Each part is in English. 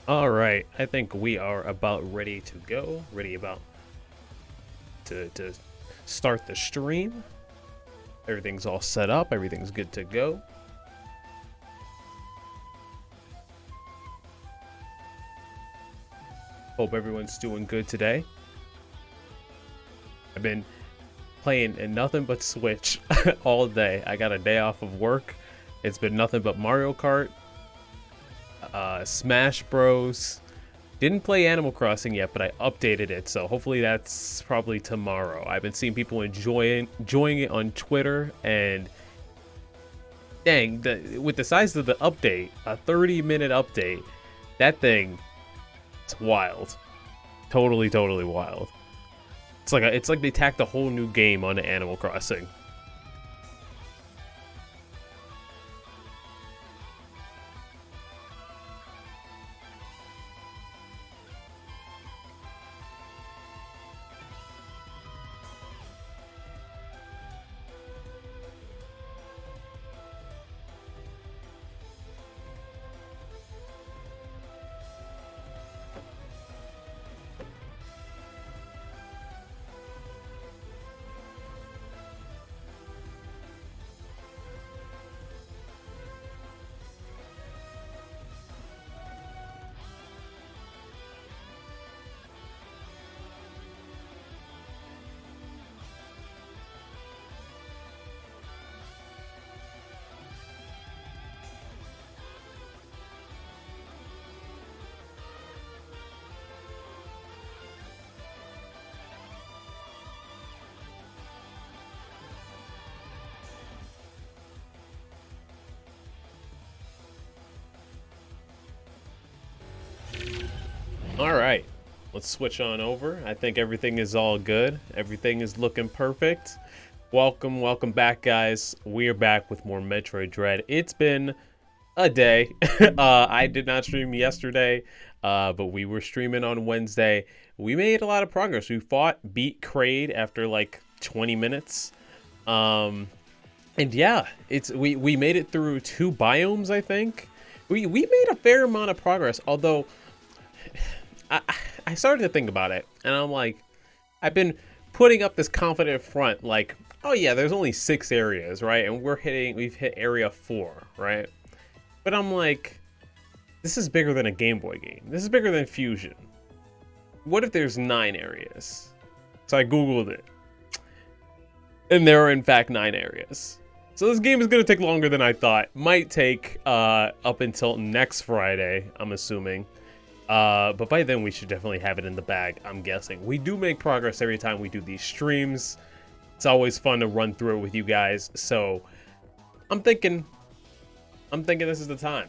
All right, I think we are about ready to go. Ready about to start the stream. Everything's all set up. Everything's good to go. Hope everyone's doing good today. I've been playing nothing but Switch all day. I got a day off of work. It's been nothing but Mario Kart, Smash Bros. Didn't play Animal Crossing yet, but I updated it, so hopefully that's probably tomorrow. I've been seeing people enjoying it on Twitter, and dang, with the size of the update, a 30-minute update, that thing, it's wild. Totally wild. It's like they tacked a whole new game onto Animal Crossing. All right, let's switch on over. I think everything is all good. Everything is looking perfect. Welcome back, guys. We're back with more Metroid Dread. It's been a day. I did not stream yesterday, but we were streaming on Wednesday. We made a lot of progress. We beat Kraid after like 20 minutes. And yeah, we made it through 2 biomes, I think. We made a fair amount of progress, although I started to think about it, and I'm like, I've been putting up this confident front, like, oh yeah, there's only 6 areas, right? And we've hit area 4, right? But I'm like, this is bigger than a Game Boy game. This is bigger than Fusion. What if there's 9 areas? So I Googled it. And there are, in fact, 9 areas. So this game is going to take longer than I thought. Might take up until next Friday, I'm assuming. But by then we should definitely have it in the bag, I'm guessing. We do make progress every time we do these streams. It's always fun to run through it with you guys. So I'm thinking this is the time.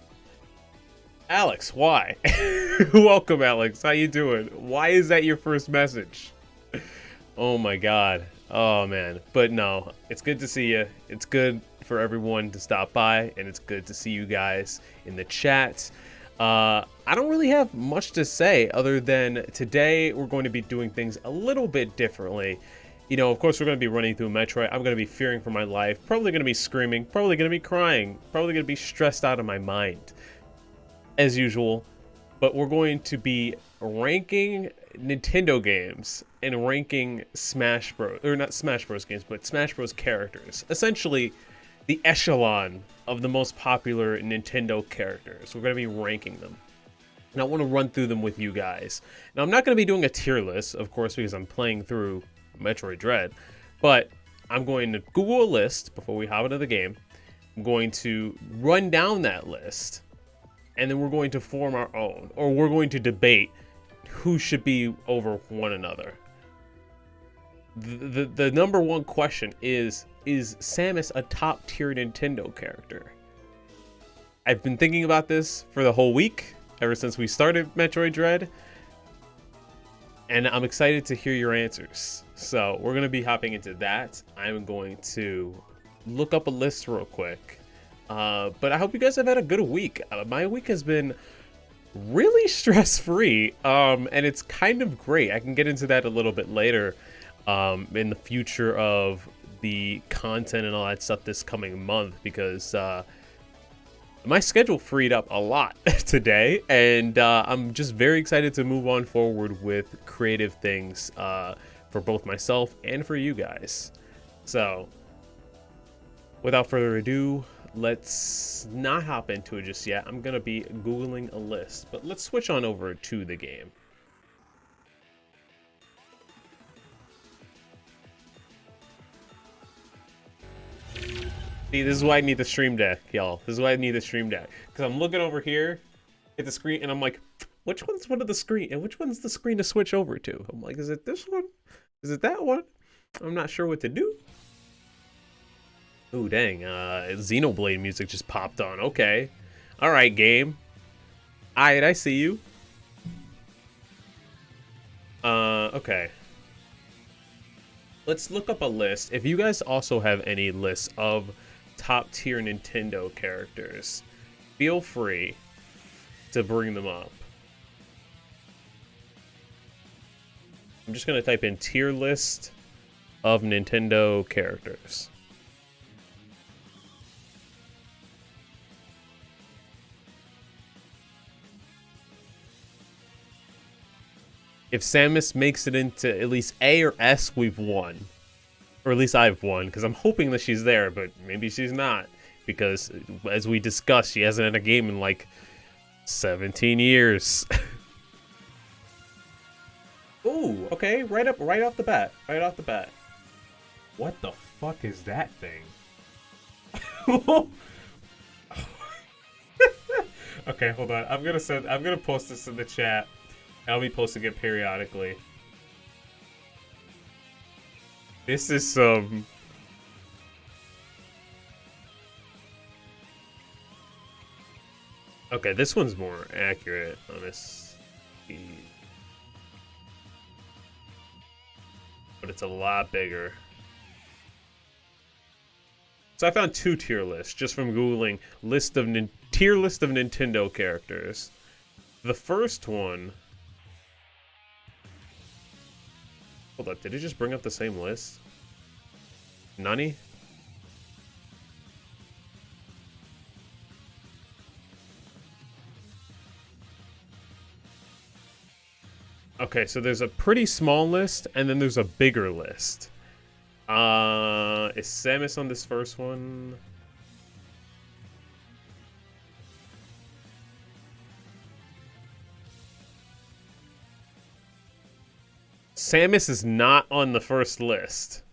Alex, why? Welcome, Alex. How you doing? Why is that your first message? Oh my god. Oh man. But no, it's good to see you. It's good for everyone to stop by, and it's good to see you guys in the chat. I don't really have much to say other than today we're going to be doing things a little bit differently. You know, of course, we're going to be running through Metroid. I'm going to be fearing for my life, probably going to be screaming, probably going to be crying, probably going to be stressed out of my mind, as usual. But we're going to be ranking Nintendo games and ranking Smash Bros. Or not Smash Bros. Games, but Smash Bros. Characters. Essentially, the echelon of the most popular Nintendo characters. We're going to be ranking them. And I want to run through them with you guys. Now, I'm not going to be doing a tier list, of course, because I'm playing through Metroid Dread. But I'm going to Google a list before we hop into the game. I'm going to run down that list. And then we're going to form our own. Or we're going to debate who should be over one another. The number one question is Samus a top tier Nintendo character? I've been thinking about this for the whole week, ever since we started Metroid Dread, and I'm excited to hear your answers. So we're going to be hopping into that. I'm going to look up a list real quick, but I hope you guys have had a good week. My week has been really stress-free, and it's kind of great. I can get into that a little bit later in the future of the content and all that stuff this coming month, because my schedule freed up a lot today, and I'm just very excited to move on forward with creative things for both myself and for you guys. So, without further ado, let's not hop into it just yet. I'm gonna be Googling a list, but let's switch on over to the game. See, this is why I need the stream deck, y'all. This is why I need the stream deck. Because I'm looking over here at the screen, and I'm like, which one's one of the screen? And which one's the screen to switch over to? I'm like, is it this one? Is it that one? I'm not sure what to do. Ooh, dang. Xenoblade music just popped on. Okay. All right, game. Alright, I see you. Okay. Let's look up a list. If you guys also have any lists of top tier Nintendo characters, feel free to bring them up. I'm just gonna type in tier list of Nintendo characters. If Samus makes it into at least A or S, we've won. Or at least I've won, because I'm hoping that she's there, but maybe she's not. Because, as we discussed, she hasn't had a game in like 17 years. Ooh, okay, right off the bat. Right off the bat. What the fuck is that thing? Okay, hold on. I'm gonna post this in the chat. I'll be posting it periodically. This is some... Okay, this one's more accurate, honestly. But it's a lot bigger. So I found two tier lists just from Googling tier list of Nintendo characters. The first one... Hold up, did it just bring up the same list? Nani? Okay, so there's a pretty small list, and then there's a bigger list. Is Samus on this first one? Samus is not on the first list.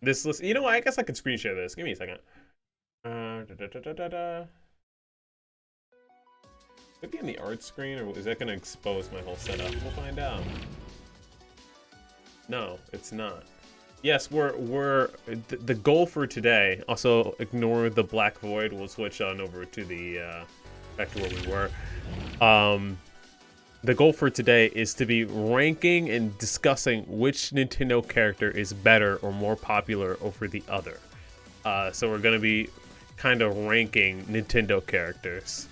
This list, you know what? I guess I could screen share this. Give me a second. Could it be on the art screen, or is that going to expose my whole setup? We'll find out. No, it's not. Yes, the goal for today. Also, ignore the black void. We'll switch on over to the back to where we were. The goal for today is to be ranking and discussing which Nintendo character is better or more popular over the other. So we're going to be kind of ranking Nintendo characters.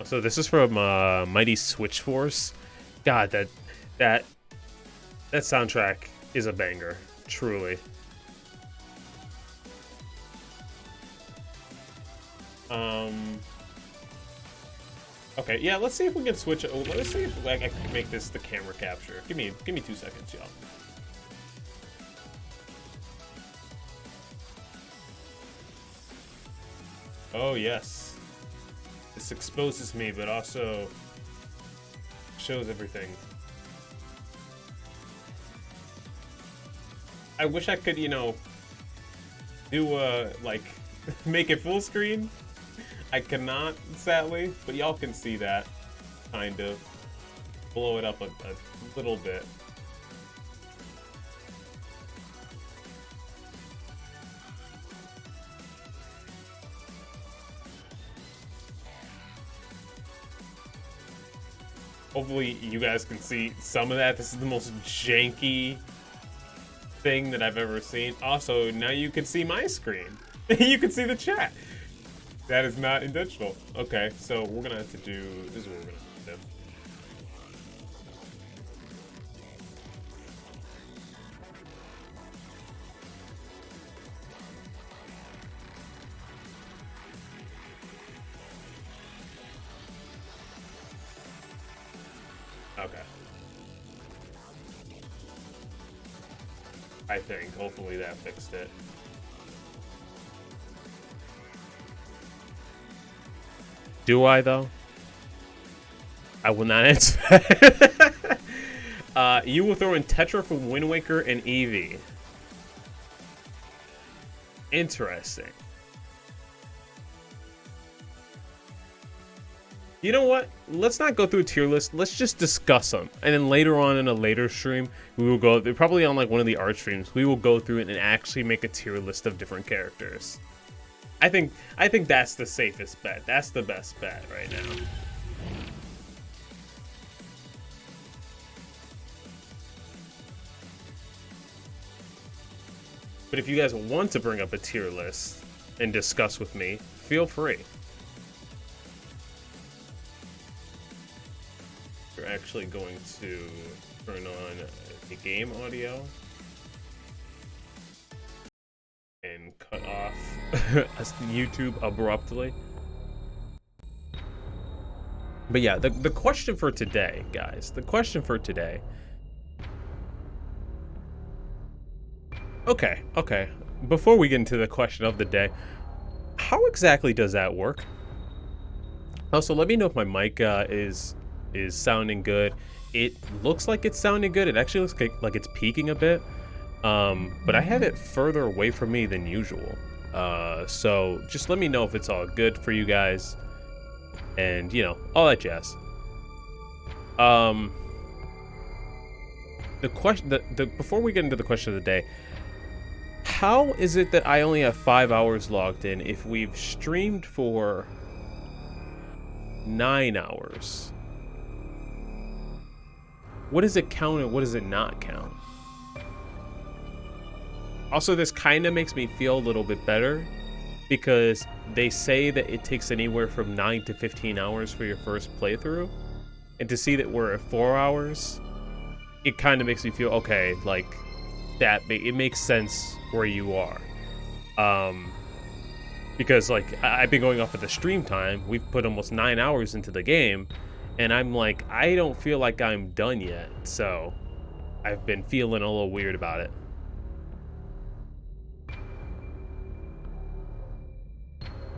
So this is from Mighty Switch Force. God, that soundtrack is a banger, truly. Okay, yeah, let's see if we can switch it. Let's see if I can make this the camera capture. Give me 2 seconds, y'all. Oh yes, this exposes me, but also shows everything. I wish I could, you know, do like make it full screen. I cannot, sadly, but y'all can see that, kind of. Blow it up a little bit. Hopefully you guys can see some of that. This is the most janky thing that I've ever seen. Also, now you can see my screen. You can see the chat. That is not intentional. Okay, so we're gonna have to do, this is what we're gonna have to Okay. I think. Hopefully that fixed it. Do I, though? I will not answer that. You will throw in Tetra from Wind Waker and Eevee. Interesting. You know what? Let's not go through a tier list. Let's just discuss them. And then later on in a later stream, we will go, probably on like one of the art streams, we will go through it and actually make a tier list of different characters. I think that's the safest bet. That's the best bet right now. But if you guys want to bring up a tier list and discuss with me, feel free. We're actually going to turn on the game audio and cut off YouTube abruptly. But yeah, the question for today, guys, the question for today. Okay. Before we get into the question of the day, how exactly does that work? Also, let me know if my mic is sounding good. It looks like it's sounding good. It actually looks like it's peaking a bit. But I have it further away from me than usual. So just let me know if it's all good for you guys. And, you know, all that jazz. The question, before we get into the question of the day, how is it that I only have 5 hours logged in if we've streamed for 9 hours? What does it count and what does it not count? Also, this kind of makes me feel a little bit better because they say that it takes anywhere from 9 to 15 hours for your first playthrough. And to see that we're at 4 hours, it kind of makes me feel, okay, like, that it makes sense where you are. Because, like, I've been going off of the stream time. We've put almost 9 hours into the game. And I'm like, I don't feel like I'm done yet. So, I've been feeling a little weird about it.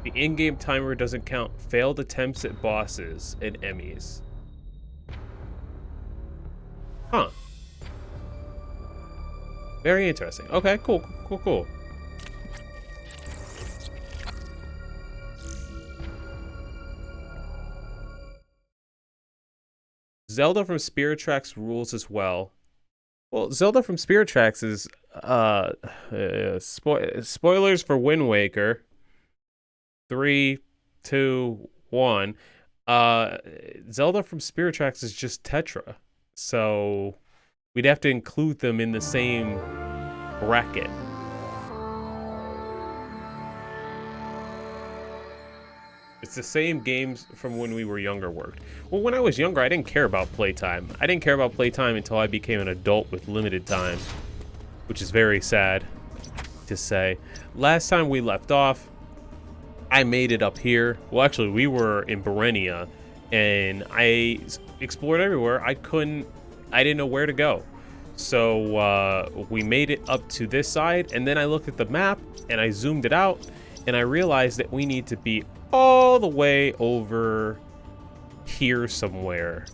The in-game timer doesn't count failed attempts at bosses and Emmys. Huh. Very interesting. Okay, cool. Zelda from Spirit Tracks rules as well. Well, Zelda from Spirit Tracks is spoilers for Wind Waker. 3, 2, 1. Zelda from Spirit Tracks is just Tetra. So we'd have to include them in the same bracket. It's the same games from when we were younger worked. Well, when I was younger, I didn't care about playtime. I didn't care about playtime until I became an adult with limited time, which is very sad to say. Last time we left off, I made it up here. Well, actually, we were in Berenia, and I explored everywhere. I didn't know where to go. So we made it up to this side, and then I looked at the map, and I zoomed it out, and I realized that we need to be all the way over here somewhere.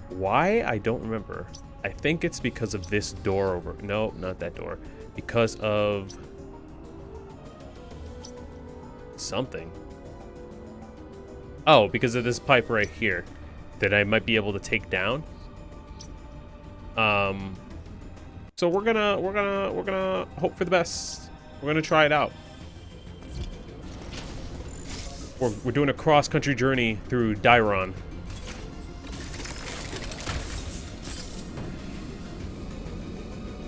Why? I don't remember. I think it's because of this door over. No, not that door. Because of something. Oh, because of this pipe right here that I might be able to take down. So we're gonna hope for the best. We're gonna try it out. We're doing a cross-country journey through Dairon.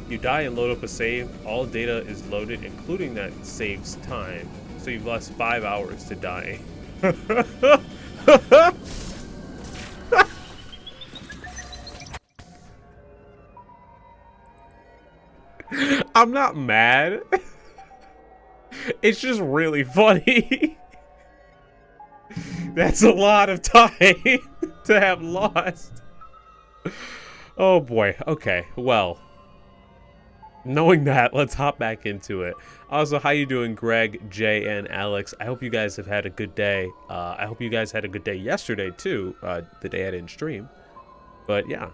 You die and load up a save. All data is loaded, including that saves time. So you've lost 5 hours to die. I'm not mad. It's just really funny. That's a lot of time to have lost. Oh boy. Okay. Well, knowing that, let's hop back into it. Also, how you doing, Greg, Jay, and Alex? I hope you guys have had a good day. I hope you guys had a good day yesterday too. The day I didn't stream, but yeah.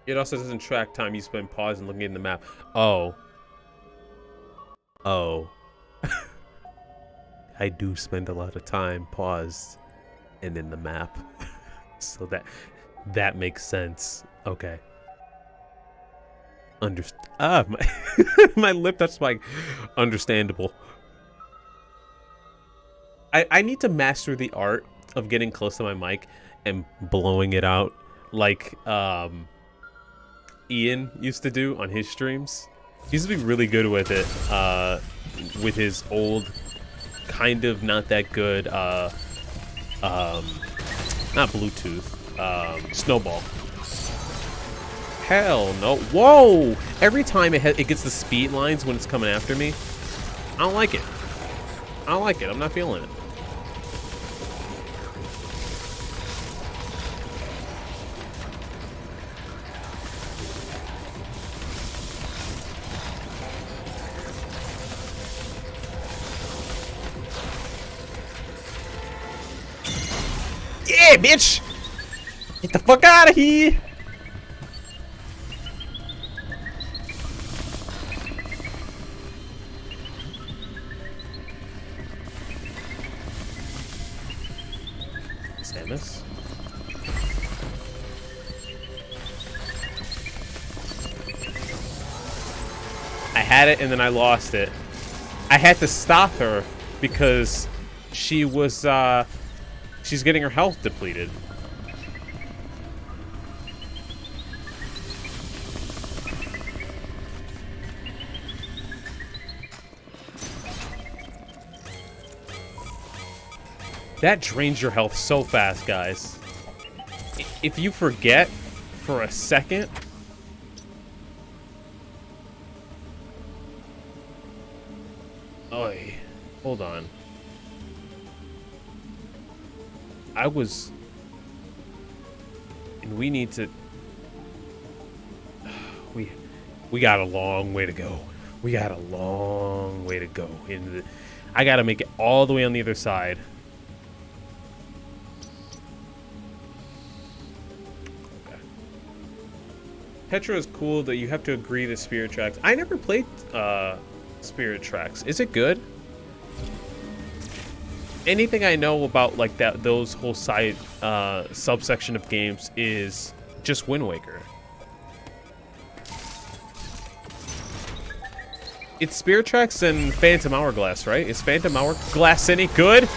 It also doesn't track time you spend pausing looking at the map. Oh. Oh. I do spend a lot of time paused and in the map. So that makes sense. Okay. My, my lip touched like understandable. I need to master the art of getting close to my mic and blowing it out like Ian used to do on his streams. He used to be really good with it, with his old, kind of not that good, not Bluetooth, Snowball. Hell no. Whoa! Every time it gets the speed lines when it's coming after me, I don't like it. I don't like it. I'm not feeling it. Yeah, bitch! Get the fuck out of here! Samus? I had it and then I lost it. I had to stop her because she was, she's getting her health depleted. That drains your health so fast, guys. If you forget for a second... Oy, hold on. And we need to... We got a long way to go. We got a long way to go. I gotta make it all the way on the other side. Okay. Petra is cool that you have to agree to Spirit Tracks. I never played Spirit Tracks. Is it good? Anything I know about like those whole side subsection of games is just Wind Waker. It's Spirit Tracks and Phantom Hourglass, right? Is Phantom Hourglass any good?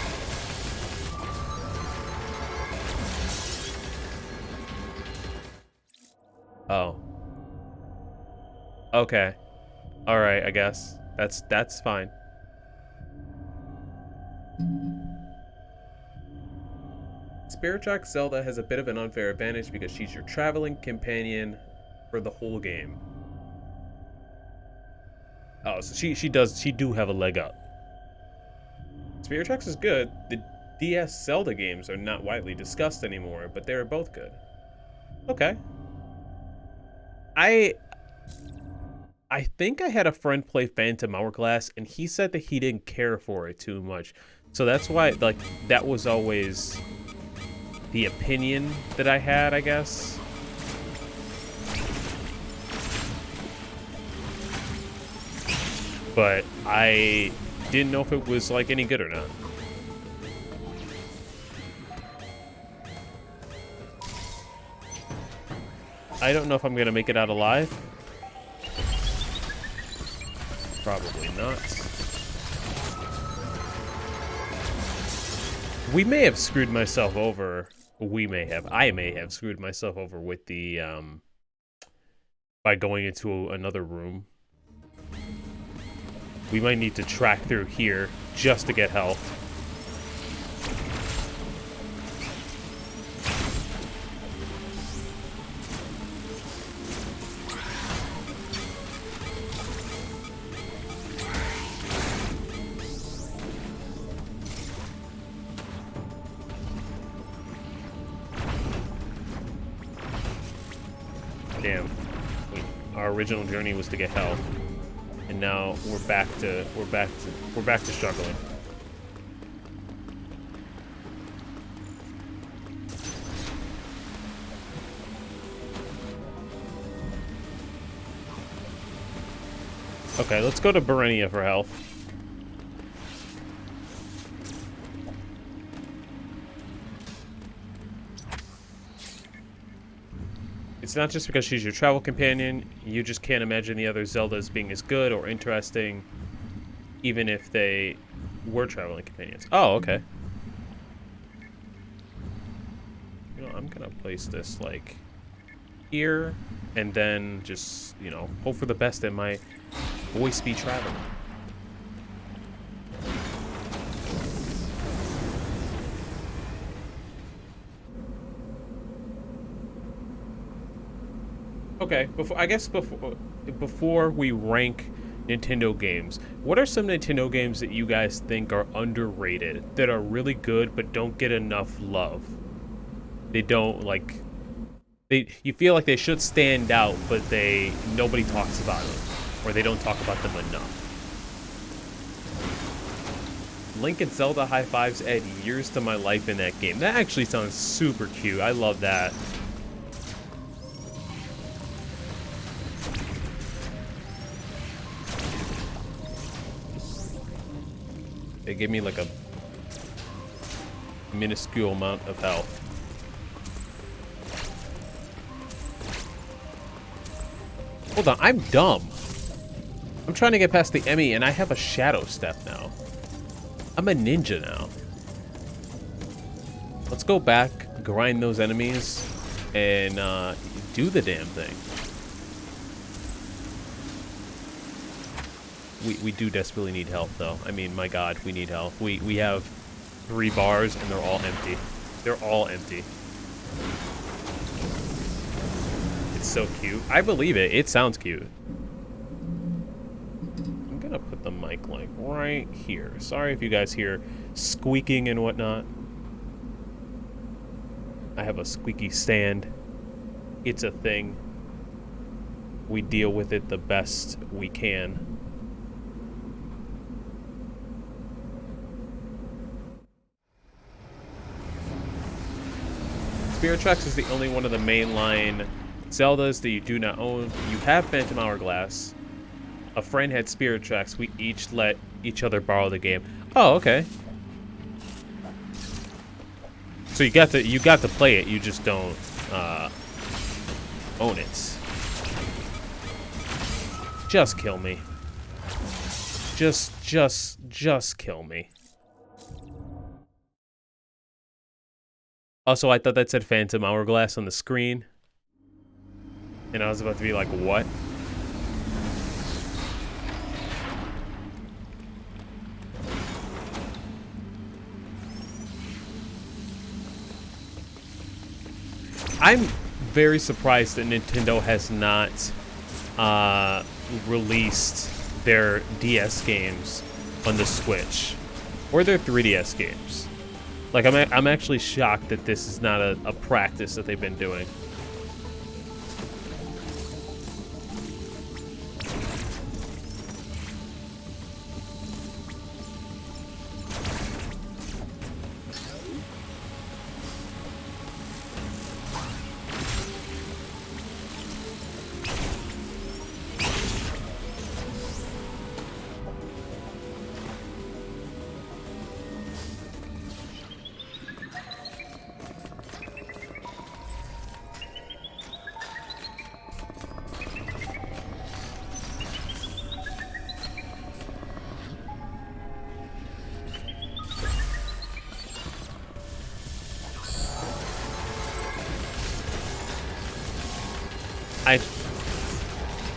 Oh. Okay. All right, I guess. That's fine. Spirit Tracks Zelda has a bit of an unfair advantage because she's your traveling companion for the whole game. Oh, so she do have a leg up. Spirit Tracks is good. The DS Zelda games are not widely discussed anymore, but they're both good. Okay. I think I had a friend play Phantom Hourglass, and he said that he didn't care for it too much. So that's why, like, that was always the opinion that I had, I guess. But I didn't know if it was, like, any good or not. I don't know if I'm gonna make it out alive. Probably not. We may have screwed myself over. I may have screwed myself over with the, by going into another room. We might need to track through here just to get health. damn. Our original journey was to get health, and now we're back to struggling. Okay, let's go to Berenia for health. It's not just because she's your travel companion, you just can't imagine the other Zeldas being as good or interesting, even if they were traveling companions. Oh, okay. You know, I'm gonna place this, like, here, and then just, you know, hope for the best in my voice be traveling. Okay, before we rank Nintendo games, what are some Nintendo games that you guys think are underrated, that are really good but don't get enough love? They don't, like, you feel like they should stand out, but nobody talks about them, or they don't talk about them enough. Link and Zelda high fives add years to my life in that game. That actually sounds super cute. I love that. They give me like a minuscule amount of health. Hold on, I'm dumb. I'm trying to get past the Emmy and I have a shadow step now. I'm a ninja now. Let's go back, grind those enemies, and do the damn thing. We do desperately need help, though. I mean, my God, we need help. We have 3 bars, and they're all empty. They're all empty. It's so cute. I believe it. It sounds cute. I'm gonna put the mic, like, right here. Sorry if you guys hear squeaking and whatnot. I have a squeaky stand. It's a thing. We deal with it the best we can. Spirit Tracks is the only one of the mainline Zeldas that you do not own. You have Phantom Hourglass. A friend had Spirit Tracks. We each let each other borrow the game. Oh, okay. So you got to play it. You just don't own it. Just kill me. Just kill me. Also, I thought that said Phantom Hourglass on the screen. And I was about to be like, what? I'm very surprised that Nintendo has not released their DS games on the Switch. Or their 3DS games. Like, I'm actually shocked that this is not a practice that they've been doing.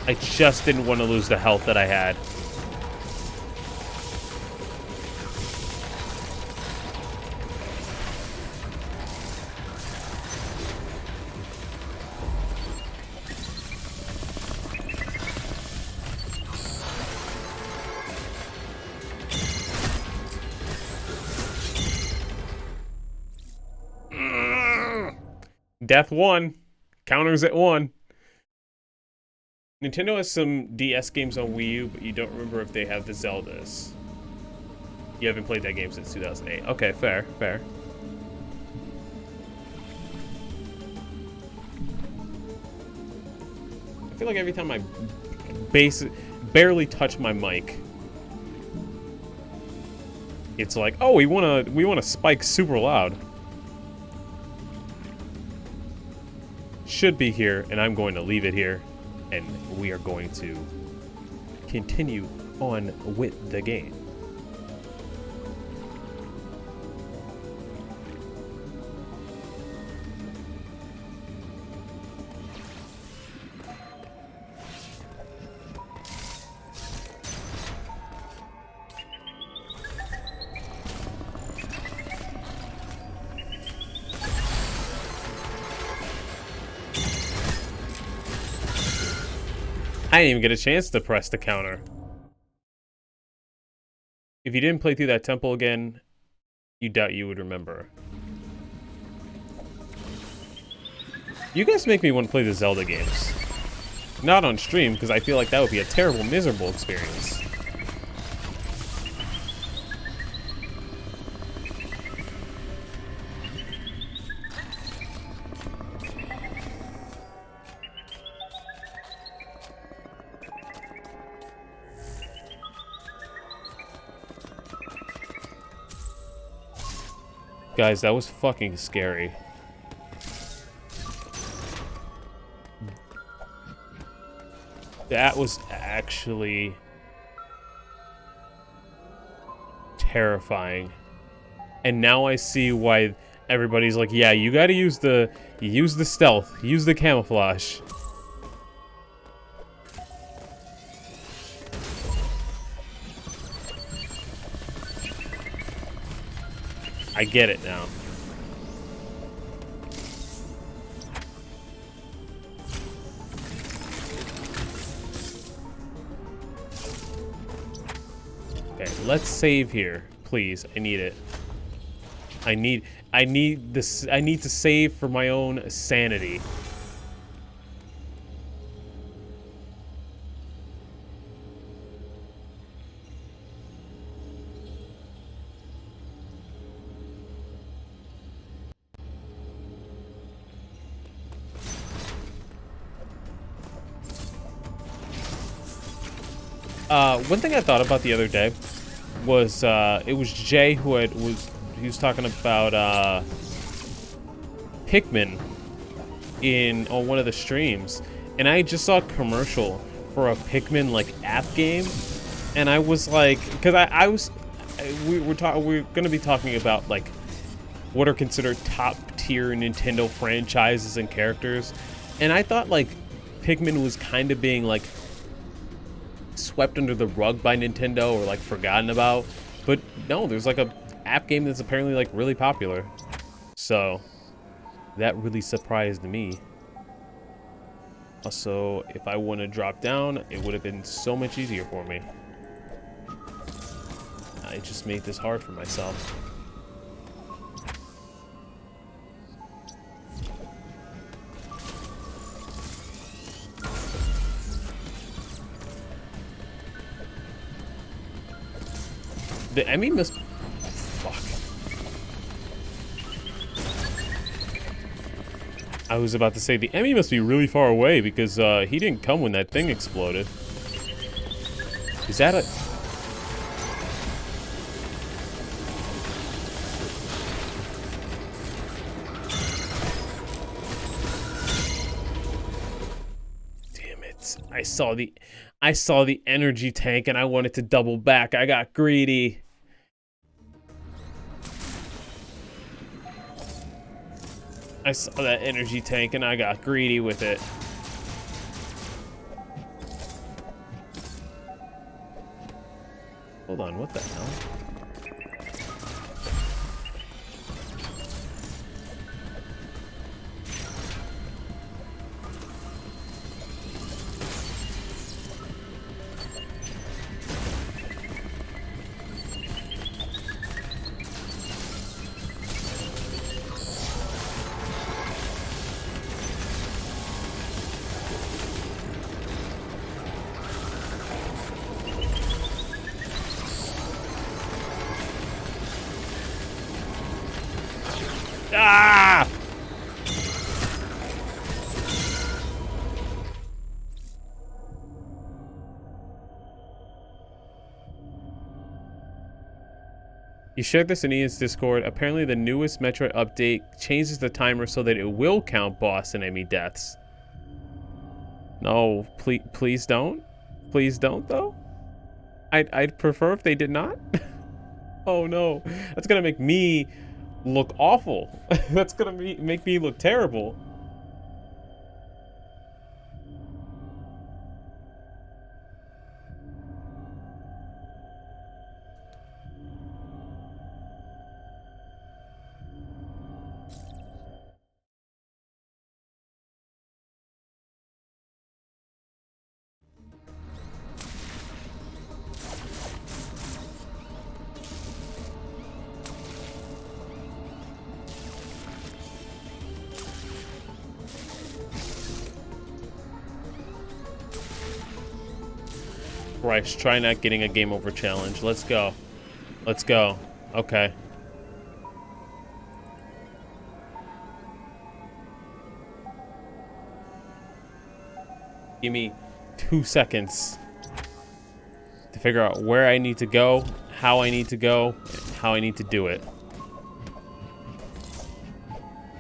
I just didn't want to lose the health that I had. Death 1. Counters at 1. Nintendo has some DS games on Wii U, but you don't remember if they have the Zeldas. You haven't played that game since 2008. Okay, fair, fair. I feel like every time I barely touch my mic, it's like, oh, we wanna spike super loud. Should be here, and I'm going to leave it here, and we are going to continue on with the game. I didn't even get a chance to press the counter. If you didn't play through that temple again, you doubt you would remember. You guys make me want to play the Zelda games. Not on stream, because I feel like that would be a terrible, miserable experience. Guys, that was fucking scary. That was actually terrifying. And now I see why everybody's like, yeah, you gotta use the stealth, use the camouflage. I get it now. Okay, let's save here, please. I need it. I need this. I need to save for my own sanity. One thing I thought about the other day was it was Jay who he was talking about Pikmin on one of the streams, and I just saw a commercial for a Pikmin like app game, and I was like, because we're gonna be talking about like what are considered top tier Nintendo franchises and characters, and I thought like Pikmin was kind of being like swept under the rug by Nintendo or like forgotten about, but no, there's like a app game that's apparently like really popular, so that really surprised me. Also, if I want to drop down, it would have been so much easier for me. I just made this hard for myself. The Emmy must... Fuck. I was about to say, the Emmy must be really far away because he didn't come when that thing exploded. Is that a... Damn it. I saw the energy tank and I wanted to double back. I got greedy. I saw that energy tank and I got greedy with it. Hold on, what the hell? Ah! You shared this in Ian's Discord. Apparently the newest Metroid update changes the timer so that it will count boss and enemy deaths. No, please don't. Please don't, though. I'd prefer if they did not. Oh no, that's gonna make me look awful. That's gonna make me look terrible. Bryce, try not getting a game over challenge. Let's go. Let's go. Okay. Give me 2 seconds to figure out where I need to go, how I need to go, and how I need to do it.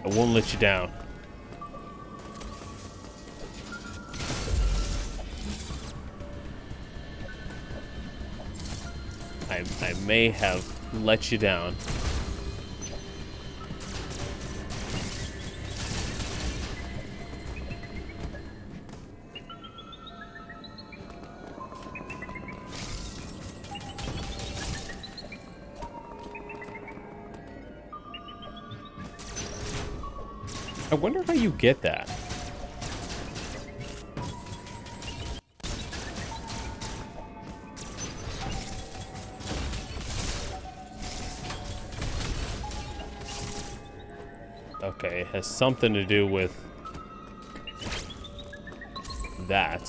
I won't let you down. I may have let you down. I wonder how you get that. Okay, it has something to do with that.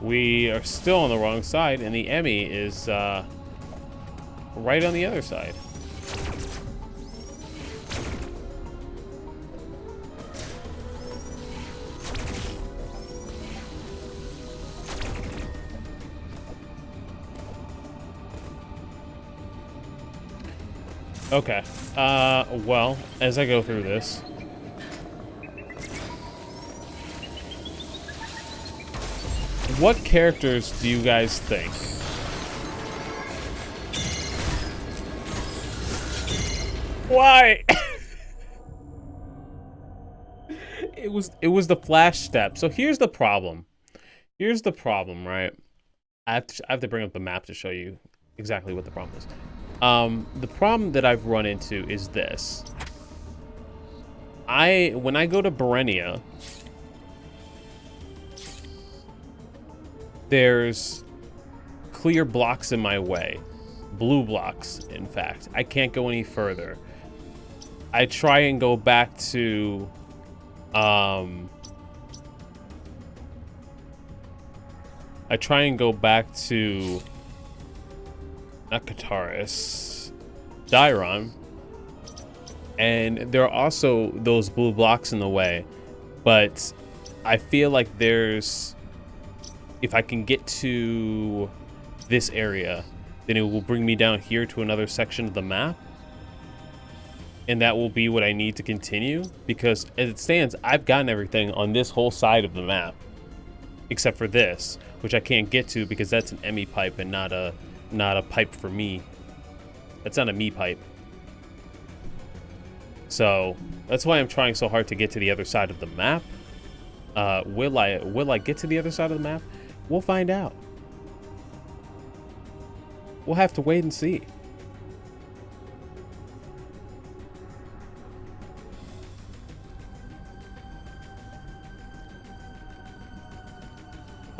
We are still on the wrong side, and the Emmy is right on the other side. Okay. Well, as I go through this, what characters do you guys think? Why? It was the flash step. So here's the problem. Here's the problem, right? I have to bring up the map to show you exactly what the problem is. The problem that I've run into is this. When I go to Berenia, there's clear blocks in my way. Blue blocks, in fact. I can't go any further. I try and go back to not Kataris, Dairon, and there are also those blue blocks in the way, but I feel like if I can get to this area, then it will bring me down here to another section of the map. And that will be what I need to continue. Because as it stands, I've gotten everything on this whole side of the map. Except for this, which I can't get to because that's an Emmy pipe and not a pipe for me. That's not a me pipe. So that's why I'm trying so hard to get to the other side of the map. Will I get to the other side of the map? We'll find out. We'll have to wait and see.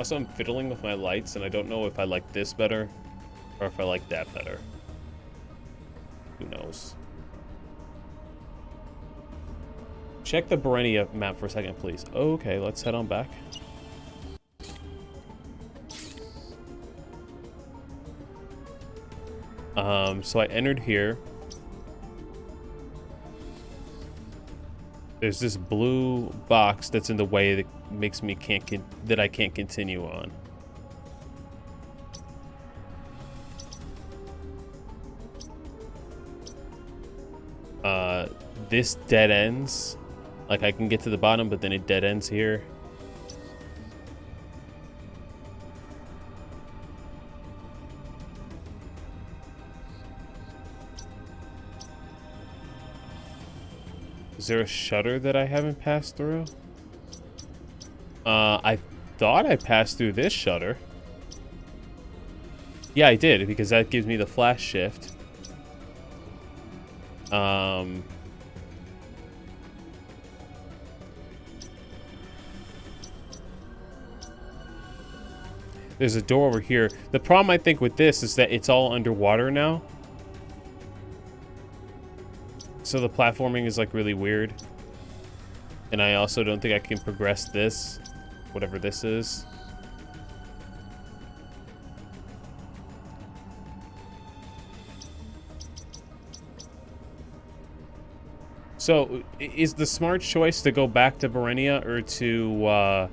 Also, I'm fiddling with my lights, and I don't know if I like this better or if I like that better. Who knows? Check the Berenia map for a second, please. Okay, let's head on back. So I entered here. There's this blue box that's in the way that makes me I can't continue on. This dead ends. Like, I can get to the bottom, but then it dead ends here. Is there a shutter that I haven't passed through? I thought I passed through this shutter. Yeah, I did, because that gives me the flash shift. There's a door over here. The problem, I think, with this is that it's all underwater now. So the platforming is, like, really weird. And I also don't think I can progress this, whatever this is. So, is the smart choice to go back to Berenia or to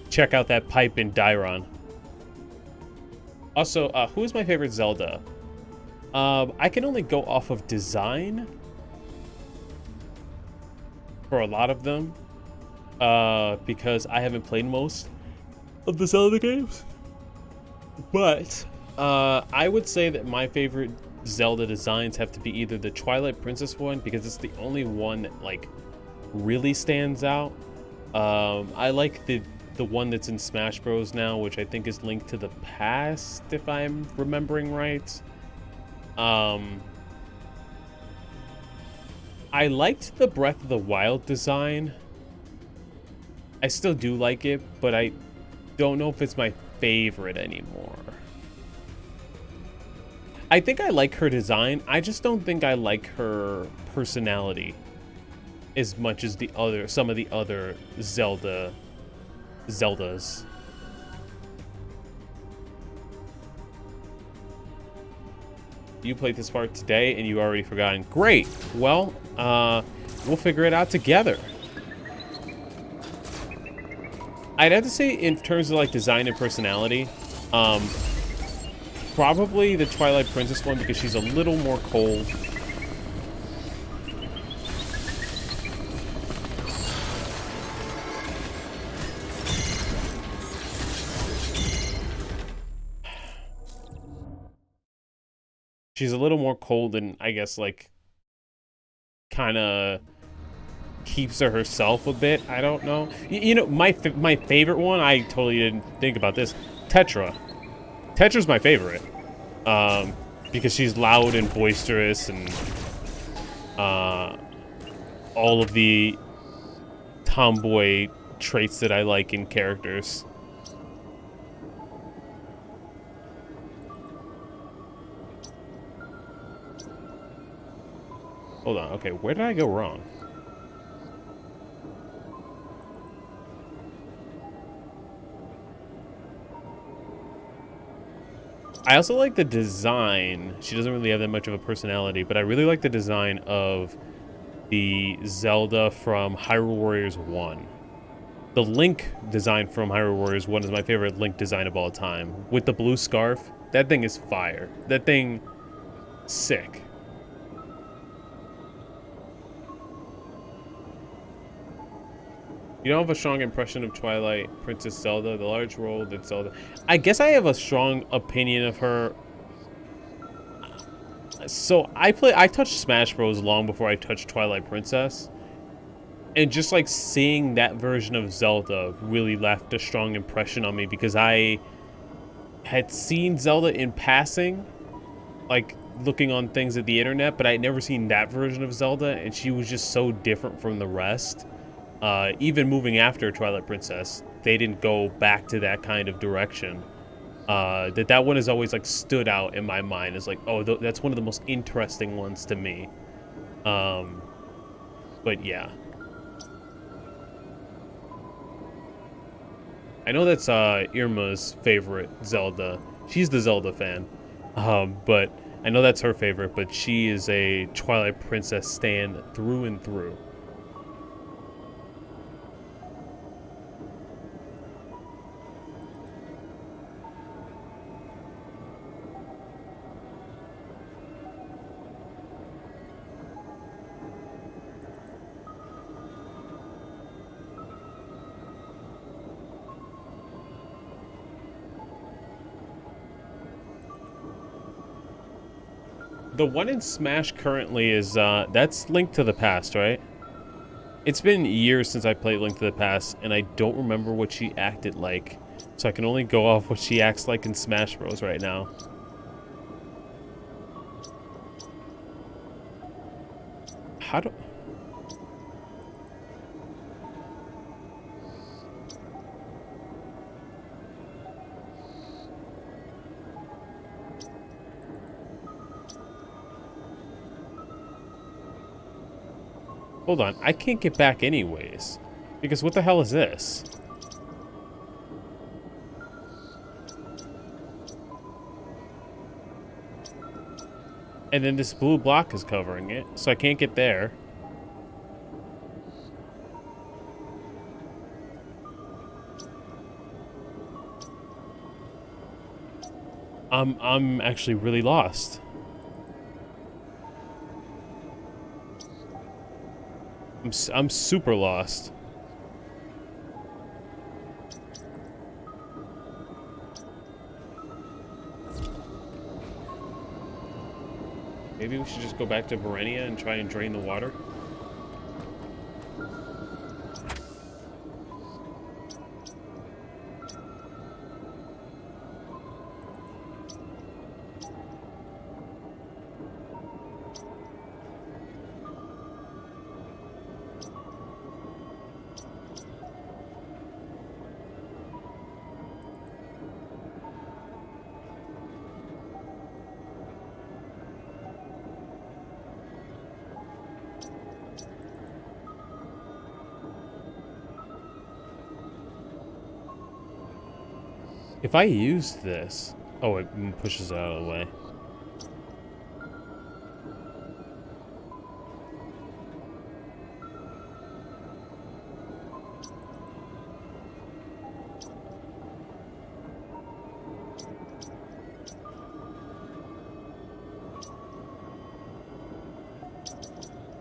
check out that pipe in Dairon? Also, who is my favorite Zelda? I can only go off of design for a lot of them, because I haven't played most of the Zelda games. But I would say that my favorite Zelda designs have to be either the Twilight Princess one, because it's the only one that, like, really stands out. I like the one that's in Smash Bros. Now, which I think is Link to the Past, if I'm remembering right. I liked the Breath of the Wild design. I still do like it, but I don't know if it's my favorite anymore. I think I like her design. I just don't think I like her personality as much as some of the other Zeldas. You played this part today and you already forgotten. Great. Well, we'll figure it out together. I'd have to say, in terms of, like, design and personality, probably the Twilight Princess one, because she's a little more cold. She's a little more cold and, I guess, like, kind of keeps to herself a bit. I don't know. You know, my favorite one, I totally didn't think about this. Tetra. Tetra's my favorite. Because she's loud and boisterous and all of the tomboy traits that I like in characters. Hold on, okay, where did I go wrong? I also like the design. She doesn't really have that much of a personality, but I really like the design of the Zelda from Hyrule Warriors 1. The Link design from Hyrule Warriors 1 is my favorite Link design of all time. With the blue scarf, that thing is fire. That thing, sick. You don't have a strong impression of Twilight Princess Zelda, the large role that Zelda... I guess I have a strong opinion of her. So I touched Smash Bros. Long before I touched Twilight Princess. And just, like, seeing that version of Zelda really left a strong impression on me, because I had seen Zelda in passing, like, looking on things at the internet, but I'd never seen that version of Zelda, and she was just so different from the rest. Even moving after Twilight Princess, they didn't go back to that kind of direction. That one has always like stood out in my mind as like, oh, that's one of the most interesting ones to me. But yeah, I know that's Irma's favorite Zelda. She's the Zelda fan, but I know that's her favorite. But she is a Twilight Princess stan through and through. The one in Smash currently is, that's Link to the Past, right? It's been years since I played Link to the Past, and I don't remember what she acted like. So I can only go off what she acts like in Smash Bros. Right now. How do... Hold on, I can't get back anyways. Because what the hell is this? And then this blue block is covering it, so I can't get there. I'm actually really lost. I'm super lost. Maybe we should just go back to Verenia and try and drain the water. If I use this... Oh, it pushes it out of the way.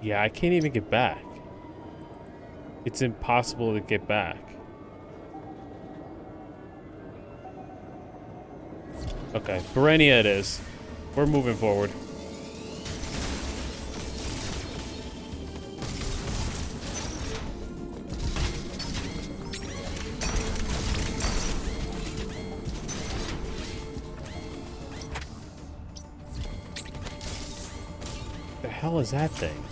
Yeah, I can't even get back. It's impossible to get back. Okay, Verenia it is. We're moving forward. The hell is that thing?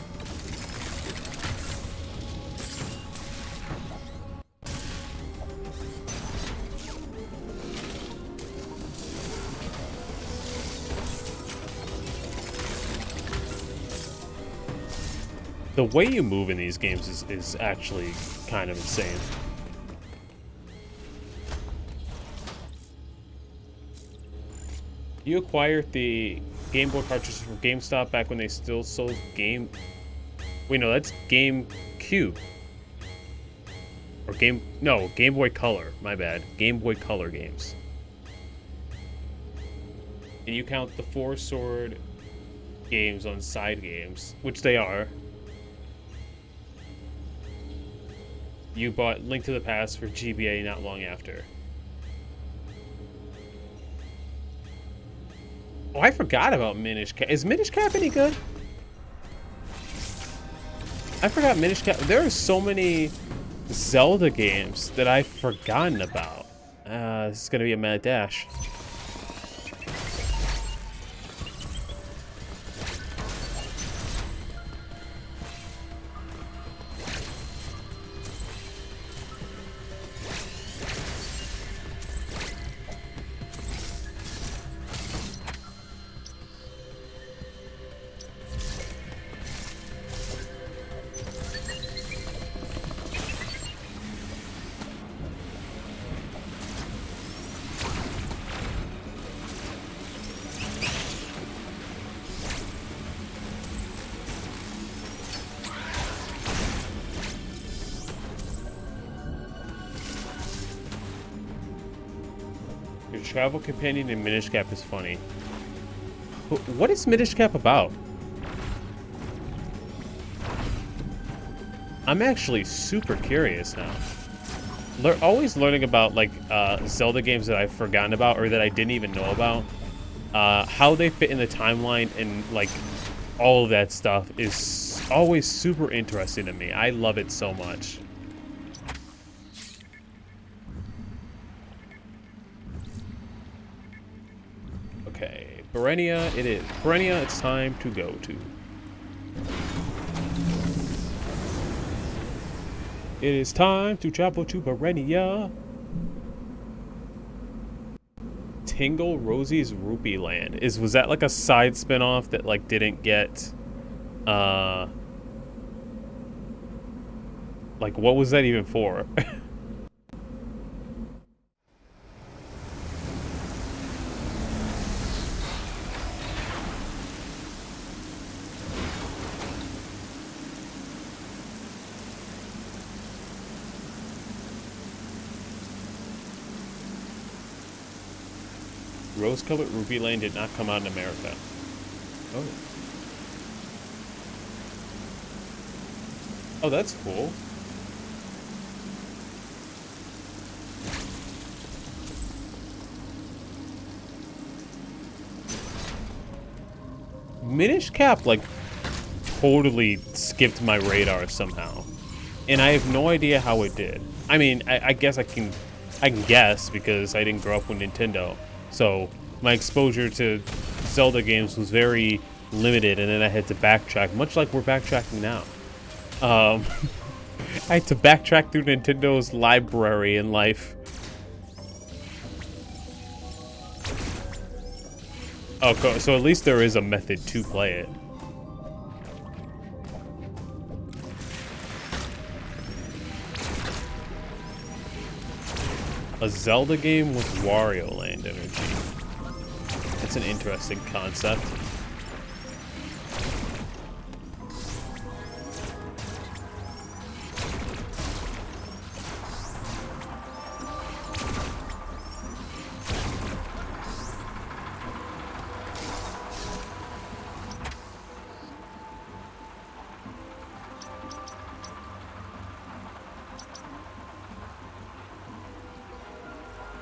The way you move in these games is actually kind of insane. You acquired the Game Boy cartridges from GameStop back when they still sold Game... Wait, no, that's GameCube. Or No, Game Boy Color. My bad. Game Boy Color games. And you count the 4-sword games on side games, which they are. You bought Link to the Past for GBA not long after. Oh, I forgot about Minish Cap. Is Minish Cap any good? I forgot Minish Cap. There are so many Zelda games that I've forgotten about. This is going to be a mad dash. Your travel companion in Minish Cap is funny. What is Minish Cap about? I'm actually super curious now. Always learning about like Zelda games that I've forgotten about or that I didn't even know about. How they fit in the timeline and like all of that stuff is always super interesting to me. I love it so much. Okay, Berenia it is. Berenia, it's time to go to. It is time to travel to Berenia. Tingle Rosie's Rupee Land. Was that like a side spinoff that like didn't get like what was that even for? Rose-colored Rupee Lane did not come out in America. Oh. Oh, that's cool. Minish Cap, like, totally skipped my radar somehow. And I have no idea how it did. I mean, I guess I can guess because I didn't grow up with Nintendo. So my exposure to Zelda games was very limited, and then I had to backtrack, much like we're backtracking now. I had to backtrack through Nintendo's library in life. Oh, so at least there is a method to play it. A Zelda game with Wario Land energy. That's an interesting concept.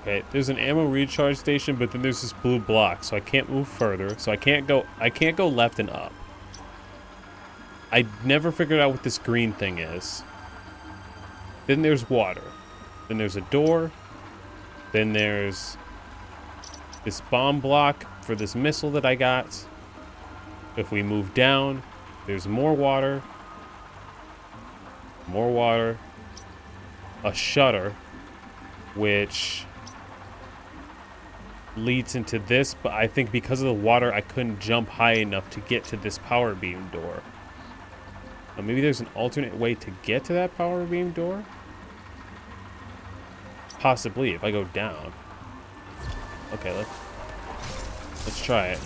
Okay, there's an ammo recharge station, but then there's this blue block, so I can't move further. So I can't go left and up. I never figured out what this green thing is. Then there's water. Then there's a door. Then there's this bomb block for this missile that I got. If we move down, there's more water. More water. A shutter, which leads into this, but I think because of the water, I couldn't jump high enough to get to this power beam door. Now, maybe there's an alternate way to get to that power beam door? Possibly, if I go down. Okay, let's try it.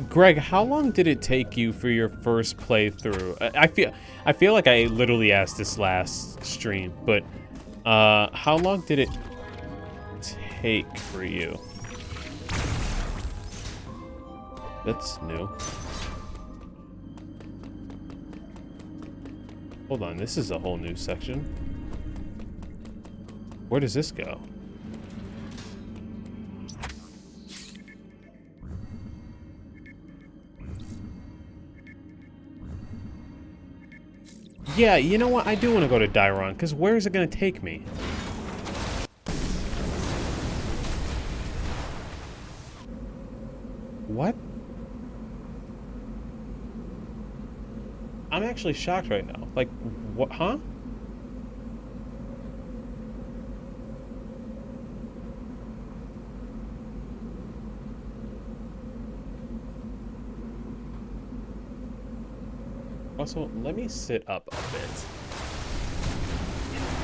Greg, how long did it take you for your first playthrough? I feel like I literally asked this last stream, but how long did it take for you? That's new. Hold on, this is a whole new section. Where does this go? Yeah, you know what? I do want to go to Dairon, because where is it going to take me? What? I'm actually shocked right now. Like, what? Huh? Also, let me sit up a bit.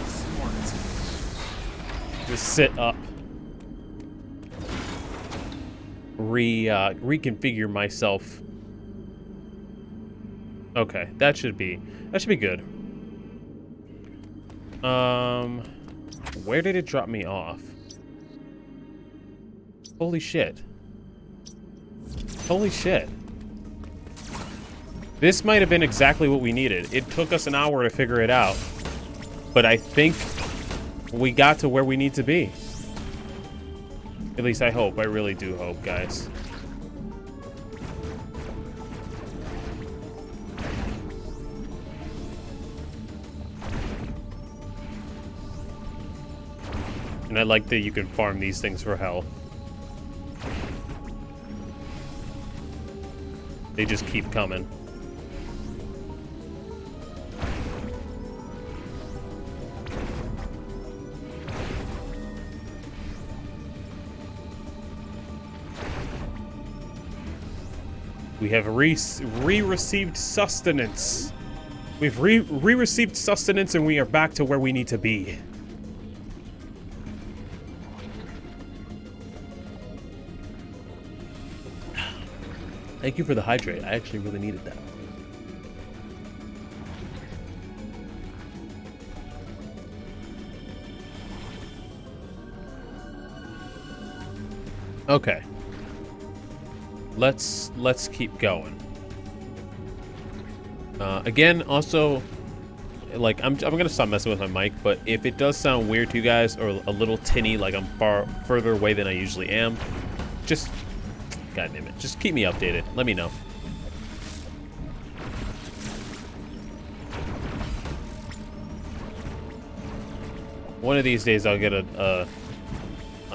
Smart. Just sit up. reconfigure myself. Okay, that should be good. Where did it drop me off? Holy shit. Holy shit. This might have been exactly what we needed. It took us an hour to figure it out. But I think we got to where we need to be. At least I hope. I really do hope, guys. And I like that you can farm these things for health. They just keep coming. We have re-received sustenance. We've re-received sustenance and we are back to where we need to be. Thank you for the hydrate. I actually really needed that. Okay. Let's keep going. Again, also, like, I'm gonna stop messing with my mic, but if it does sound weird to you guys or a little tinny, like I'm far further away than I usually am, just, God damn it, just keep me updated. Let me know. One of these days I'll get a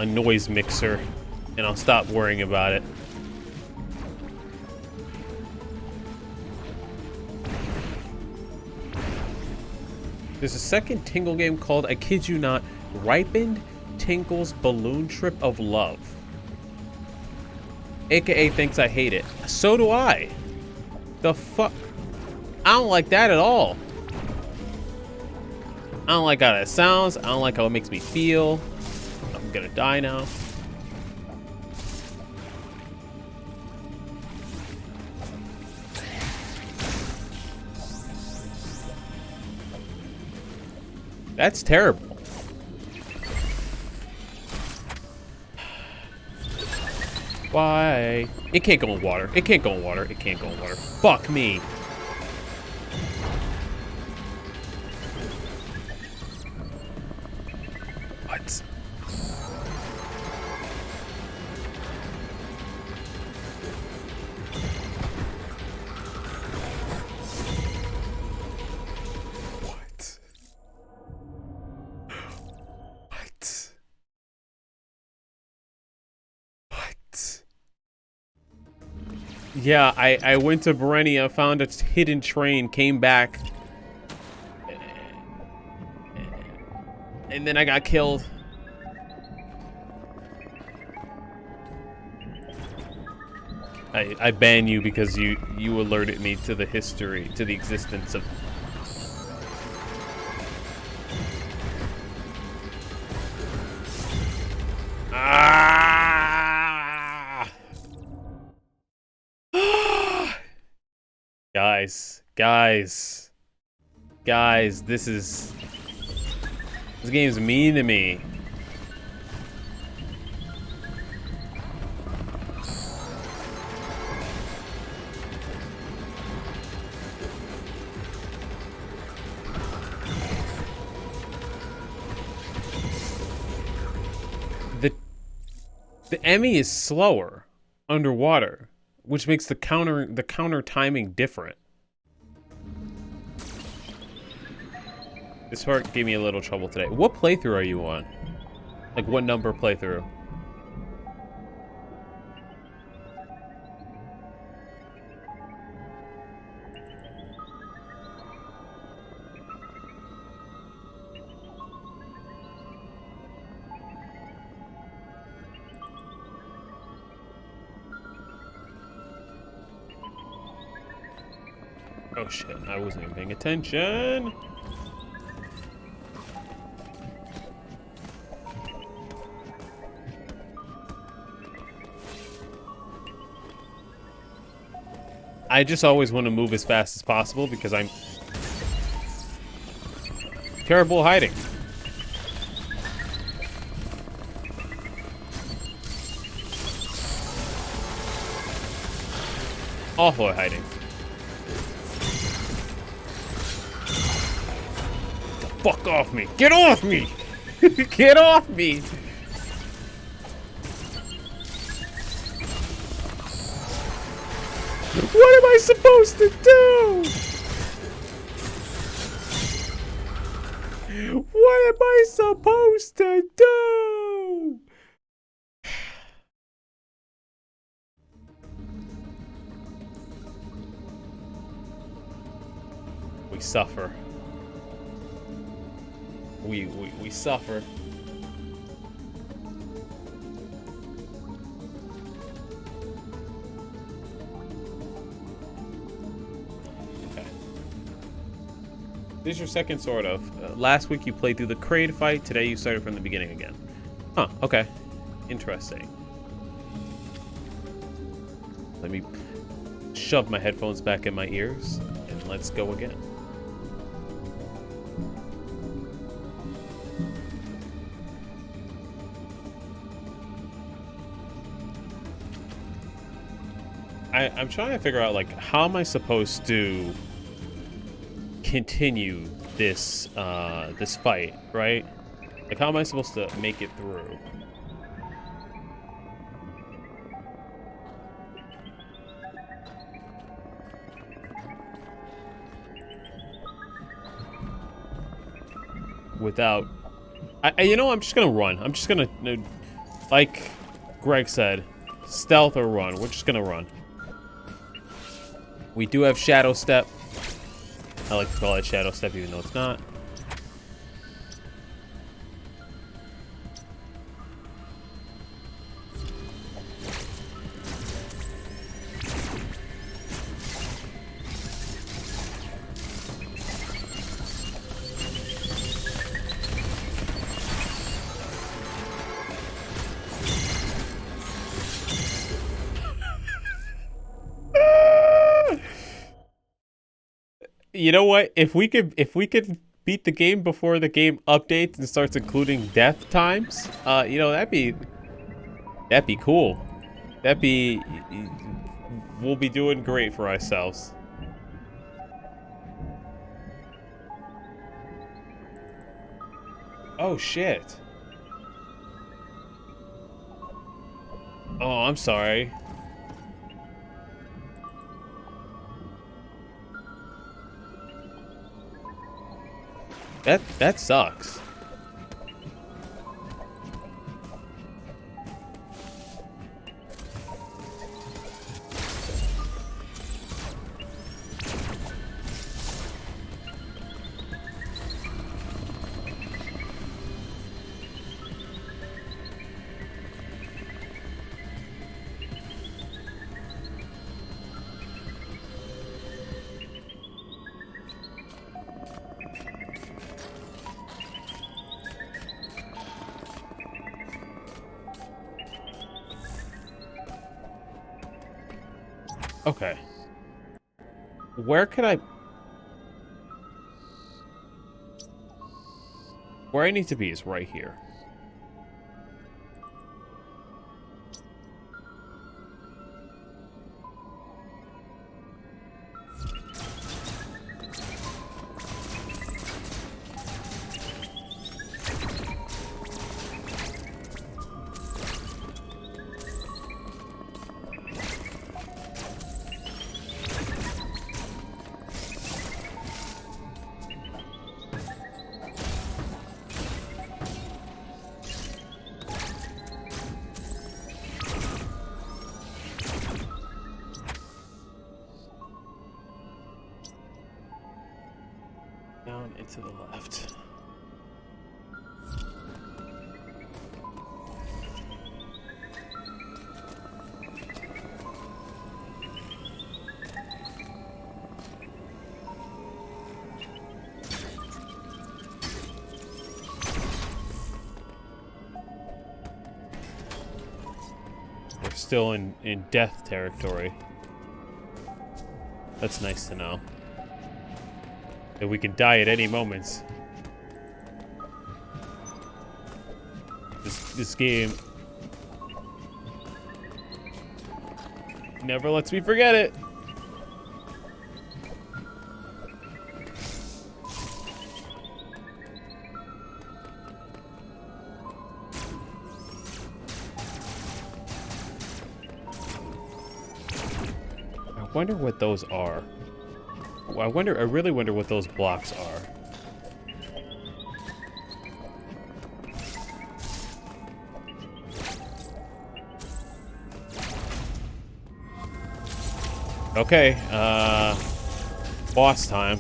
noise mixer and I'll stop worrying about it. There's a second Tingle game called, I kid you not, Ripened Tingle's Balloon Trip of Love. AKA thinks I hate it. So do I. The fuck? I don't like that at all. I don't like how that sounds. I don't like how it makes me feel. I'm gonna die now. That's terrible. Why? It can't go in water. It can't go in water. It can't go in water. Fuck me. What? Yeah, I went to Berenia, found a hidden train, came back, and then I got killed. I ban you because you alerted me to the history, to the existence of... Guys, this game's mean to me. The Emmy is slower underwater, which makes the counter timing different. This part gave me a little trouble today. What playthrough are you on? Like, what number playthrough? Oh shit, I wasn't even paying attention. I just always want to move as fast as possible because I'm terrible hiding. Awful at hiding. Fuck off me! Get off me! Get off me! What am I supposed to do? What am I supposed to do? We suffer. We suffer. Okay. This is your second sort of. Last week you played through the Kraid fight. Today you started from the beginning again. Huh, okay. Interesting. Let me shove my headphones back in my ears and let's go again. I'm trying to figure out, like, how am I supposed to continue this this fight, right? Like, how am I supposed to make it through? Without, you know, I'm just gonna run. I'm just gonna, like Greg said, stealth or run. We're just gonna run. We do have Shadow Step. I like to call it Shadow Step even though it's not. You know what? If we could beat the game before the game updates and starts including death times, you know, that'd be cool. We'll be doing great for ourselves. Oh shit. Oh, I'm sorry. That sucks. Okay. Where I need to be is right here. Down and to the left. We're still in death territory. That's nice to know. That we can die at any moment. This game never lets me forget it. I wonder what those are. I really wonder what those blocks are. Okay, boss time.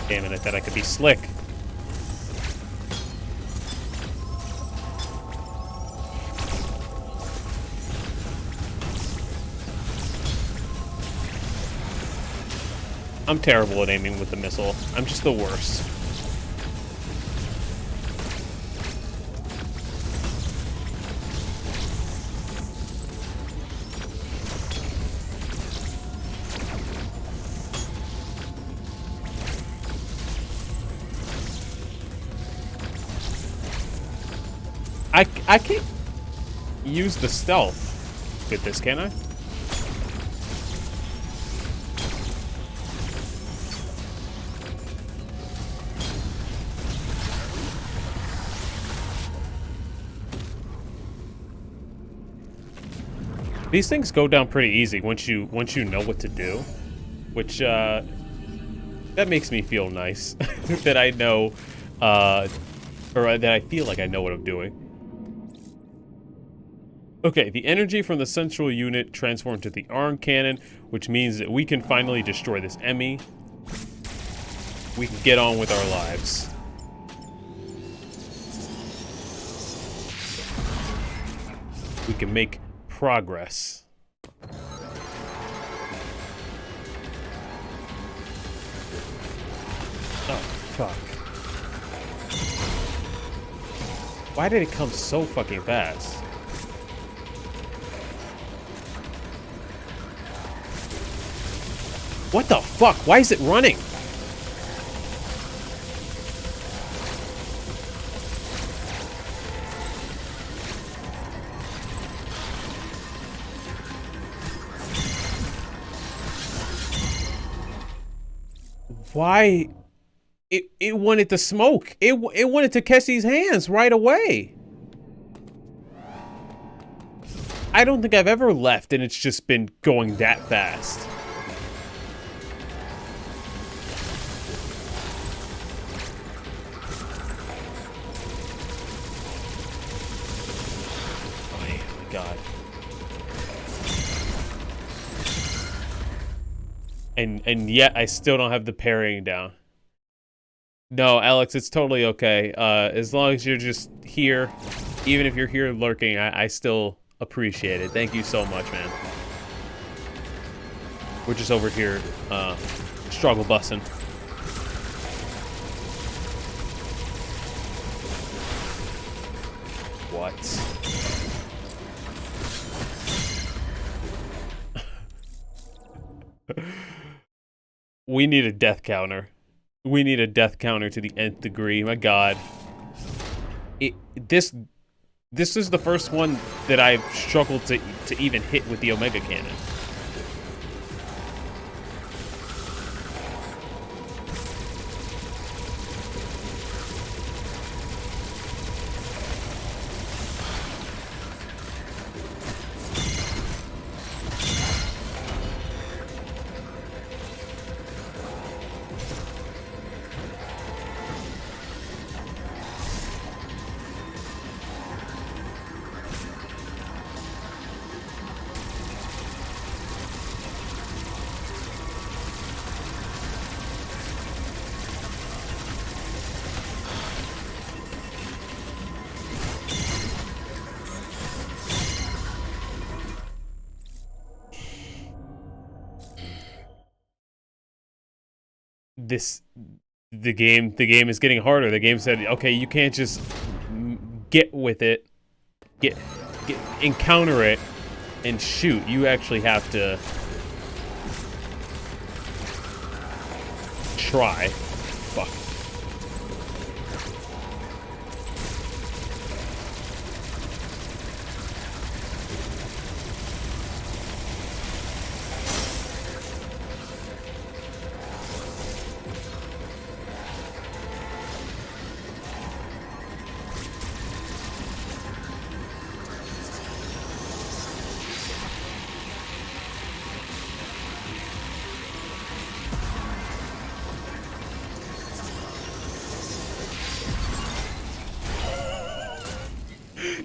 Damn it, I thought I could be slick. I'm terrible at aiming with the missile. I'm just the worst. I can't use the stealth with this, can I? These things go down pretty easy once you know what to do, which that makes me feel nice that I know, or that I feel like I know what I'm doing. Okay, the energy from the central unit transformed to the arm cannon, which means that we can finally destroy this Emmy. We can get on with our lives. We can make progress. Oh, fuck. Why did it come so fucking fast? What the fuck? Why is it running? Why? It wanted to smoke. It wanted to catch these hands right away. I don't think I've ever left and it's just been going that fast. God. And yet I still don't have the parrying down. No, Alex, it's totally okay. As long as you're just here, even if you're here lurking, I still appreciate it. Thank you so much, man. We're just over here, struggle bussing. What? We need a death counter. We need a death counter to the nth degree. My God. This is the first one that I've struggled to even hit with the Omega Cannon. this the game is getting harder. The game said, okay, you can't just get with it, get encounter it, and shoot. You actually have to try. Fuck.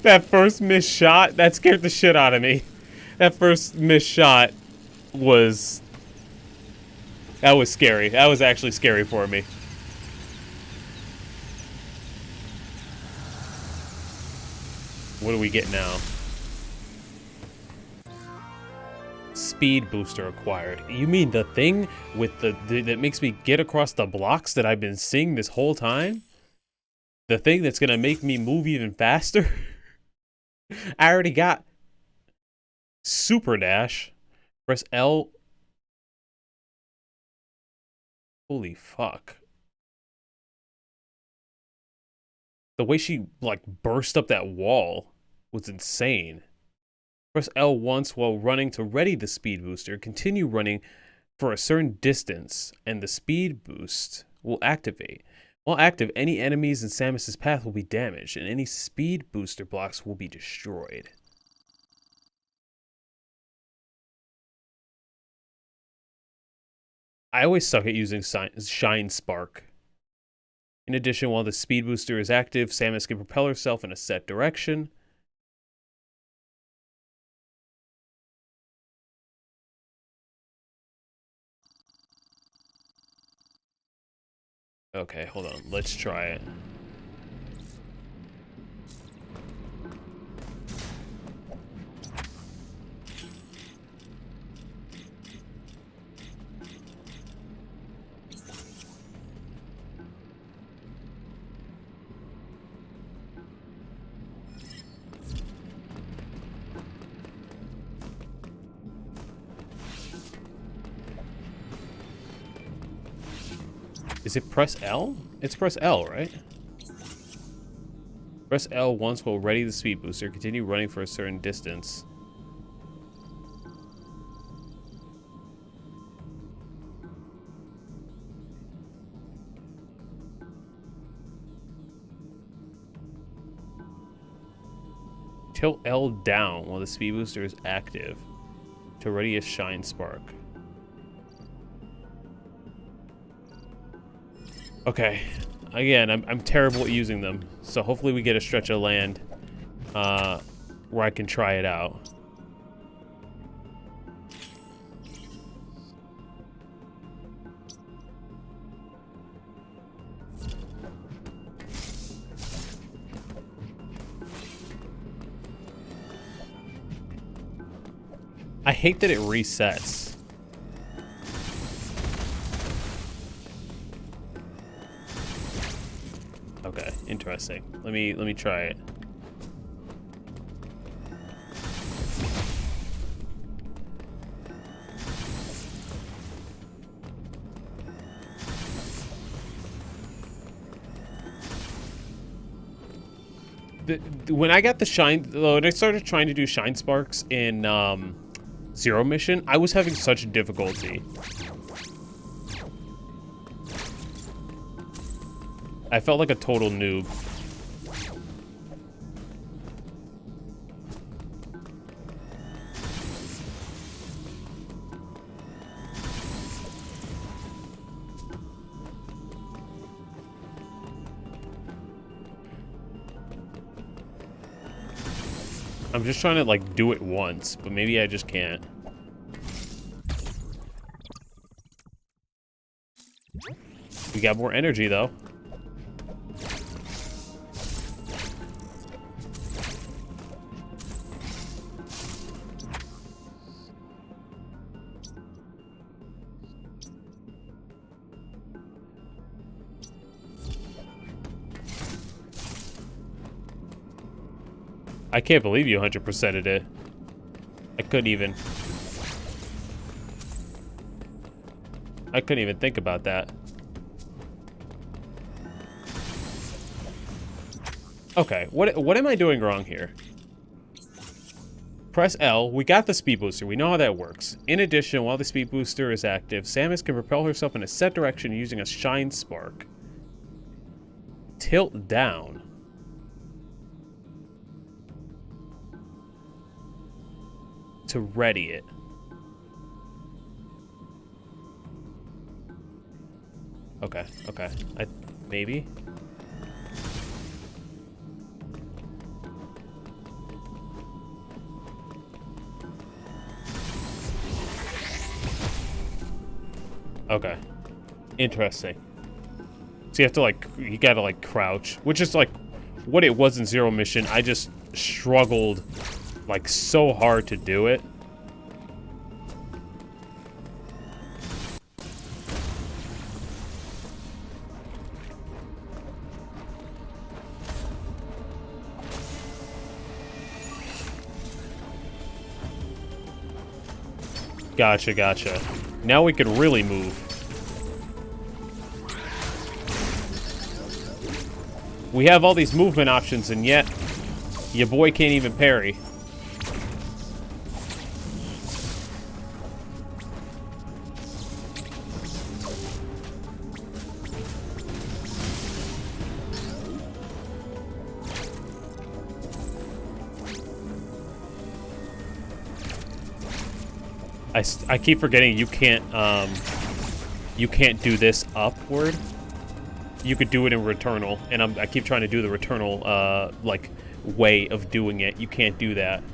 That first missed shot, that scared the shit out of me. That first missed shot was... That was scary. That was actually scary for me. What do we get now? Speed booster acquired. You mean the thing with the that makes me get across the blocks that I've been seeing this whole time? The thing that's gonna make me move even faster? I already got Super Dash. Press L. Holy fuck. The way she, like, burst up that wall was insane. Press L once while running to ready the speed booster. Continue running for a certain distance, and the speed boost will activate. While active, any enemies in Samus's path will be damaged, and any speed booster blocks will be destroyed. I always suck at using Shine Spark. In addition, while the speed booster is active, Samus can propel herself in a set direction. Okay, hold on. Let's try it. Is it press L? It's press L, right? Press L once while ready the speed booster. Continue running for a certain distance. Tilt L down while the speed booster is active to ready a Shine Spark. Okay, again, I'm terrible at using them, so hopefully we get a stretch of land where I can try it out. I hate that it resets. Okay, interesting. Let me try it. When I got the shine, when I started trying to do shine sparks in Zero Mission, I was having such difficulty. I felt like a total noob. I'm just trying to, like, do it once, but maybe I just can't. We got more energy, though. I can't believe you 100%ed it. I couldn't even think about that. Okay, what am I doing wrong here? Press L. We got the speed booster. We know how that works. In addition, while the speed booster is active, Samus can propel herself in a set direction using a shine spark. Tilt down. To ready it. Okay, okay. Maybe. Okay. Interesting. So you have to, like, you gotta, like, crouch. Which is, like, what it was in Zero Mission. I just struggled, like, so hard to do it. Gotcha, gotcha. Now we can really move. We have all these movement options, and yet your boy can't even parry. I keep forgetting you can't do this upward. You could do it in Returnal, and I keep trying to do the Returnal like way of doing it. You can't do that.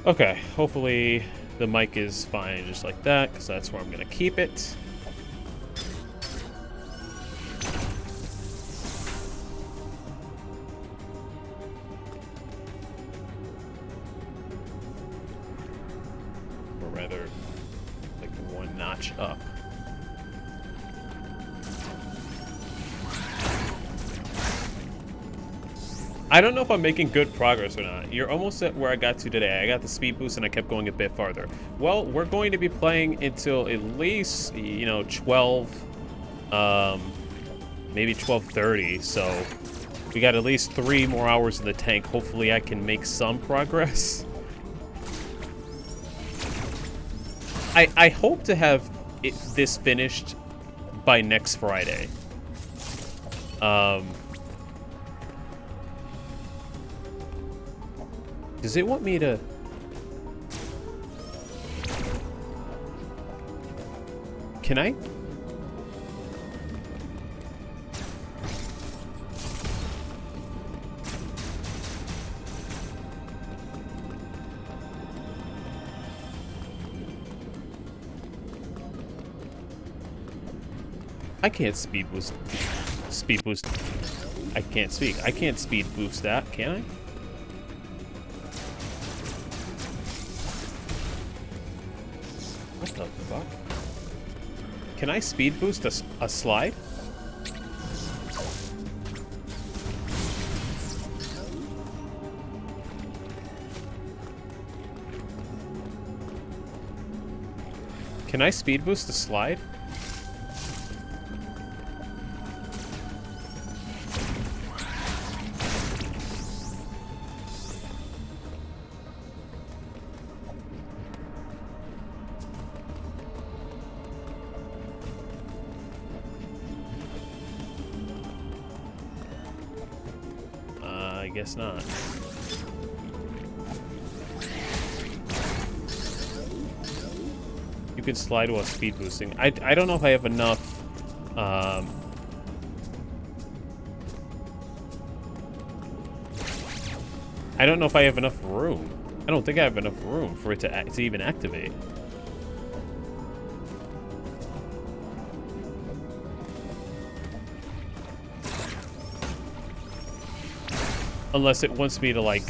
Okay, hopefully the mic is fine just like that, because that's where I'm gonna keep it. Up. I don't know if I'm making good progress or not. You're almost at where I got to today. I got the speed boost and I kept going a bit farther. Well, we're going to be playing until at least, you know, 12, maybe 12:30. So we got at least 3 more hours in the tank. Hopefully I can make some progress. I hope to have this finished by next Friday. Does it want me to... Can I? I can't speed boost. Speed boost. I can't speak. I can't speed boost that, can I? What the fuck? Can I speed boost a slide? Can I speed boost a slide? I guess not. You can slide while speed boosting. I don't know if I have enough. I don't know if I have enough room. I don't think I have enough room for it to even activate. Unless it wants me to, like...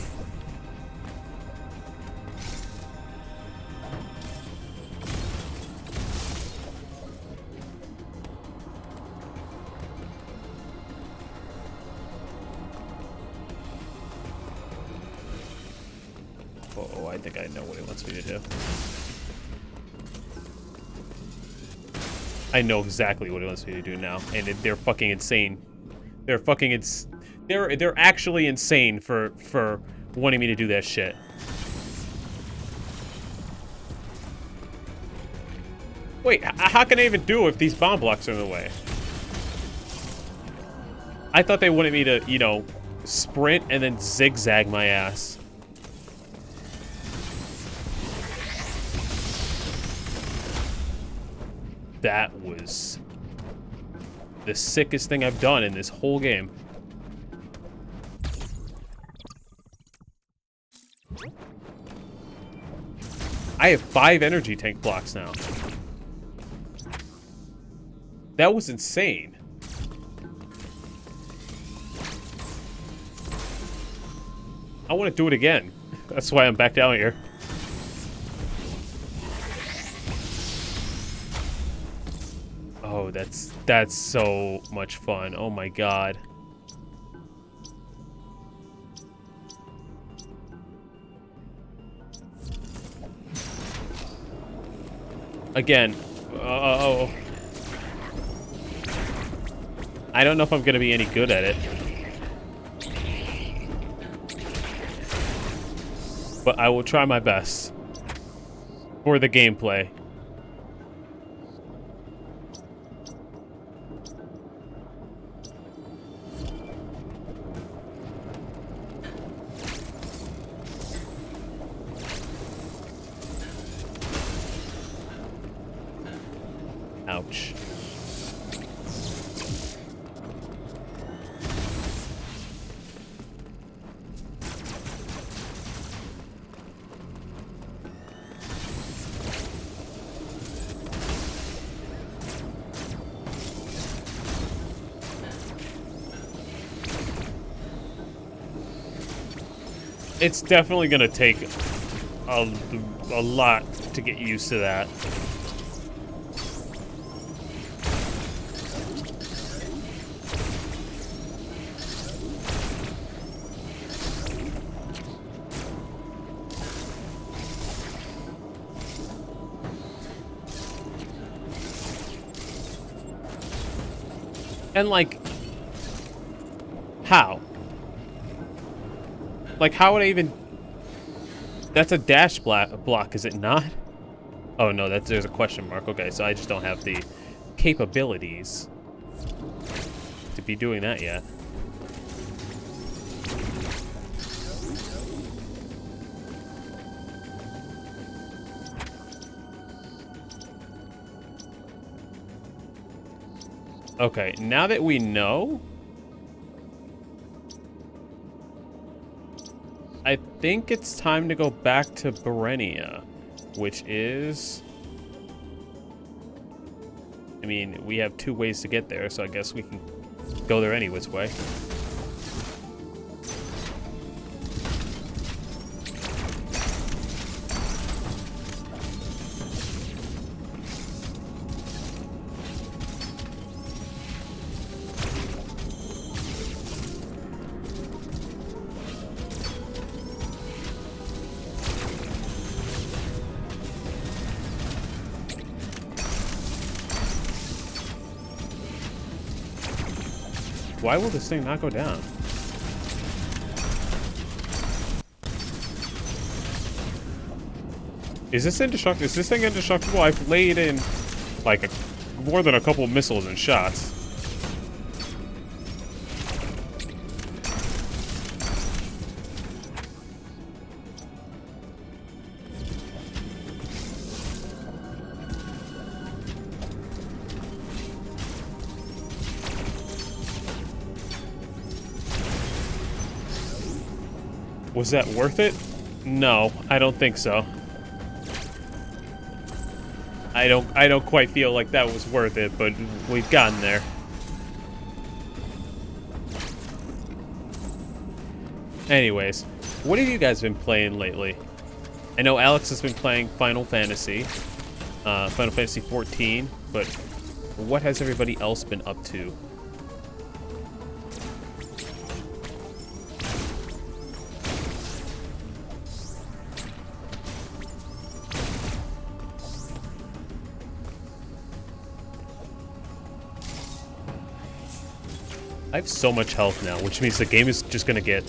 Oh, I think I know what he wants me to do. I know exactly what he wants me to do now, and they're fucking insane. They're fucking they're actually insane for wanting me to do that shit. Wait, how can I even do it if these bomb blocks are in the way? I thought they wanted me to, you know, sprint and then zigzag my ass. That was the sickest thing I've done in this whole game. I have 5 energy tank blocks now. That was insane. I want to do it again. That's why I'm back down here. Oh, that's so much fun. Oh my god. Again. Oh. I don't know if I'm gonna be any good at it. But I will try my best. For the gameplay. Ouch. It's definitely gonna take a lot to get used to that. And like, how? Like, how would I even... That's a dash block, is it not? Oh, no, there's a question mark. Okay, so I just don't have the capabilities to be doing that yet. Okay, now that we know... I think it's time to go back to Berenia, which is... I mean, we have 2 ways to get there, so I guess we can go there any which way. Why will this thing not go down? Is this indestructible? Is this thing indestructible? I've laid in like more than a couple missiles and shots. Was that worth it? No, I don't think so. I don't quite feel like that was worth it, but we've gotten there. Anyways, what have you guys been playing lately? I know Alex has been playing Final Fantasy 14, but what has everybody else been up to? I have so much health now, which means the game is just gonna get,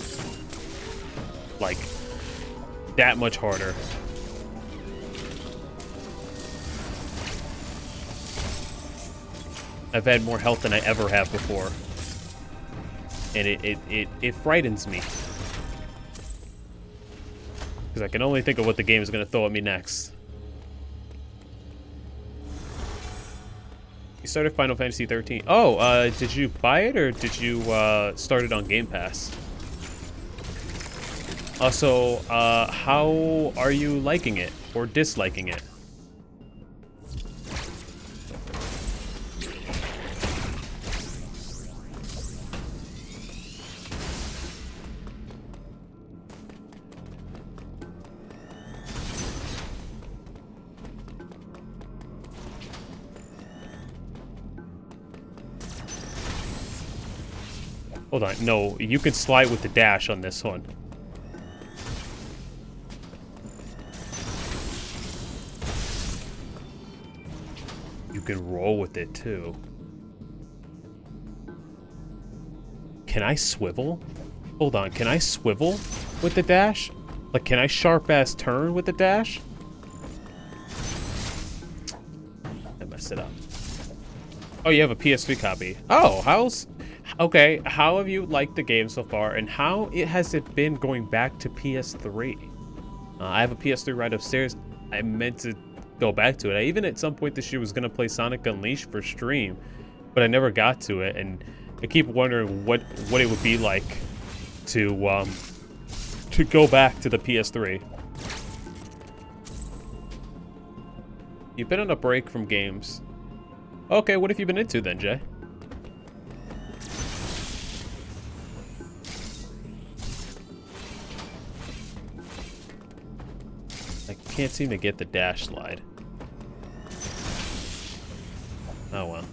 like, that much harder. I've had more health than I ever have before. And it frightens me. Because I can only think of what the game is gonna throw at me next. You started Final Fantasy 13. Oh, did you buy it or did you start it on Game Pass? Also, how are you liking it or disliking it? Hold on, no, you can slide with the dash on this one. You can roll with it too. Can I swivel? Hold on, can I swivel with the dash? Like, can I sharp-ass turn with the dash? I messed it up. Oh, you have a PS3 copy. Oh, how's... Okay, how have you liked the game so far, and how has it been going back to PS3? I have a PS3 right upstairs. I meant to go back to it. I even at some point this year was gonna play Sonic Unleashed for stream, but I never got to it, and I keep wondering what it would be like to go back to the PS3. You've been on a break from games. Okay, what have you been into then, Jay? Can't seem to get the dash slide. Oh well.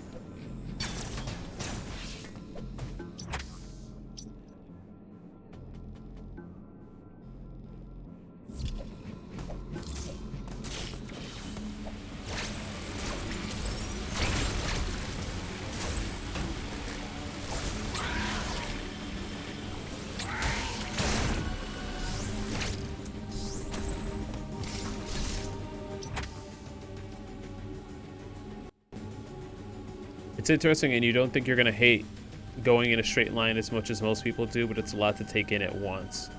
It's interesting, and you don't think you're gonna hate going in a straight line as much as most people do, but it's a lot to take in at once.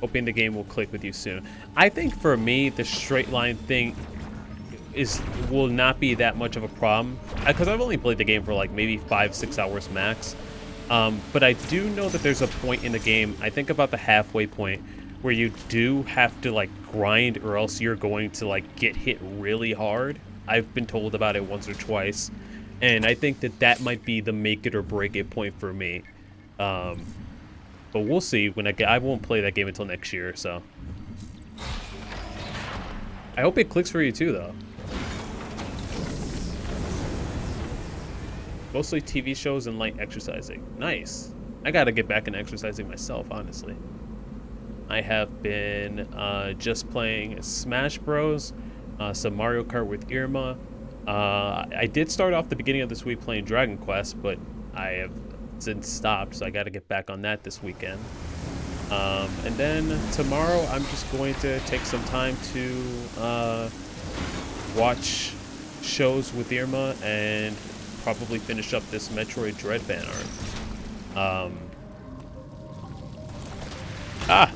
Hoping the game will click with you soon. I think for me, the straight line thing will not be that much of a problem, because I've only played the game for like maybe 5-6 hours max. But I do know that there's a point in the game, I think about the halfway point, where you do have to like grind, or else you're going to like get hit really hard. I've been told about it once or twice, and I think that might be the make it or break it point for me. But we'll see when I won't play that game until next year, so. I hope it clicks for you too, though. Mostly TV shows and light exercising. Nice. I gotta get back into exercising myself, honestly. I have been just playing Smash Bros. Some Mario Kart with Irma. I did start off the beginning of this week playing Dragon Quest, but I have since stopped, so I got to get back on that this weekend. And then tomorrow, I'm just going to take some time to watch shows with Irma and probably finish up this Metroid Dread fan art.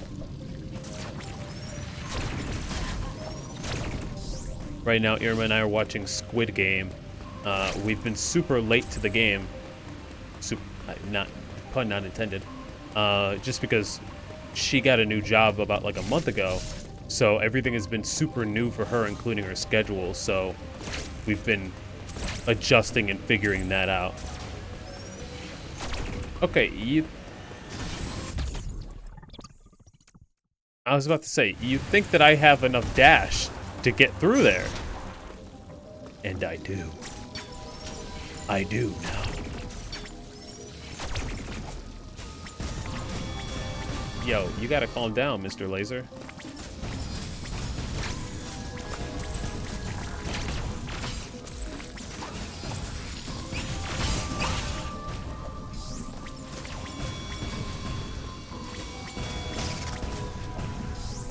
Right now, Irma and I are watching Squid Game. We've been super late to the game. Pun not intended. Just because she got a new job about like a month ago. So everything has been super new for her, including her schedule. So we've been adjusting and figuring that out. Okay, I was about to say, you think that I have enough dash to get through there. And I do. I do now. Yo, you gotta calm down, Mr. Laser.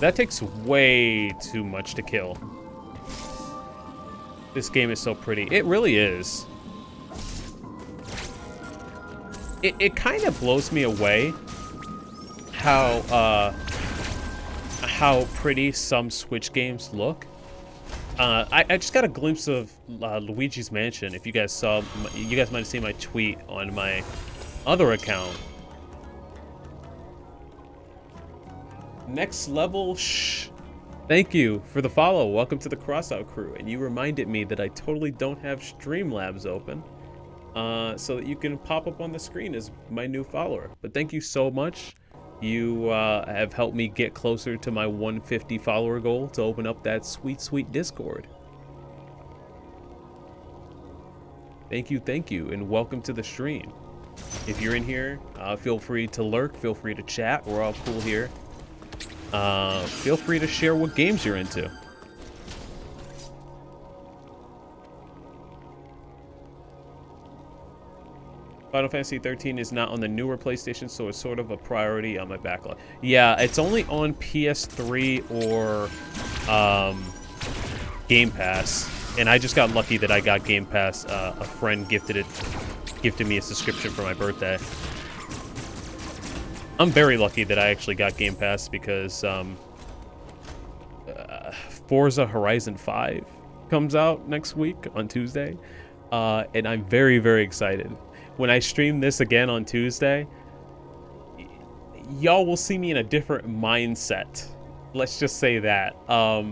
That takes way too much to kill. This game is so pretty. It really is. It kind of blows me away how pretty some Switch games look. I just got a glimpse of Luigi's Mansion. If you guys saw, you guys might have seen my tweet on my other account. Next level, shh. Thank you for the follow. Welcome to the Crossout crew. And you reminded me that I totally don't have Streamlabs open. So that you can pop up on the screen as my new follower. But thank you so much. You have helped me get closer to my 150 follower goal to open up that sweet, sweet Discord. Thank you, and welcome to the stream. If you're in here, feel free to lurk, feel free to chat. We're all cool here. Feel free to share what games you're into. Final Fantasy 13 is not on the newer PlayStation, so it's sort of a priority on my backlog. Yeah, it's only on PS3 or Game Pass, and I just got lucky that I got Game Pass. A friend gifted me a subscription for my birthday. I'm very lucky that I actually got Game Pass because Forza Horizon 5 comes out next week on Tuesday, and I'm very, very excited. When I stream this again on Tuesday, y'all will see me in a different mindset. Let's just say that.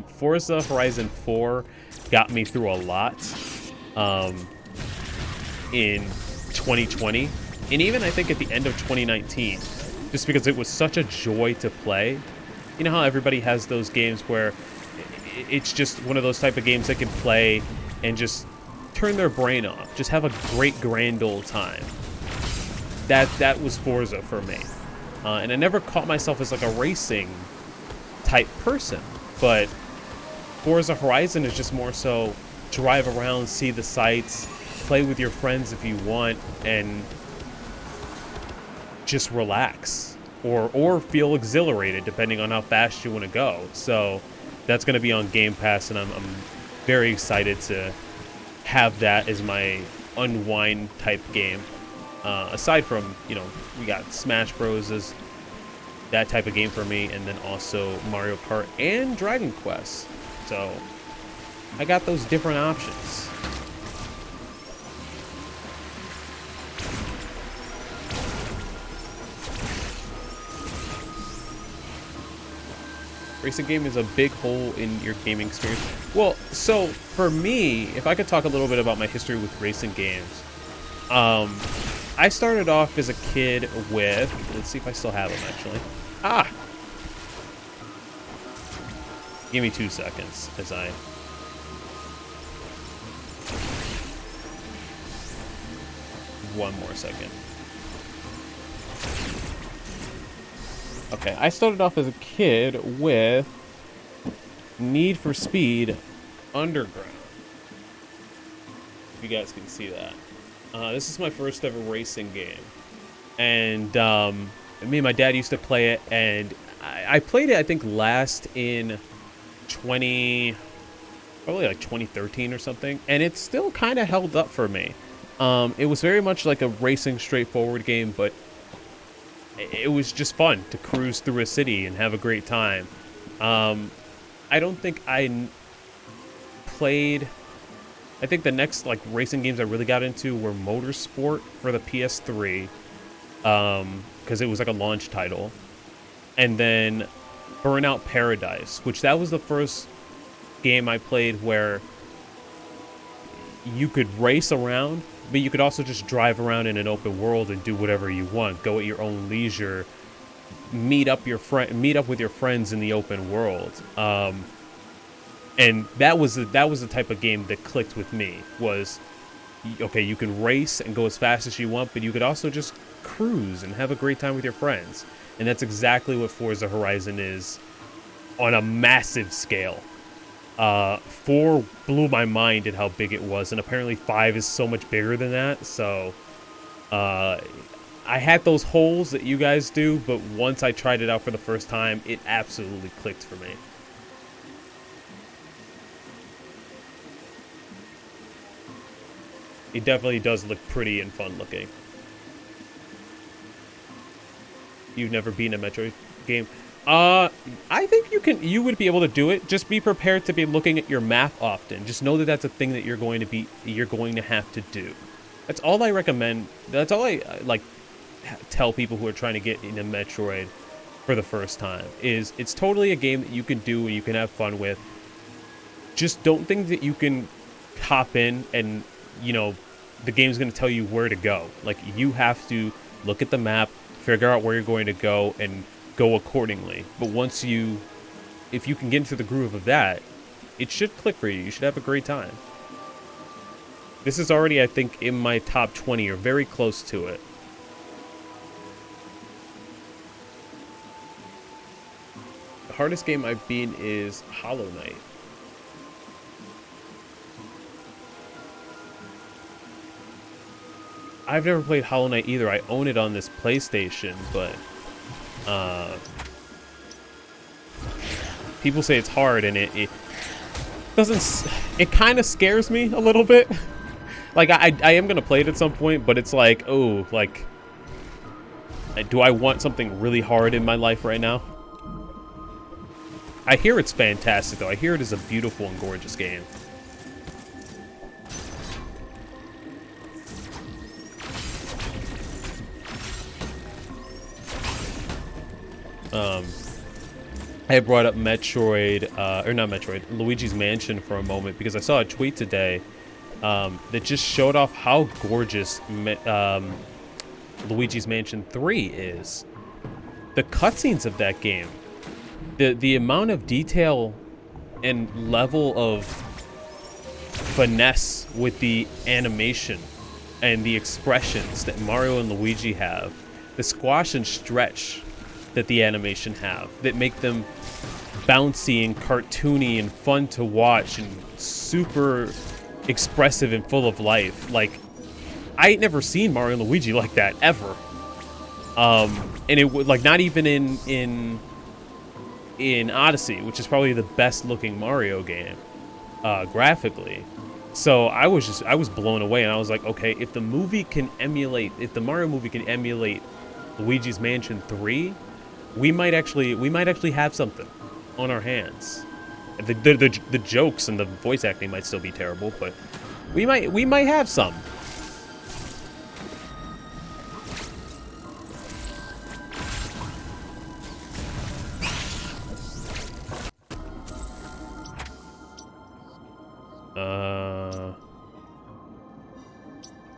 Forza Horizon 4 got me through a lot in 2020, and even I think at the end of 2019, just because it was such a joy to play. You know how everybody has those games where it's just one of those type of games they can play and just turn their brain off, just have a great grand old time. That was Forza for me, and I never caught myself as like a racing type person, but Forza Horizon is just more so drive around, see the sights, play with your friends if you want, and just relax or feel exhilarated depending on how fast you want to go. So that's going to be on Game Pass, and I'm very excited to have that as my unwind type game. Aside from, you know, we got Smash Bros as that type of game for me, and then also Mario Kart and Dragon Quest. So I got those different options. Racing game is a big hole in your gaming experience. Well, so for me, if I could talk a little bit about my history with racing games, I started off as a kid with, let's see if I still have them actually. Give me 2 seconds as I... One more second. Okay, I started off as a kid with Need for Speed Underground. If you guys can see that. This is my first ever racing game. And me and my dad used to play it, and I played it, I think, last in probably like 2013 or something, and it still kind of held up for me. It was very much like a racing straightforward game, but it was just fun to cruise through a city and have a great time. I don't think I played... I think the next like racing games I really got into were Motorsport for the PS3, because it was like a launch title, and then Burnout Paradise, which that was the first game I played where you could race around, but you could also just drive around in an open world and do whatever you want, go at your own leisure, meet up with your friends in the open world. And that was the type of game that clicked with me. Was, okay, you can race and go as fast as you want, but you could also just cruise and have a great time with your friends. And that's exactly what Forza Horizon is on a massive scale. 4 blew my mind at how big it was, and apparently 5 is so much bigger than that. So I I had those holes that you guys do, but once I tried it out for the first time, it absolutely clicked for me. It definitely does look pretty and fun looking. You've never been a Metroid game? I think you would be able to do it. Just be prepared to be looking at your map often. Just know that that's a thing that you're going to have to do. That's all I recommend. That's all I like tell people who are trying to get into Metroid for the first time. Is it's totally a game that you can do and you can have fun with. Just don't think that you can hop in and, you know, the game's going to tell you where to go. Like, you have to look at the map, figure out where you're going to go, and go accordingly. But if you can get into the groove of that, it should click for you. You should have a great time. This is already, I think, in my top 20 or very close to it. The hardest game I've beaten is Hollow Knight. I've never played Hollow Knight either. I own it on this PlayStation, but people say it's hard, and it doesn't. It kind of scares me a little bit. Like I am gonna play it at some point, but it's like, oh, like, do I want something really hard in my life right now? I hear it's fantastic, though. I hear it is a beautiful and gorgeous game. I had brought up Metroid, or not Metroid, Luigi's Mansion for a moment because I saw a tweet today that just showed off how gorgeous Luigi's Mansion 3 is. The cutscenes of that game, the amount of detail and level of finesse with the animation and the expressions that Mario and Luigi have, the squash and stretch that the animation have, that make them bouncy and cartoony and fun to watch and super expressive and full of life. Like, I ain't never seen Mario and Luigi like that ever. And it would, like, not even in Odyssey, which is probably the best looking Mario game graphically. So I was blown away, and I was like, okay, if the Mario movie can emulate Luigi's Mansion 3, we might actually have something on our hands. The jokes and the voice acting might still be terrible, but we might have some.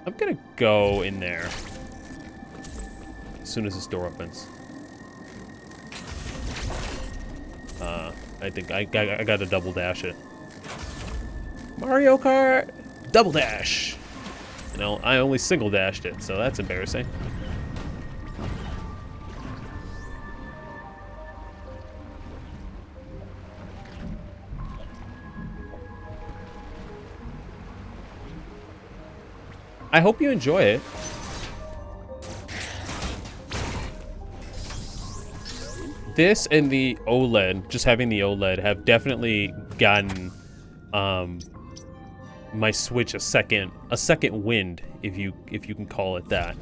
I'm gonna go in there as soon as this door opens. I think I gotta double dash it. Mario Kart! Double dash! You know, I only single dashed it, so that's embarrassing. I hope you enjoy it. This and the OLED, just having the OLED, have definitely gotten my Switch a second wind, if you can call it that.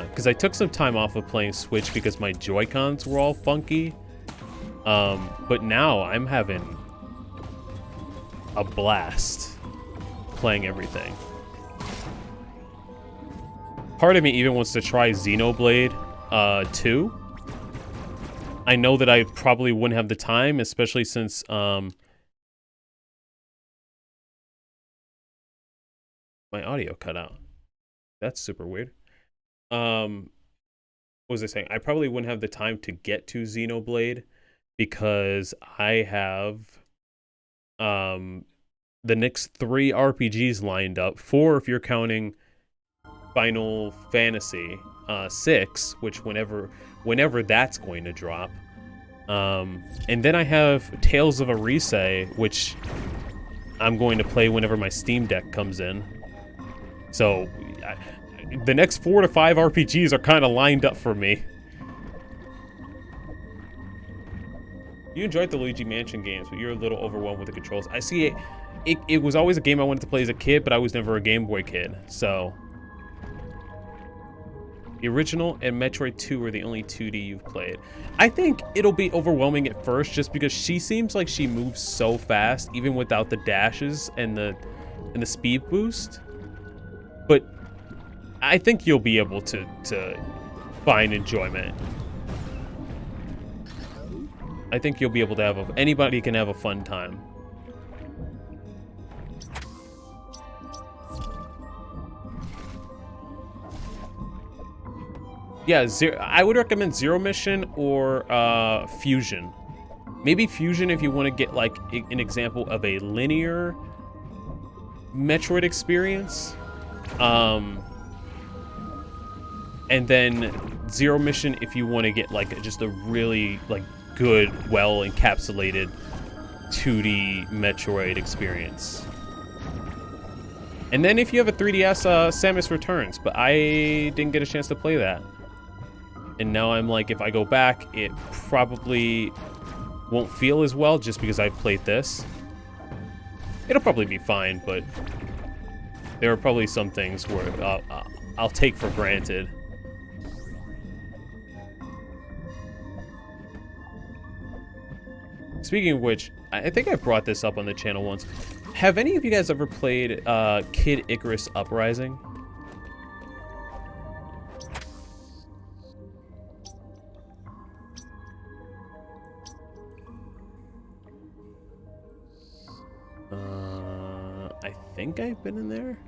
Because I took some time off of playing Switch because my Joy-Cons were all funky. But now I'm having a blast playing everything. Part of me even wants to try Xenoblade 2. I know that I probably wouldn't have the time, especially since my audio cut out. That's super weird. What was I saying? I probably wouldn't have the time to get to Xenoblade because I have the next 3 RPGs lined up. 4 if you're counting Final Fantasy 6, which whenever that's going to drop. And then I have Tales of Arise, which I'm going to play whenever my Steam Deck comes in. So the next 4 to 5 RPGs are kind of lined up for me. You enjoyed the Luigi Mansion games, but you're a little overwhelmed with the controls. I see it was always a game I wanted to play as a kid, but I was never a Game Boy kid, so. The original and Metroid 2 are the only 2D you've played. I think it'll be overwhelming at first just because she seems like she moves so fast, even without the dashes and the speed boost. But I think you'll be able to find enjoyment. I think you'll be able to have anybody can have a fun time. Yeah, I would recommend Zero Mission or Fusion. Maybe Fusion if you want to get like an example of a linear Metroid experience. And then Zero Mission if you want to get like just a really like good, well encapsulated 2D Metroid experience. And then if you have a 3DS, Samus Returns, but I didn't get a chance to play that. And now I'm like, if I go back, it probably won't feel as well just because I played this. It'll probably be fine, but there are probably some things where I'll take for granted. Speaking of which, I think I brought this up on the channel once. Have any of you guys ever played Kid Icarus Uprising? I think I've been in there.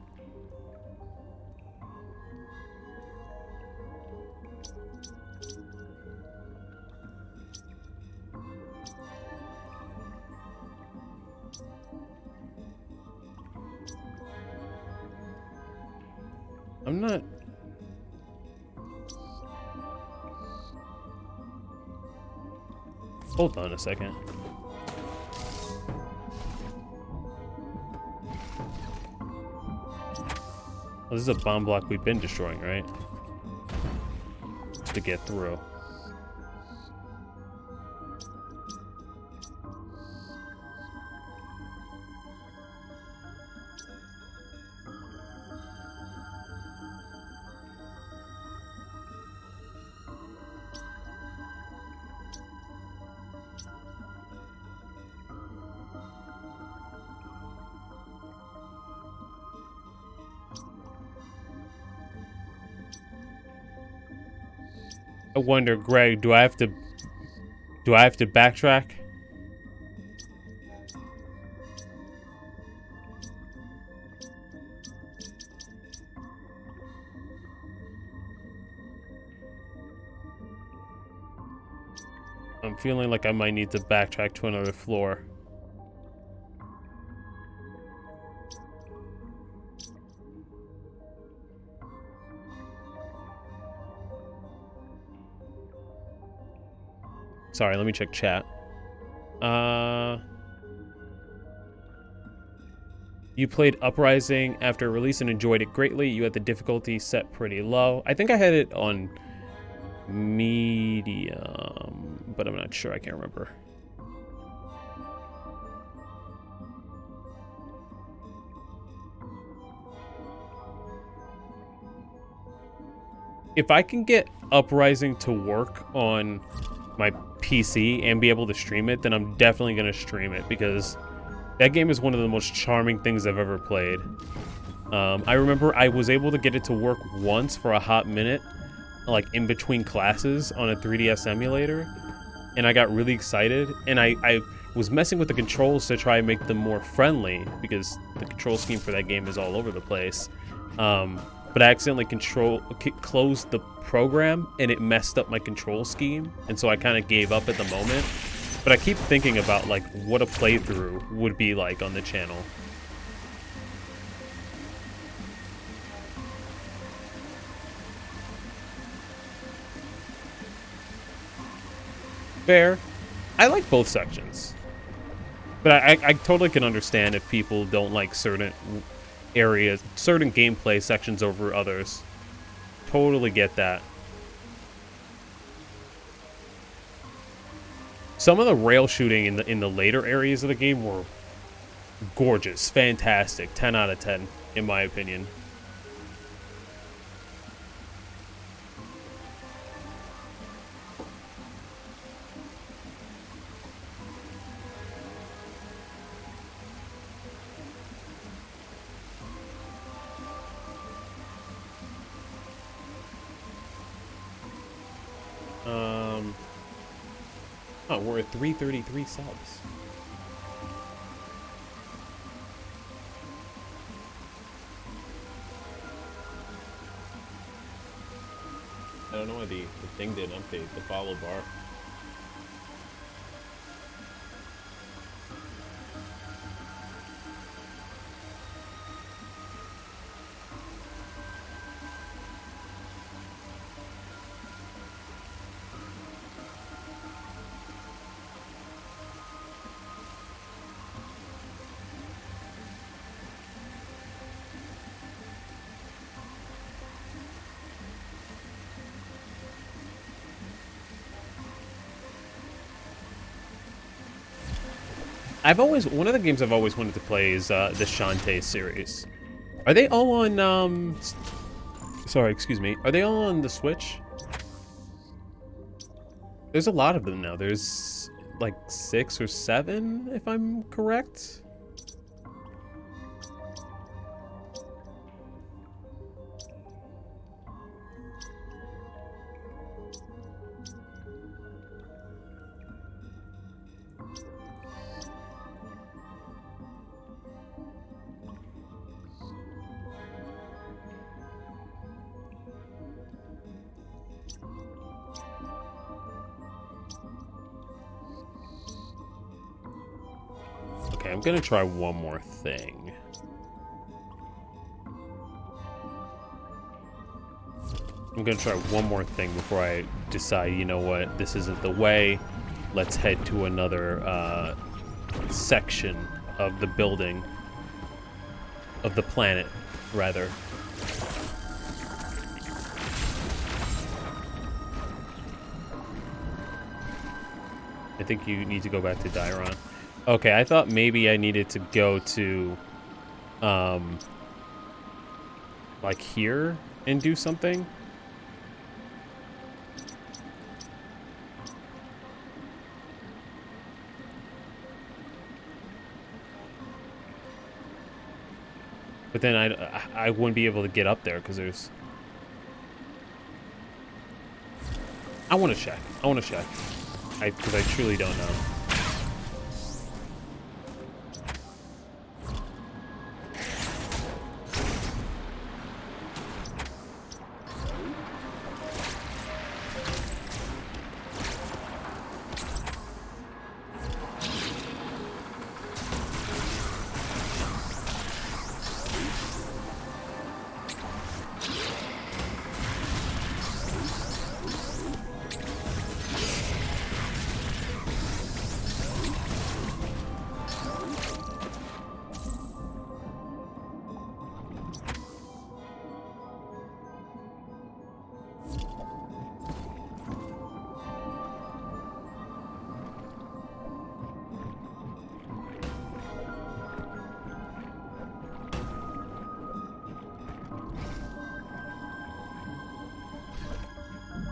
I'm not. Hold on a second. Well, this is a bomb block we've been destroying, right? To get through. I wonder, Greg, do I have to backtrack? I'm feeling like I might need to backtrack to another floor. Sorry, let me check chat. You played Uprising after release and enjoyed it greatly. You had the difficulty set pretty low. I think I had it on medium, but I'm not sure. I can't remember. If I can get Uprising to work on my PC and be able to stream it, then I'm definitely going to stream it because that game is one of the most charming things I've ever played. I remember I was able to get it to work once for a hot minute, like in between classes on a 3DS emulator, and I got really excited, and I was messing with the controls to try and make them more friendly because the control scheme for that game is all over the place. But I accidentally closed the program and it messed up my control scheme, and so I kind of gave up at the moment. But I keep thinking about like what a playthrough would be like on the channel. Fair. I like both sections, but I totally can understand if people don't like certain areas, certain gameplay sections over others. Totally get that. Some of the rail shooting in the later areas of the game were gorgeous, fantastic, 10 out of 10 in my opinion. Oh, we're at 333 subs. I don't know why the thing didn't update, the follow bar. One of the games I've always wanted to play is the Shantae series. Are they all on, sorry, excuse me. Are they all on the Switch? There's a lot of them now. There's like 6 or 7, if I'm correct. Okay, I'm gonna try one more thing. I'm gonna try one more thing before I decide, you know what, this isn't the way. Let's head to another section of the building. Of the planet, rather. I think you need to go back to Dairon. Okay, I thought maybe I needed to go to, like here and do something. But then I wouldn't be able to get up there because there's... I want to check. Because I truly don't know.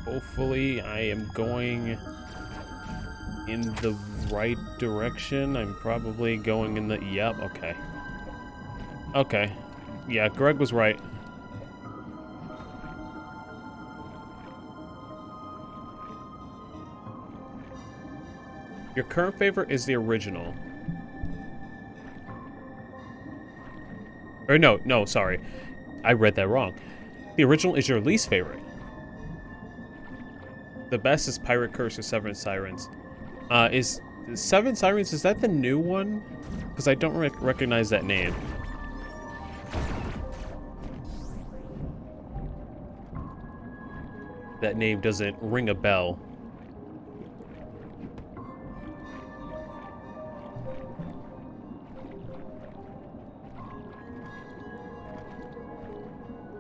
Hopefully I am going in the right direction. I'm probably going in the... Yep, okay. Okay. Yeah, Greg was right. Your current favorite is the original. Or no, sorry. I read that wrong. The original is your least favorite. The best is Pirate Curse or Seven Sirens. Is Seven Sirens, is that the new one? Because I don't recognize that name. That name doesn't ring a bell.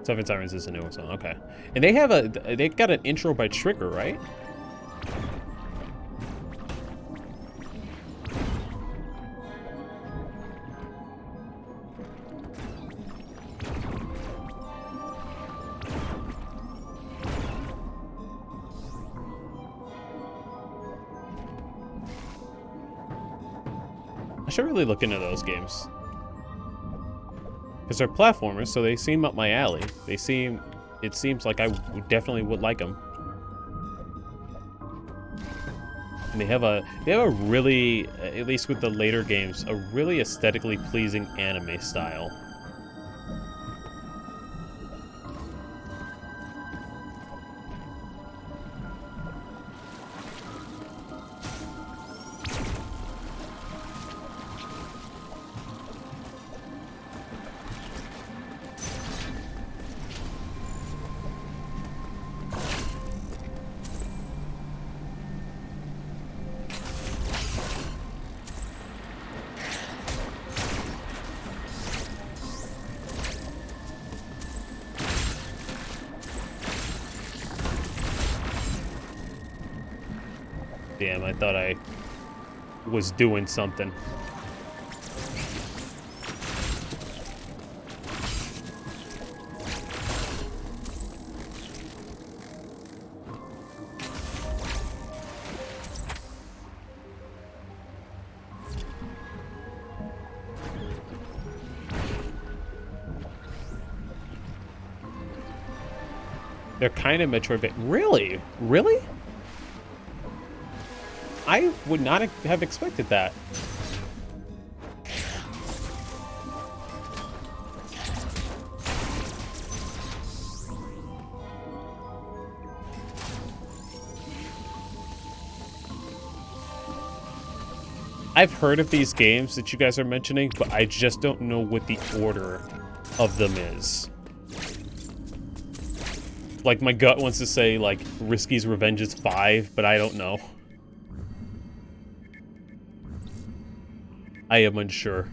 Seven Sirens is a new song. Okay, and they got an intro by Trigger, right? I should really look into those games. Because they're platformers, so they seem up my alley. It seems like I definitely would like them. And they have a really, at least with the later games, a really aesthetically pleasing anime style. Damn, I thought I was doing something. They're kind of Metroid. Really? Really? I would not have expected that. I've heard of these games that you guys are mentioning, but I just don't know what the order of them is. Like, my gut wants to say, like, Risky's Revenge is 5, but I don't know. I am unsure.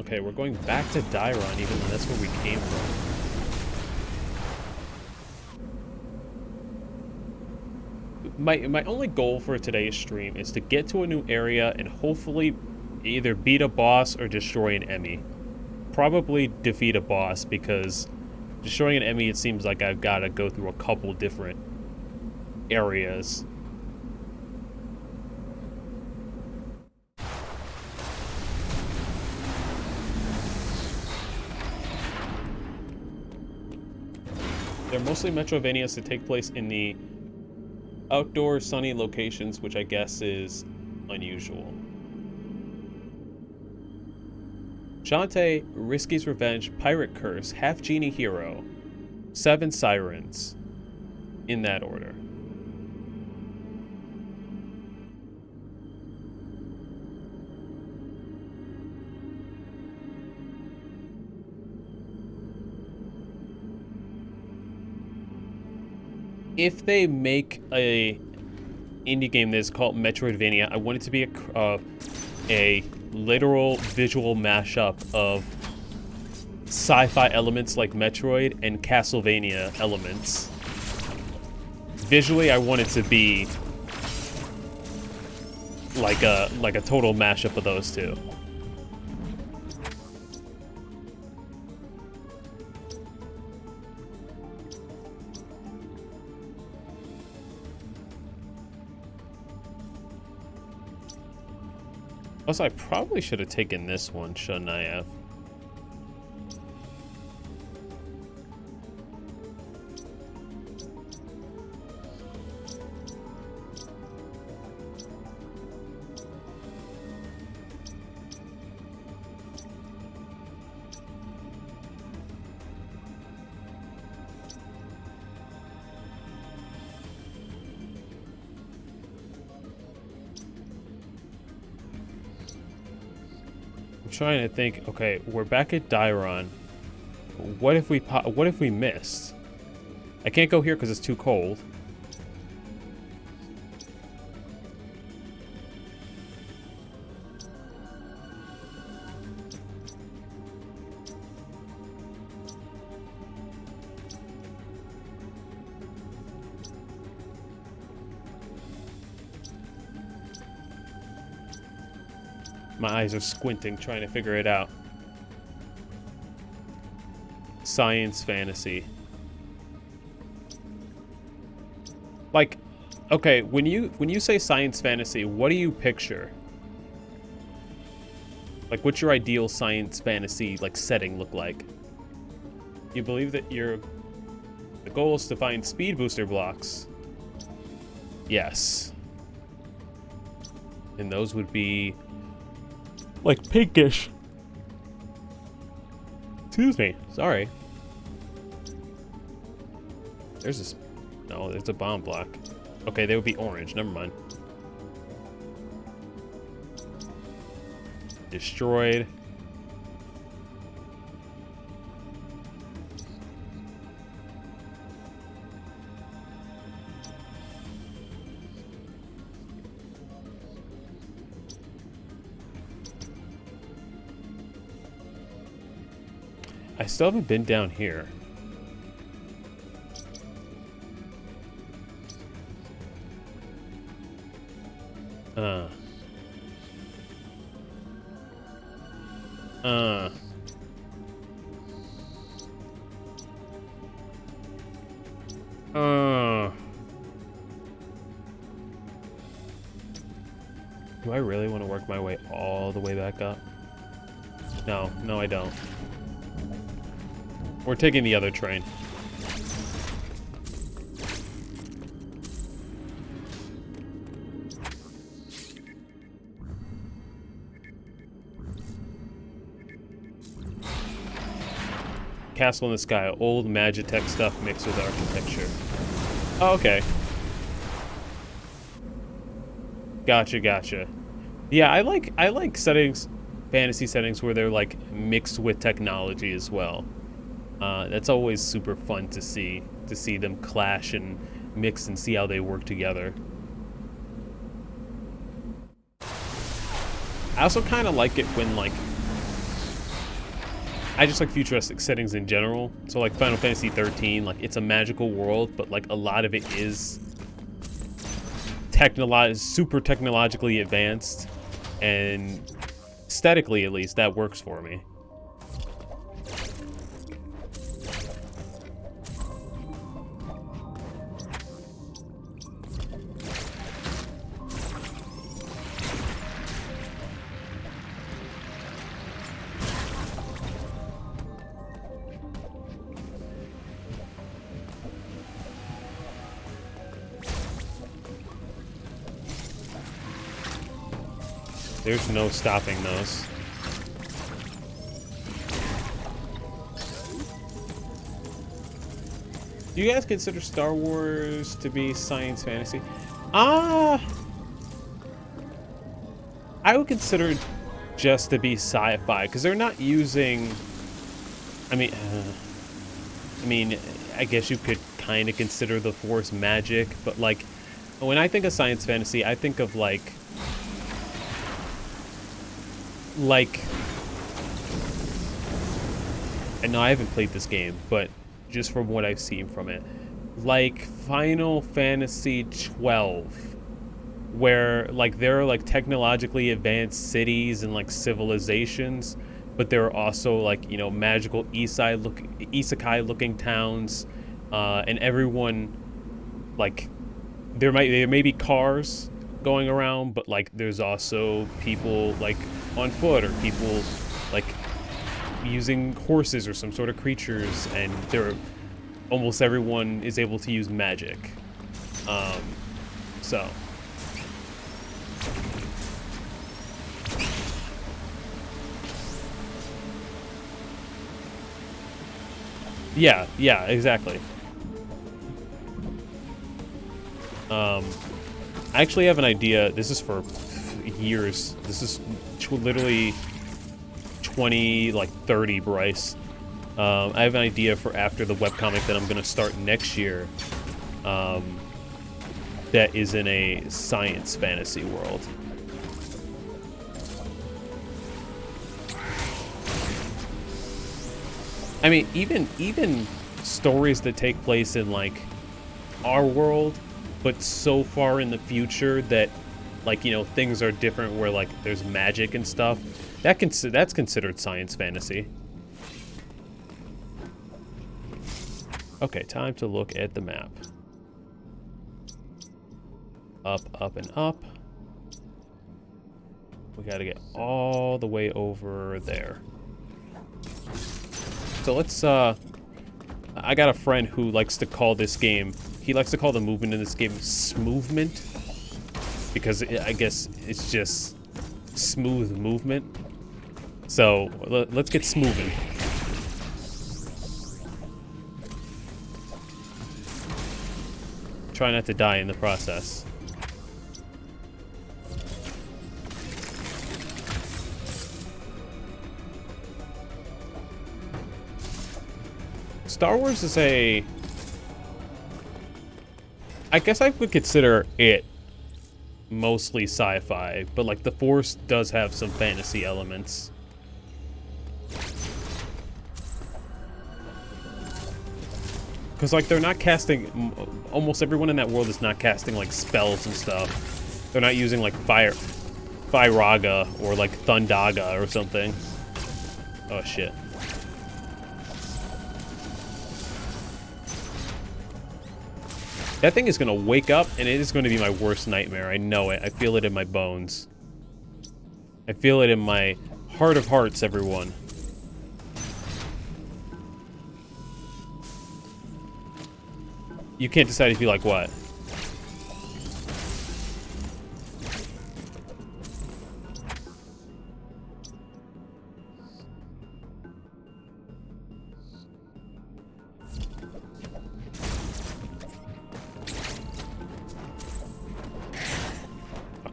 Okay, we're going back to Dairon, even though that's where we came from. My only goal for today's stream is to get to a new area and hopefully either beat a boss or destroy an Emmy. Probably defeat a boss, because destroying an Emmy, it seems like I've got to go through a couple different areas. They're mostly Metroidvanias that take place in the outdoor sunny locations, which I guess is unusual. Shantae, Risky's Revenge, Pirate Curse, Half Genie Hero, Seven Sirens, in that order. If they make a indie game that's called Metroidvania, I want it to be a literal visual mashup of sci-fi elements like Metroid and Castlevania elements. Visually, I want it to be like a total mashup of those two. Also, I probably should have taken this one, shouldn't I have? Trying to think. Okay, we're back at Dairon. What if we missed? I can't go here because it's too cold. My eyes are squinting, trying to figure it out. Science fantasy. Like, okay, when you say science fantasy, what do you picture? Like, what's your ideal science fantasy, like, setting look like? You believe that the goal is to find speed booster blocks? Yes. And those would be, like, pinkish. Excuse me, sorry. There's this, no, there's a bomb block. Okay, they would be orange, never mind. Destroyed. I still haven't been down here. Do I really want to work my way all the way back up? No, no I don't. We're taking the other train. Castle in the sky, old Magitech stuff mixed with architecture. Oh, okay. Gotcha, gotcha. Yeah, I like settings, fantasy settings where they're like mixed with technology as well. That's always super fun to see them clash and mix and see how they work together. I also kind of like it when, like, I just like futuristic settings in general. So like Final Fantasy 13, like it's a magical world, but like a lot of it is super technologically advanced, and aesthetically at least that works for me. There's no stopping those. Do you guys consider Star Wars to be science fantasy? I would consider it just to be sci-fi, because they're not using... I mean, I guess you could kind of consider the Force magic, but like, when I think of science fantasy, I think of like, and no, I haven't played this game, but just from what I've seen from it, like Final Fantasy 12, where like there are like technologically advanced cities and like civilizations, but there are also like, you know, magical isekai looking towns, and everyone, like, there may be cars going around, but like there's also people like on foot, or people like using horses or some sort of creatures, and almost everyone is able to use magic. So yeah, exactly. I actually have an idea. This is for years. This is literally 30 Bryce. I have an idea for after the webcomic that I'm going to start next year, that is in a science fantasy world. I mean, even stories that take place in like our world, but so far in the future that like, you know, things are different where like there's magic and stuff. That's considered science fantasy. Okay, time to look at the map. Up, up, and up. We gotta get all the way over there. So let's, I got a friend who likes to call this game, he likes to call the movement in this game smoovement. Because I guess it's just smooth movement. So let's get smoothing. Try not to die in the process. Star Wars is a... I guess I would consider it mostly sci-fi, but like the Force does have some fantasy elements. Because like they're not casting... Almost everyone in that world is not casting like spells and stuff. They're not using like Firaga or like Thundaga or something. Oh shit. That thing is gonna wake up, and it is gonna be my worst nightmare. I know it. I feel it in my bones. I feel it in my heart of hearts, everyone. You can't decide if you like what.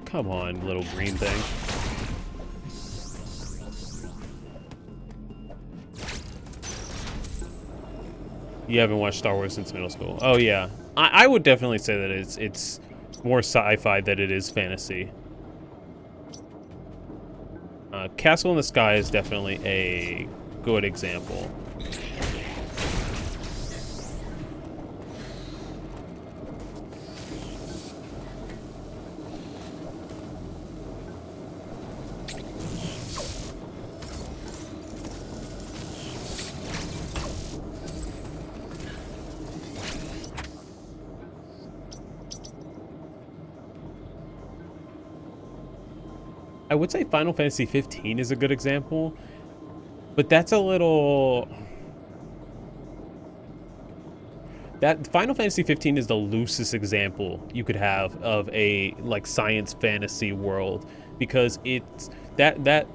Come on, little green thing. You haven't watched Star Wars since middle school. Oh yeah, I would definitely say that it's more sci-fi than it is fantasy. Castle in the Sky is definitely a good example. I would say Final Fantasy 15 is a good example, but that's a little... That Final Fantasy 15 is the loosest example you could have of a like science fantasy world, because it's that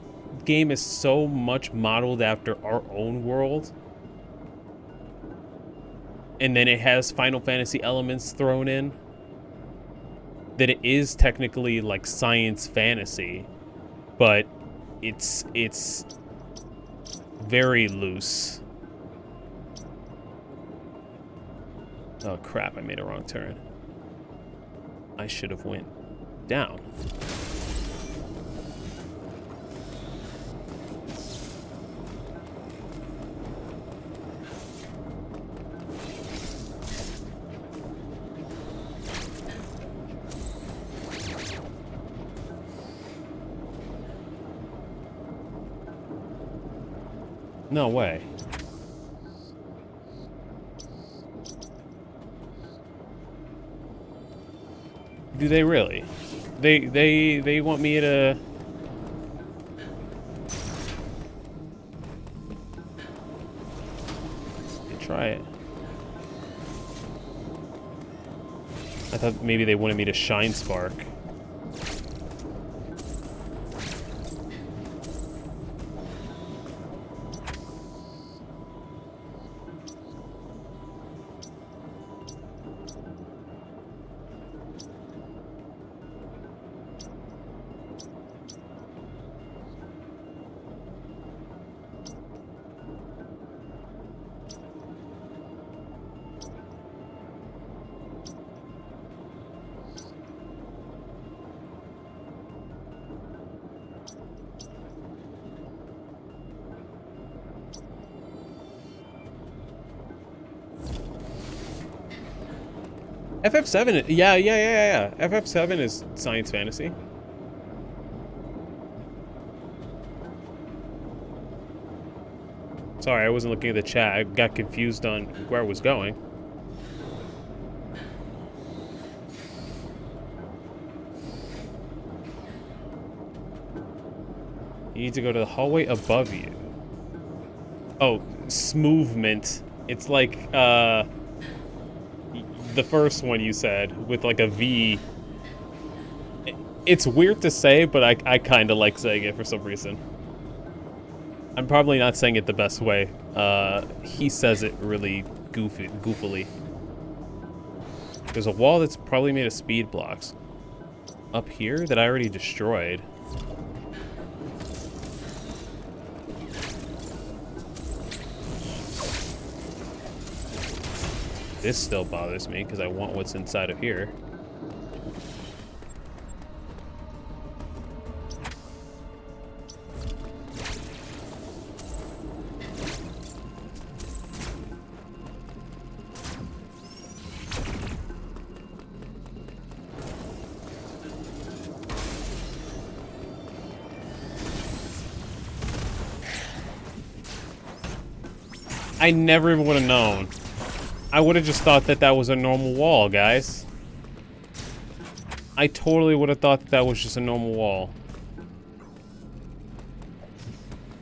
game is so much modeled after our own world, and then it has Final Fantasy elements thrown in, that it is technically like science fantasy. But it's very loose. Oh crap, I made a wrong turn. I should have went down. No way. Do they really? They want me to... Try it. I thought maybe they wanted me to Shine Spark. FF7, yeah. FF7 is science fantasy. Sorry, I wasn't looking at the chat. I got confused on where I was going. You need to go to the hallway above you. Oh, smoothment. It's like, the first one you said, with like a V. It's weird to say, but I kind of like saying it for some reason. I'm probably not saying it the best way. He says it really goofily. There's a wall that's probably made of speed blocks. Up here that I already destroyed. This still bothers me because I want what's inside of here. I never even would have known. I would have just thought that that was a normal wall, guys. I totally would have thought that that was just a normal wall.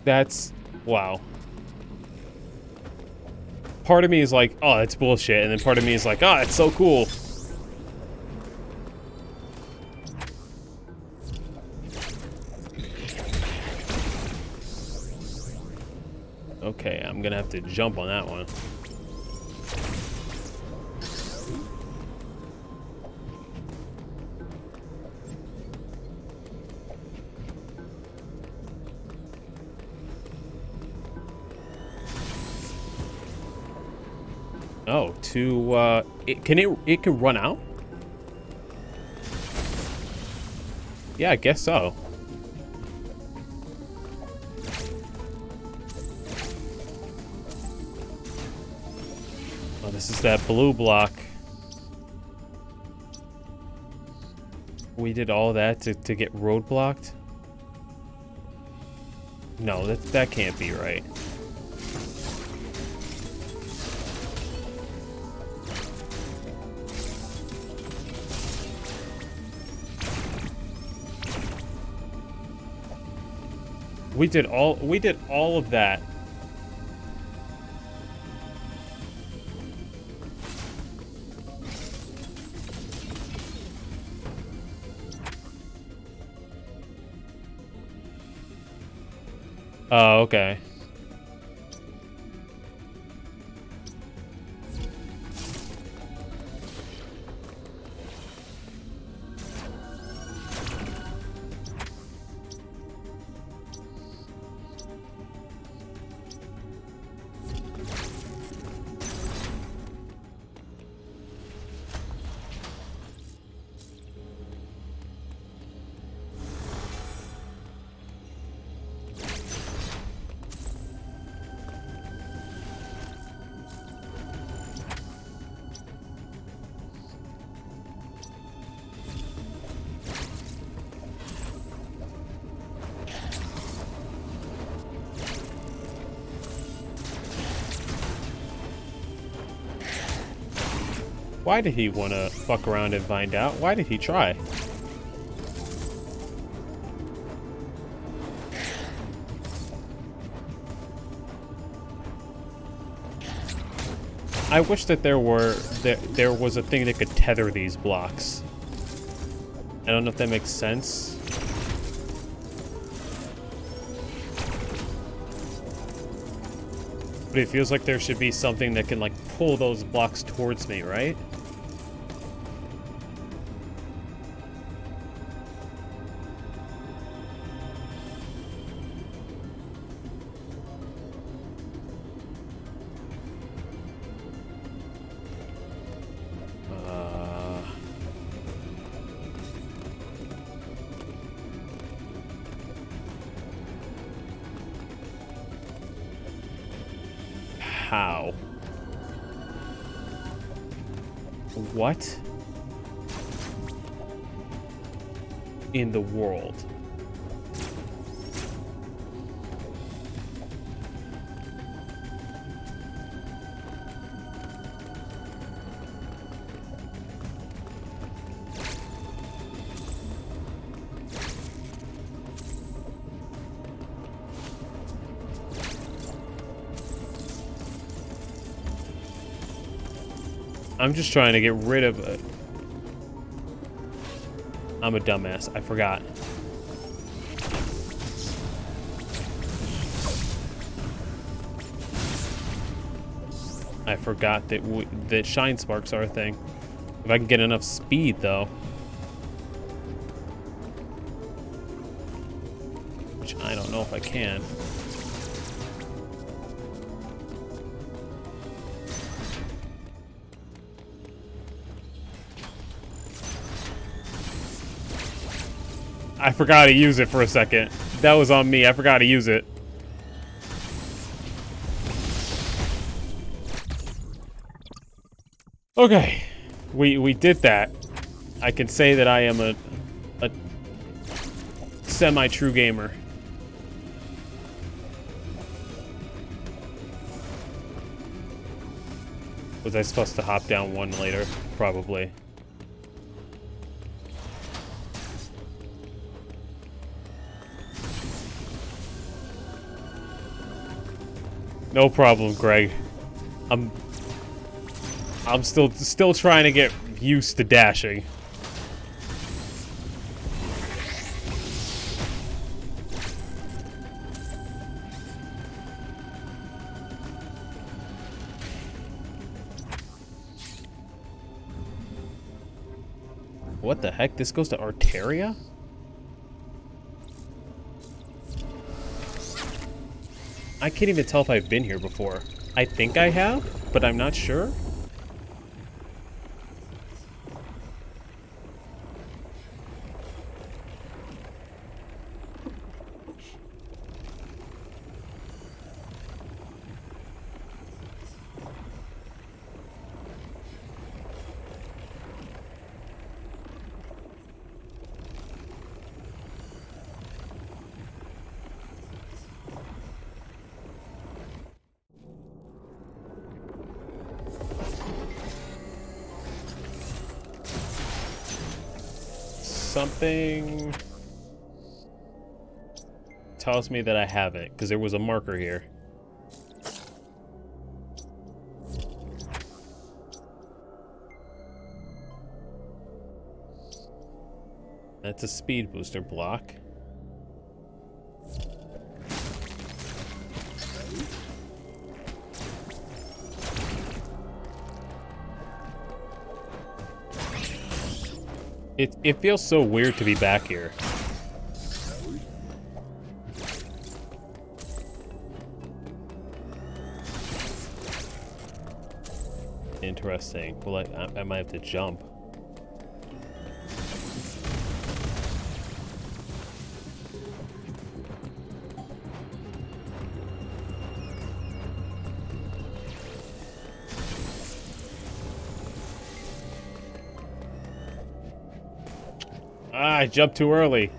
That's... wow. Part of me is like, oh, that's bullshit. And then part of me is like, oh, it's so cool. Okay, I'm gonna have to jump on that one. Oh, it can run out? Yeah, I guess so. Oh, this is that blue block. We did all that to get roadblocked? No, that can't be right. We did all of that. Oh, okay. Why did he want to fuck around and find out? Why did he try? I wish that there was a thing that could tether these blocks. I don't know if that makes sense. But it feels like there should be something that can like pull those blocks towards me, right? How? What in the world? I'm just trying to get rid of it. I'm a dumbass. I forgot. I forgot that that shine sparks are a thing. If I can get enough speed, though. Which I don't know if I can. I forgot to use it for a second. That was on me. I forgot to use it. Okay. We did that. I can say that I am a semi-true gamer. Was I supposed to hop down one later? Probably. No problem, Greg. I'm still trying to get used to dashing. What the heck? This goes to Arteria? I can't even tell if I've been here before. I think I have, but I'm not sure. Something tells me that I haven't, because there was a marker here. That's a speed booster block. It feels so weird to be back here. Interesting. Well, I might have to jump. Ah, I jumped too early.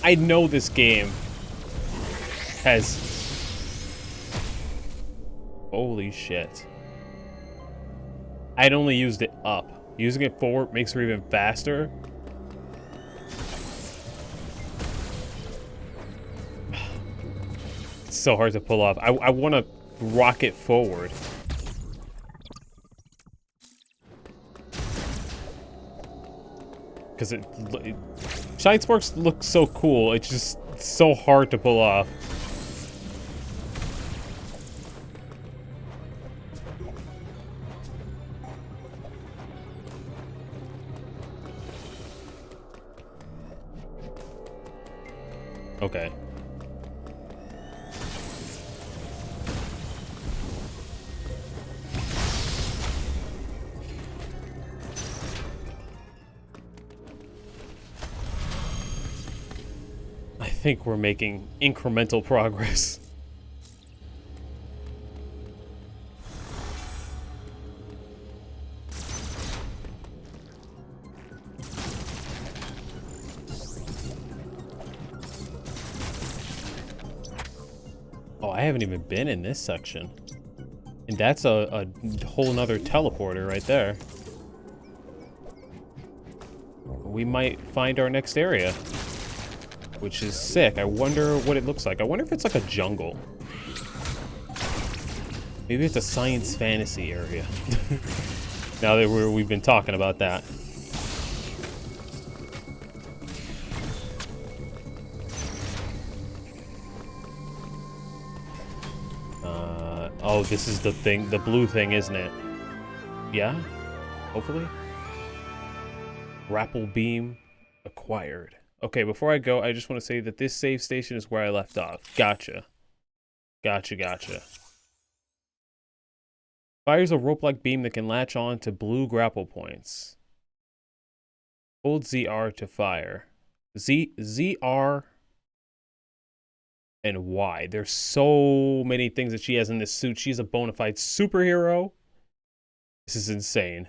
I know this game has... Holy shit. I'd only used it up. Using it forward makes her even faster. It's so hard to pull off. I want to rocket forward. Because Shine Sparks look so cool, it's just so hard to pull off. Okay. I think we're making incremental progress. Oh, I haven't even been in this section. And that's a whole nother teleporter right there. We might find our next area. Which is sick. I wonder what it looks like. I wonder if it's like a jungle. Maybe it's a science fantasy area. Now that we've been talking about that. Oh, this is the thing, the blue thing, isn't it? Yeah? Hopefully? Grapple beam acquired. Okay, before I go, I just want to say that this save station is where I left off. Gotcha. Gotcha. Fires a rope-like beam that can latch on to blue grapple points. Hold ZR to fire. ZR and Y. There's so many things that she has in this suit. She's a bona fide superhero. This is insane.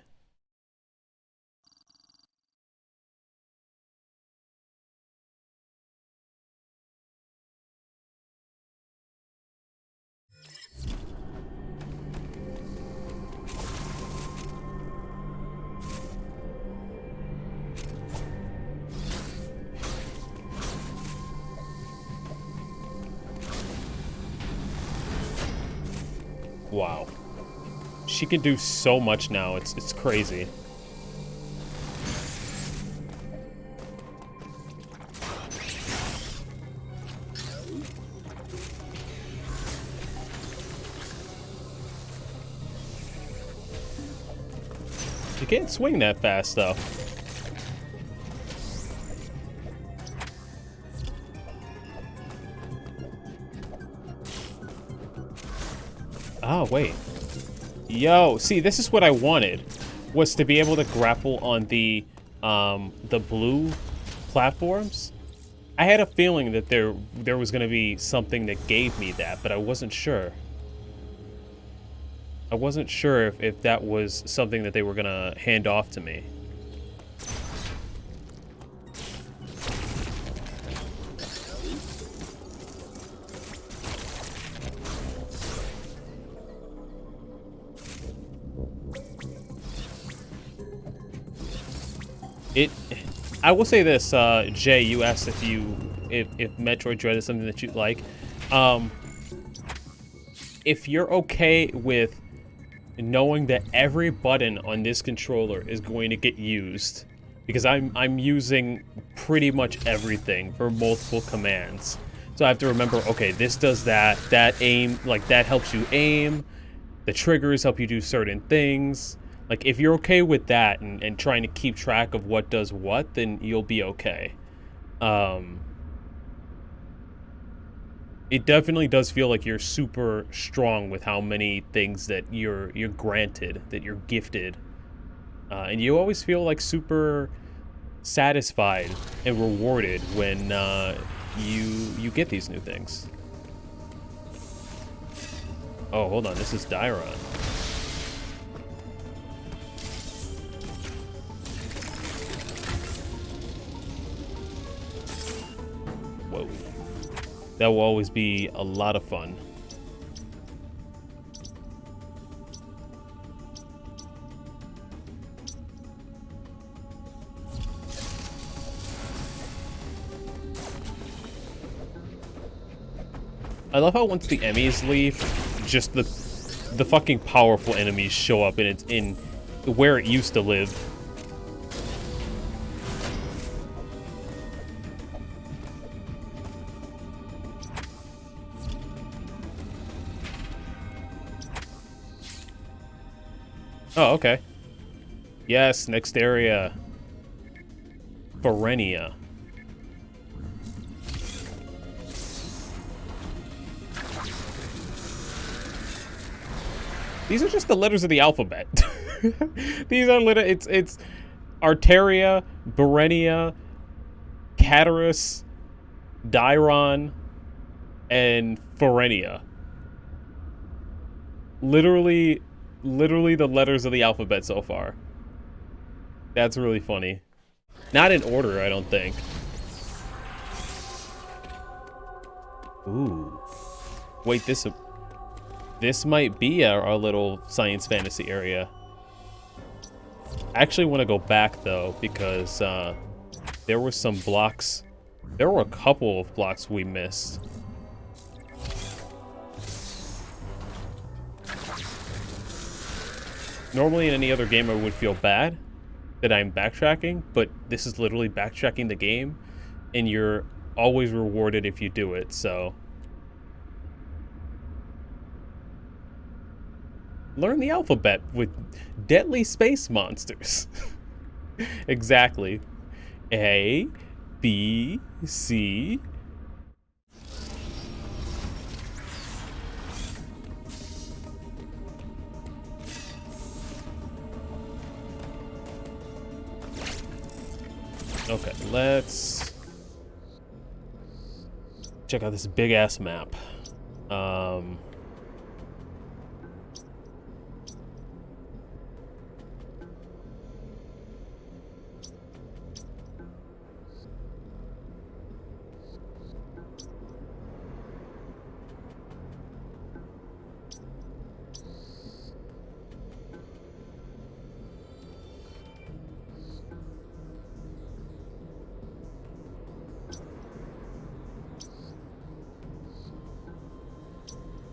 Wow. She can do so much now. It's crazy. You can't swing that fast though. Oh, wait. Yo, see, this is what I wanted, was to be able to grapple on the blue platforms. I had a feeling that there was going to be something that gave me that, but I wasn't sure. I wasn't sure if that was something that they were going to hand off to me. I will say this, Jay, you asked if Metroid Dread is something that you like. If you're okay with knowing that every button on this controller is going to get used, because I'm using pretty much everything for multiple commands. So I have to remember, okay, this does that aim, like that helps you aim, the triggers help you do certain things. Like, if you're okay with that and trying to keep track of what does what, then you'll be okay. It definitely does feel like you're super strong with how many things that you're granted, that you're gifted. And you always feel like super satisfied and rewarded when you get these new things. Oh, hold on, this is Dairon. Whoa. That will always be a lot of fun. I love how once the enemies leave, just the fucking powerful enemies show up in where it used to live. Oh, okay. Yes, next area. Berenia. These are just the letters of the alphabet. These are it's Arteria, Berenia, Catarus, Dairon, and Ferenia. Literally the letters of the alphabet so far. That's really funny. Not in order, I don't think. Ooh. Wait, this might be our little science fantasy area. I actually want to go back, though, because there were some blocks. There were a couple of blocks we missed. Normally in any other game I would feel bad that I'm backtracking, but this is literally backtracking the game, and you're always rewarded if you do it, so... Learn the alphabet with deadly space monsters. Exactly. A, B, C... Okay, let's check out this big-ass map.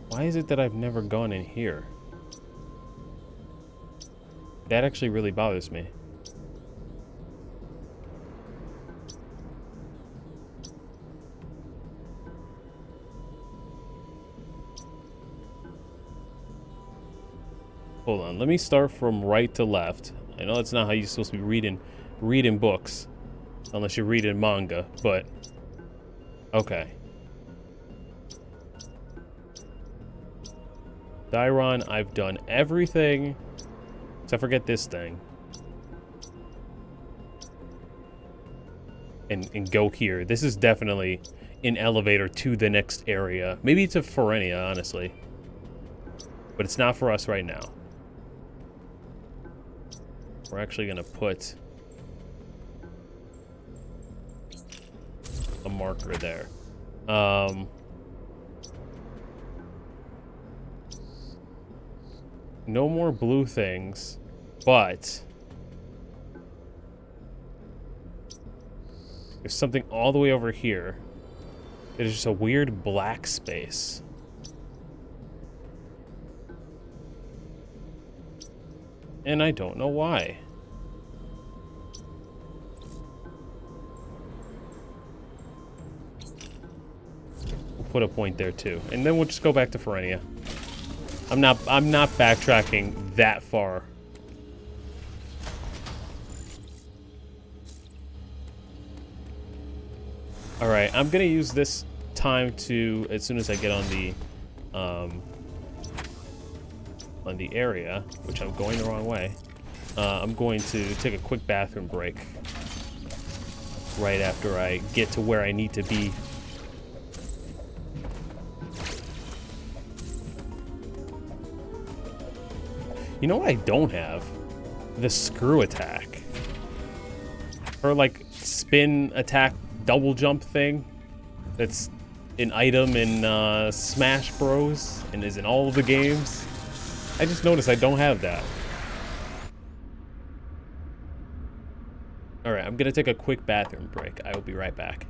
Why is it that I've never gone in here? That actually really bothers me. Hold on, let me start from right to left. I know that's not how you're supposed to be reading books. Unless you're reading manga, but... Okay. Dairon, I've done everything except forget this thing. And go here. This is definitely an elevator to the next area. Maybe to Ferenia, honestly. But it's not for us right now. We're actually gonna put a marker there. No more blue things, but there's something all the way over here. There's just a weird black space. And I don't know why. We'll put a point there too. And then we'll just go back to Ferenia. I'm not backtracking that far. Alright, I'm gonna use this time to, as soon as I get on the area, which I'm going the wrong way, I'm going to take a quick bathroom break right after I get to where I need to be. You know what I don't have? The screw attack. Or like spin attack double jump thing. That's an item in Smash Bros. And is in all of the games. I just noticed I don't have that. Alright, I'm gonna take a quick bathroom break. I will be right back.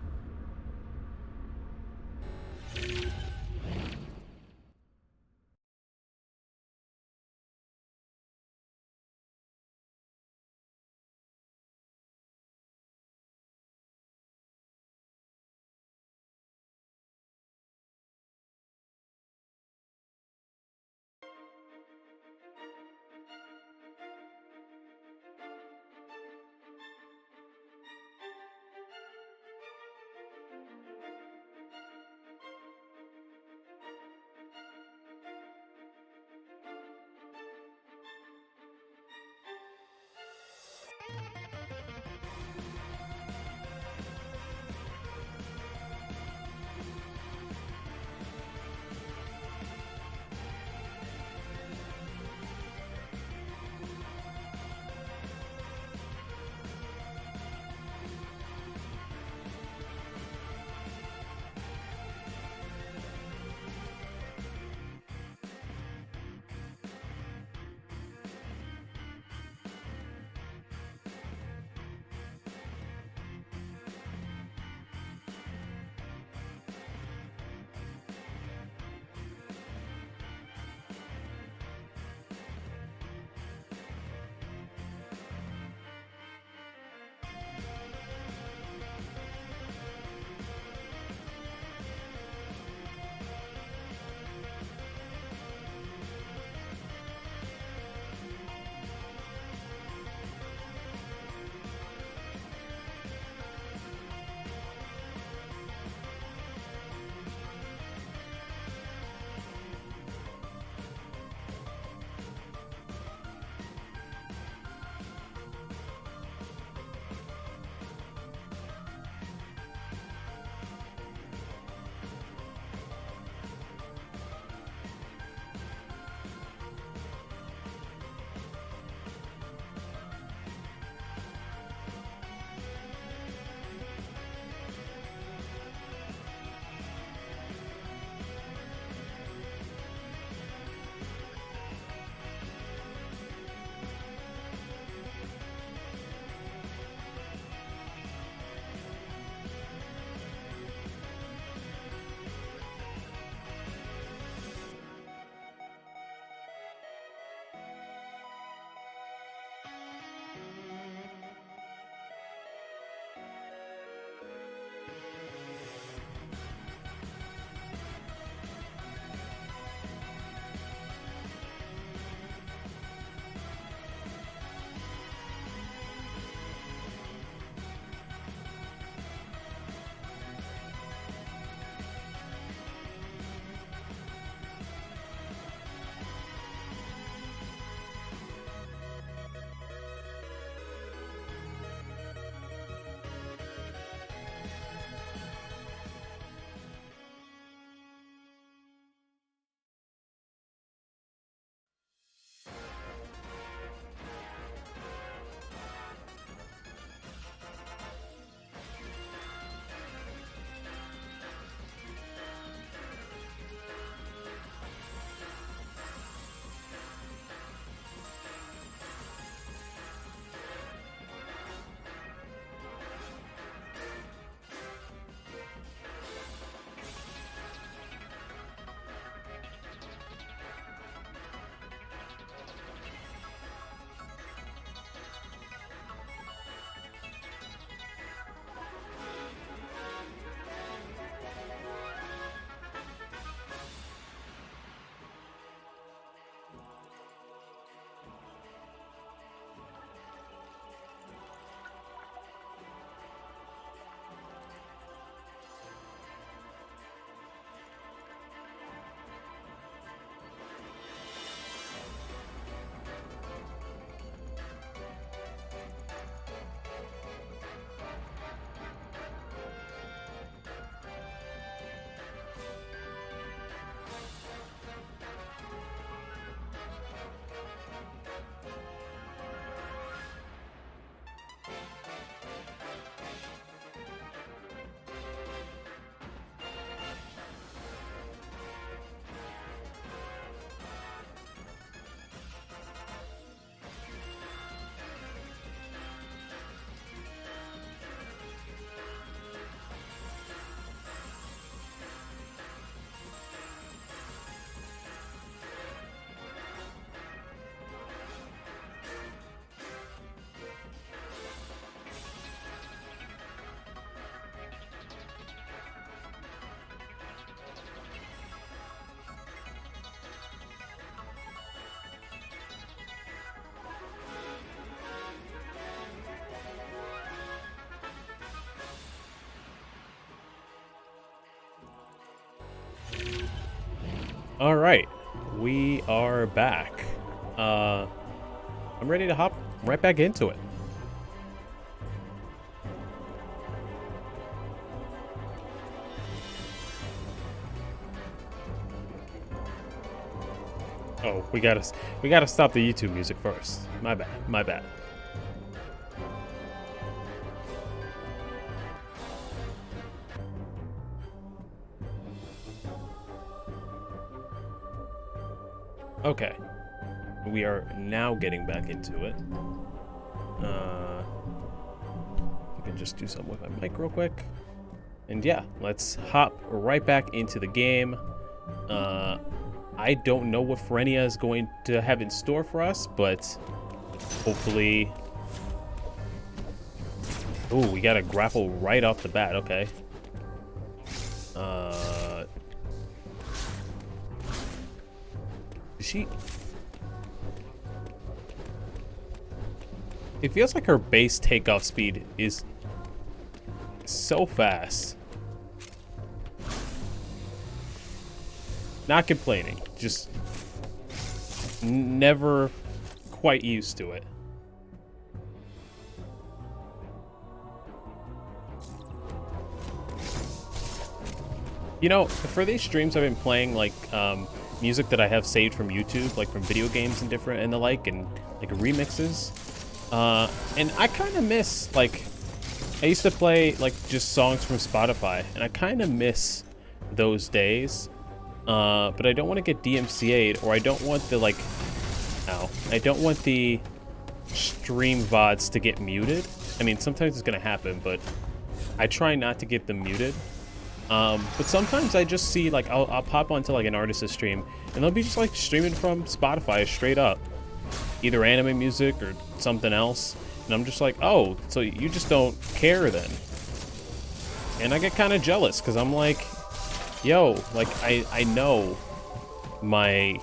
All right, we are back. I'm ready to hop right back into it. Oh, we gotta stop the YouTube music first. My bad, my bad. Okay, we are now getting back into it. I can just do something with my mic real quick. And yeah, let's hop right back into the game. I don't know what Frenia is going to have in store for us, but hopefully... Ooh, we got to grapple right off the bat. Okay. Is she... It feels like her base takeoff speed is so fast. Not complaining, just never quite used to it. You know, for these streams I've been playing like music that I have saved from YouTube, like from video games and different and the like, and like remixes. And I kind of miss, like, I used to play like just songs from Spotify, and I kind of miss those days. But I don't want to get DMCA'd, or I don't want the, like, I don't want the stream VODs to get muted. I mean, sometimes it's going to happen, but I try not to get them muted. But sometimes I just see, like, I'll pop onto, like, an artist's stream, and they'll be just, like, streaming from Spotify straight up. Either anime music or something else. And I'm just like, oh, so you just don't care then. And I get kind of jealous, because I'm like... Yo, like, I know my,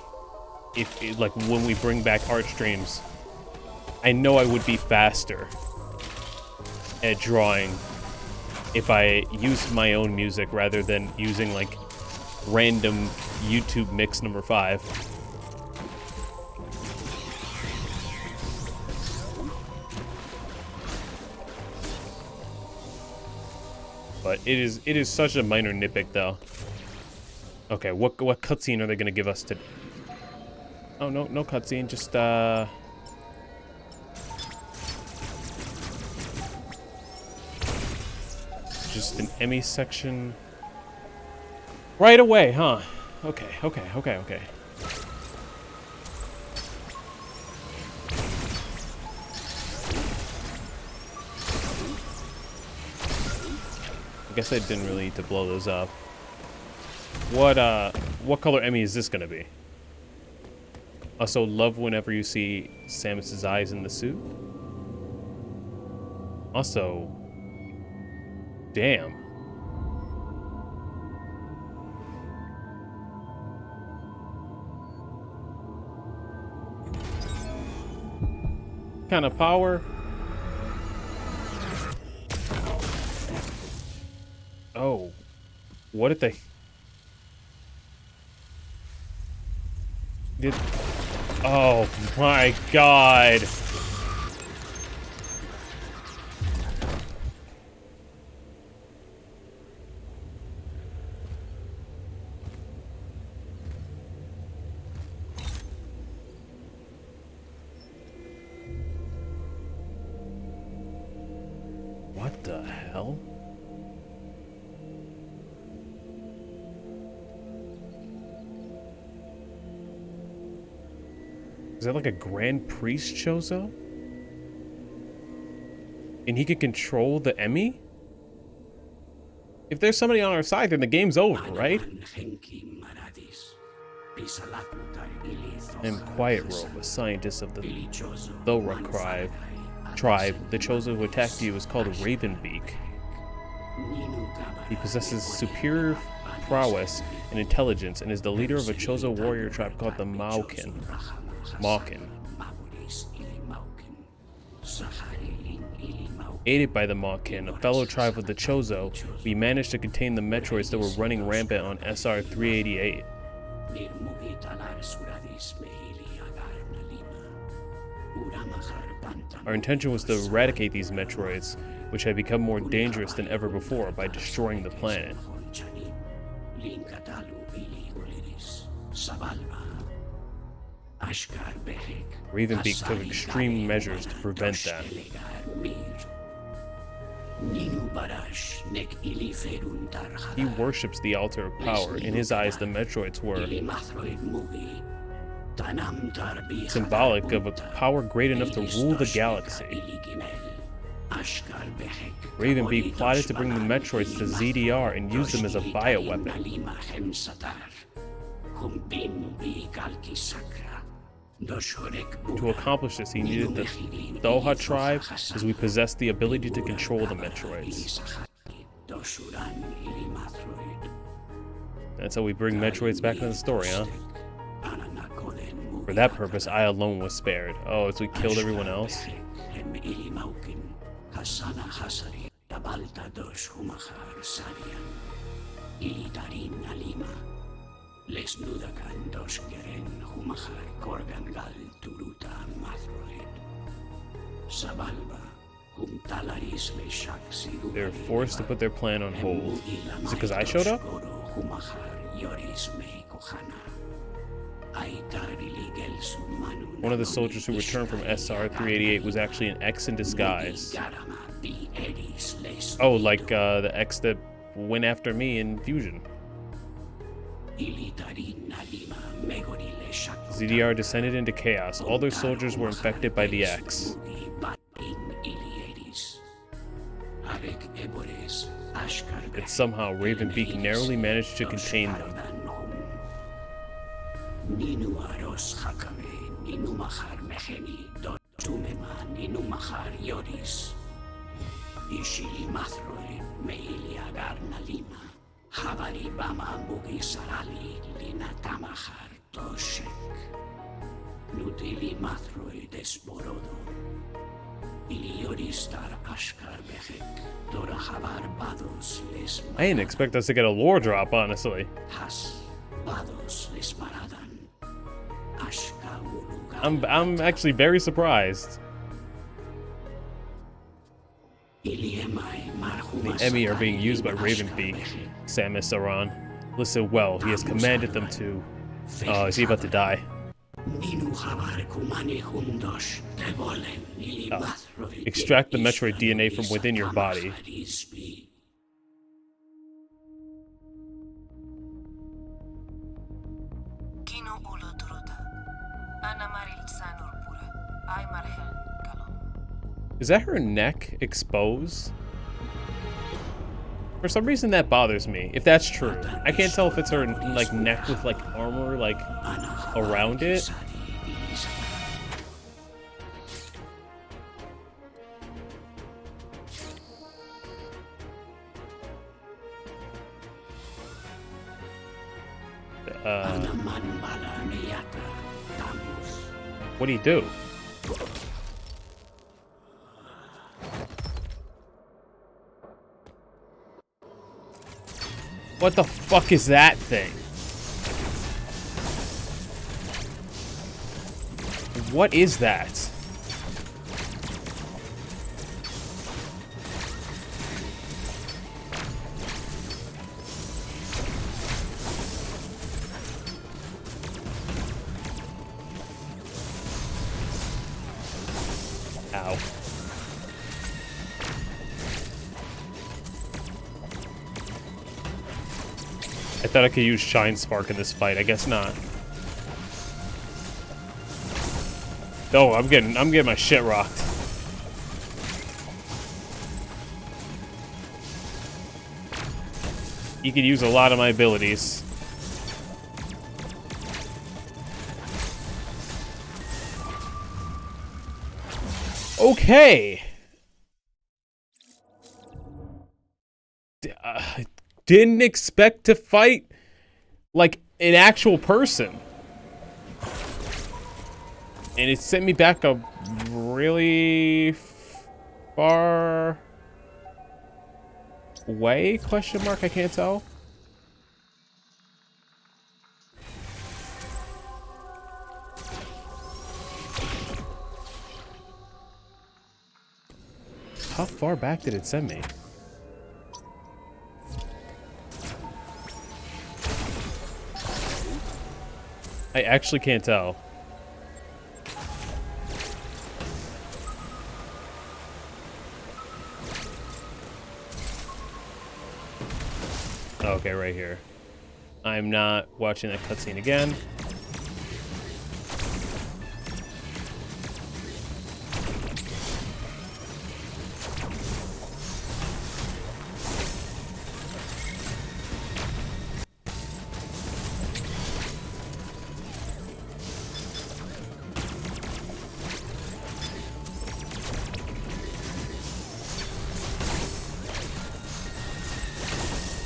like, when we bring back art streams, I know I would be faster at drawing if I used my own music rather than using, like, random YouTube mix number 5. But it is such a minor nitpick, though. Okay, what cutscene are they gonna give us today? Oh, no cutscene, just an Emmy section. Right away, huh? Okay. I guess I didn't really need to blow those up. What color Emmy is this gonna be? Also, love whenever you see Samus's eyes in the suit. Also, damn. Kind of power. Oh, what did they... Oh my god. What the hell? Is that like a Grand Priest Chozo? And he can control the Emmy? If there's somebody on our side, then the game's over, right? And Quiet Robe, a scientist of the Thora tribe. The Chozo who attacked you is called a Ravenbeak. He possesses superior prowess and intelligence and is the leader of a Chozo warrior tribe called the Maukin. Aided by the Maukin, a fellow tribe of the Chozo, we managed to contain the Metroids that were running rampant on SR-388. Our intention was to eradicate these Metroids, which had become more dangerous than ever before by destroying the planet. Ravenbeak took extreme measures to prevent that. He worships the altar of power. In his eyes, the Metroids were symbolic of a power great enough to rule the galaxy. Ravenbeak plotted to bring the Metroids to ZDR and use them as a bioweapon. To accomplish this, he needed the Doha tribe, as we possessed the ability to control the Metroids. That's how we bring Metroids back into the story, huh? For that purpose, I alone was spared. Oh, so we killed everyone else? They're forced to put their plan on hold. Is it because I showed up? One of the soldiers who returned from SR-388 was actually an X in disguise. Oh, like the X that went after me in Fusion. ZDR descended into chaos. All their soldiers were infected by the X. Yet somehow Ravenbeak narrowly managed to contain them. I didn't expect us to get a lore drop, honestly. I'm actually very surprised. The Emmy are being used by Ravenbeak, Samus Aran. Listen well, he has commanded them to... Oh, is he about to die? Oh. Extract the Metroid DNA from within your body. Is that her neck exposed? For some reason that bothers me, if that's true. I can't tell if it's her like neck with like armor like around it. What do you do? What the fuck is that thing? What is that? Ow. I thought I could use Shine Spark in this fight. I guess not. Oh, I'm getting my shit rocked. You could use a lot of my abilities. Okay. Didn't expect to fight like an actual person. And it sent me back a really far way, question mark, I can't tell. How far back did it send me? I actually can't tell. Okay, right here. I'm not watching that cutscene again.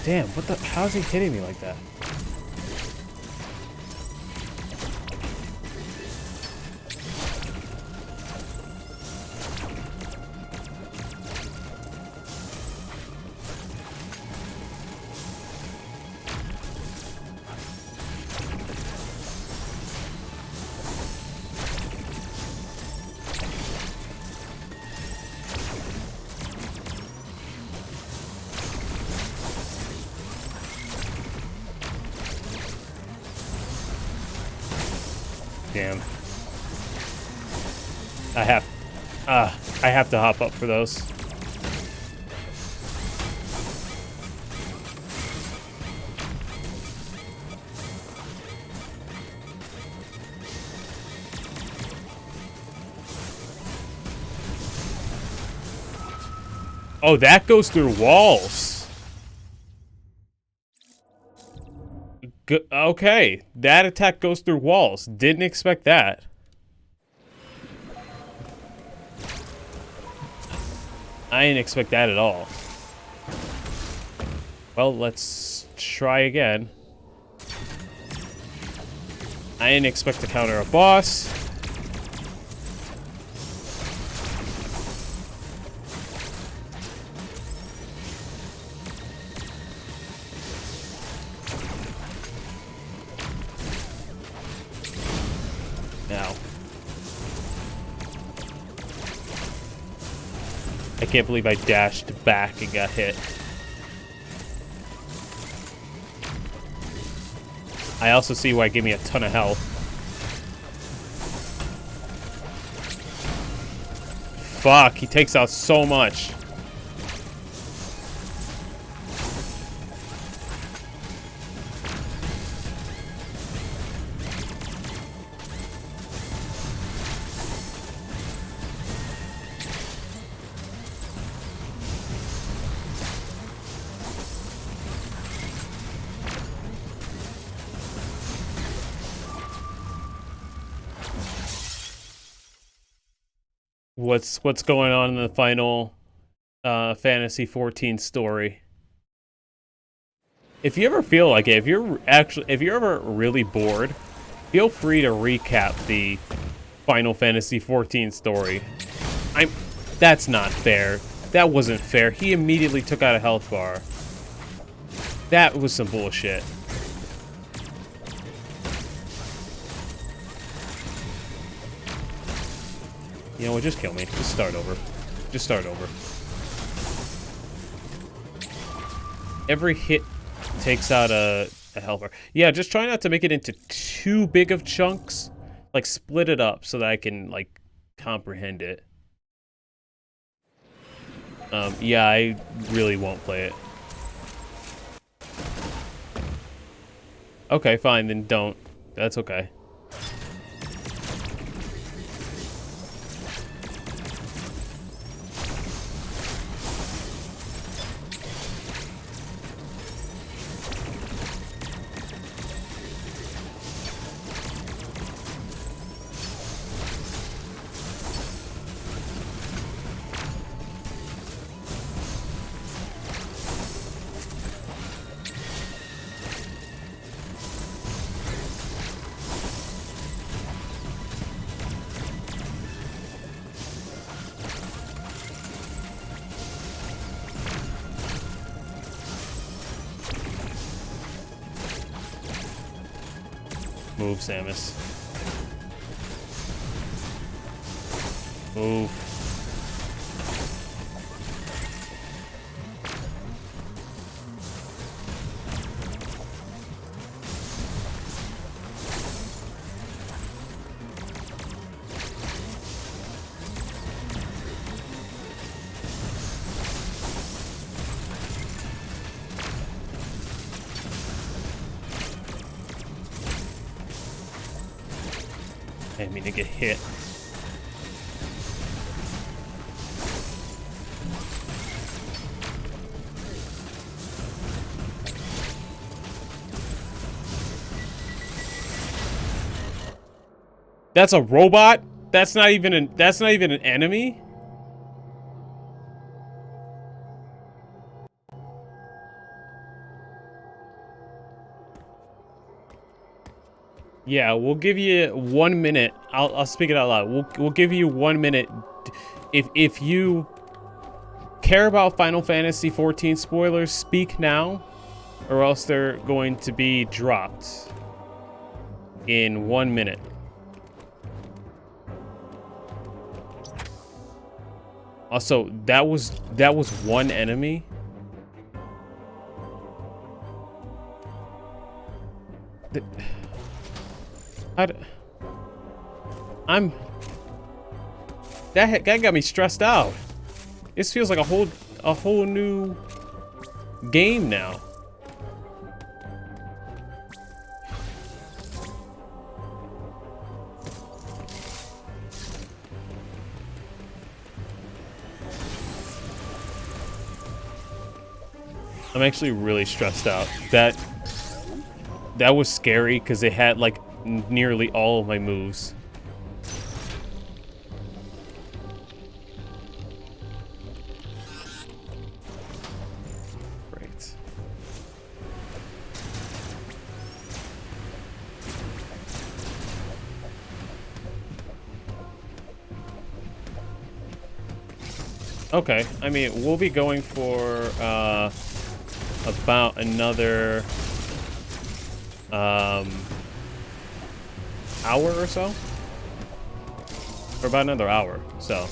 Damn, what the? How's he hitting me like that? Damn. I have to hop up for those. Oh, that goes through walls. Okay, that attack goes through walls. Didn't expect that. I didn't expect that at all. Well, let's try again. I didn't expect to counter a boss. Now. I can't believe I dashed back and got hit. I also see why it gave me a ton of health. Fuck, he takes out so much. What's going on in the final Fantasy 14 story? If you ever feel like it, if you're ever really bored, feel free to recap the Final Fantasy 14 story. That's not fair. That wasn't fair. He immediately took out a health bar. That was some bullshit. You know what, just kill me. Just start over. Just start over. Every hit takes out a health bar. Yeah, just try not to make it into too big of chunks. Like, split it up so that I can, like, comprehend it. Yeah, I really won't play it. Okay, fine, then don't. That's okay. Move, Samus. Move. didn't mean to get hit. That's a robot? That's not even an enemy? Yeah, we'll give you 1 minute. I'll speak it out loud. We'll give you 1 minute. If you care about Final Fantasy XIV spoilers, speak now, or else they're going to be dropped in 1 minute. Also, that was one enemy. That got me stressed out. This feels like a whole new game now. I'm actually really stressed out. That was scary because it had like nearly all of my moves. Great. Okay, I mean, we'll be going for about another hour or so, or about another hour. So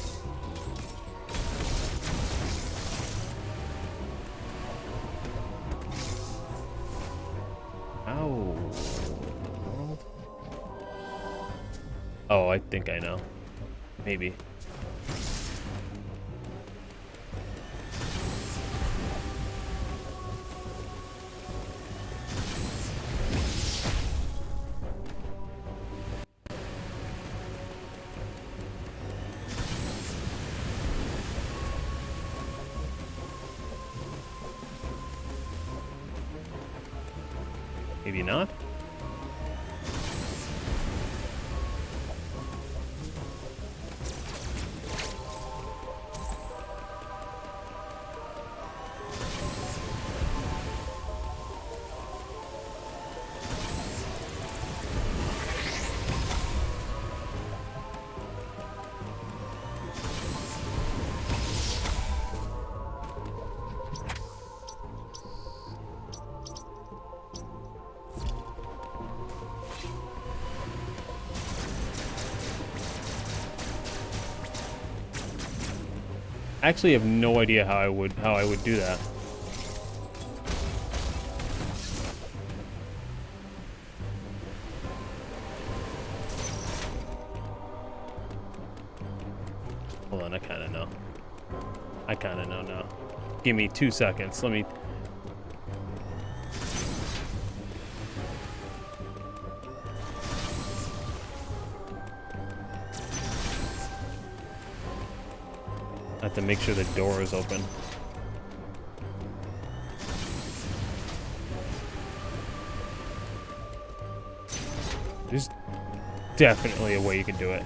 oh, I think I know. Maybe. Maybe not. I actually have no idea how I would do that. Hold on, I kind of know. I kind of know now. Give me 2 seconds. Let me. I have to make sure the door is open. There's definitely a way you can do it.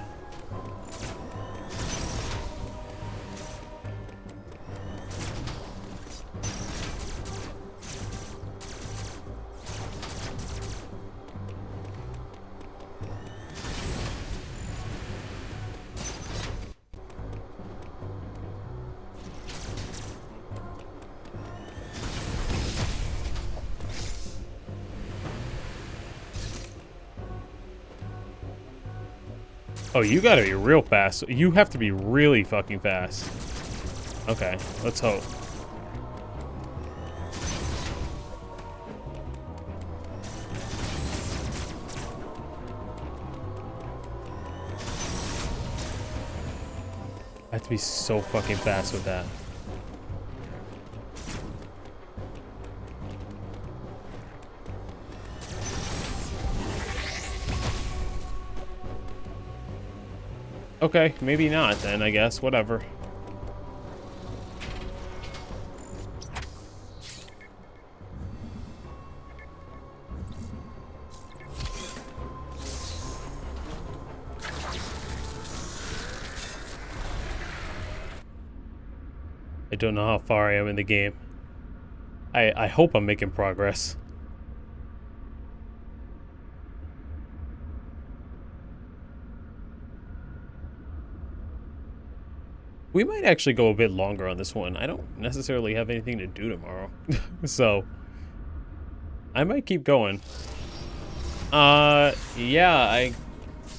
Oh, you gotta be real fast. You have to be really fucking fast. Okay, let's hope. I have to be so fucking fast with that. Okay, maybe not then, I guess. Whatever. I don't know how far I am in the game. I hope I'm making progress. We might actually go a bit longer on this one. I don't necessarily have anything to do tomorrow. So, I might keep going. Yeah, I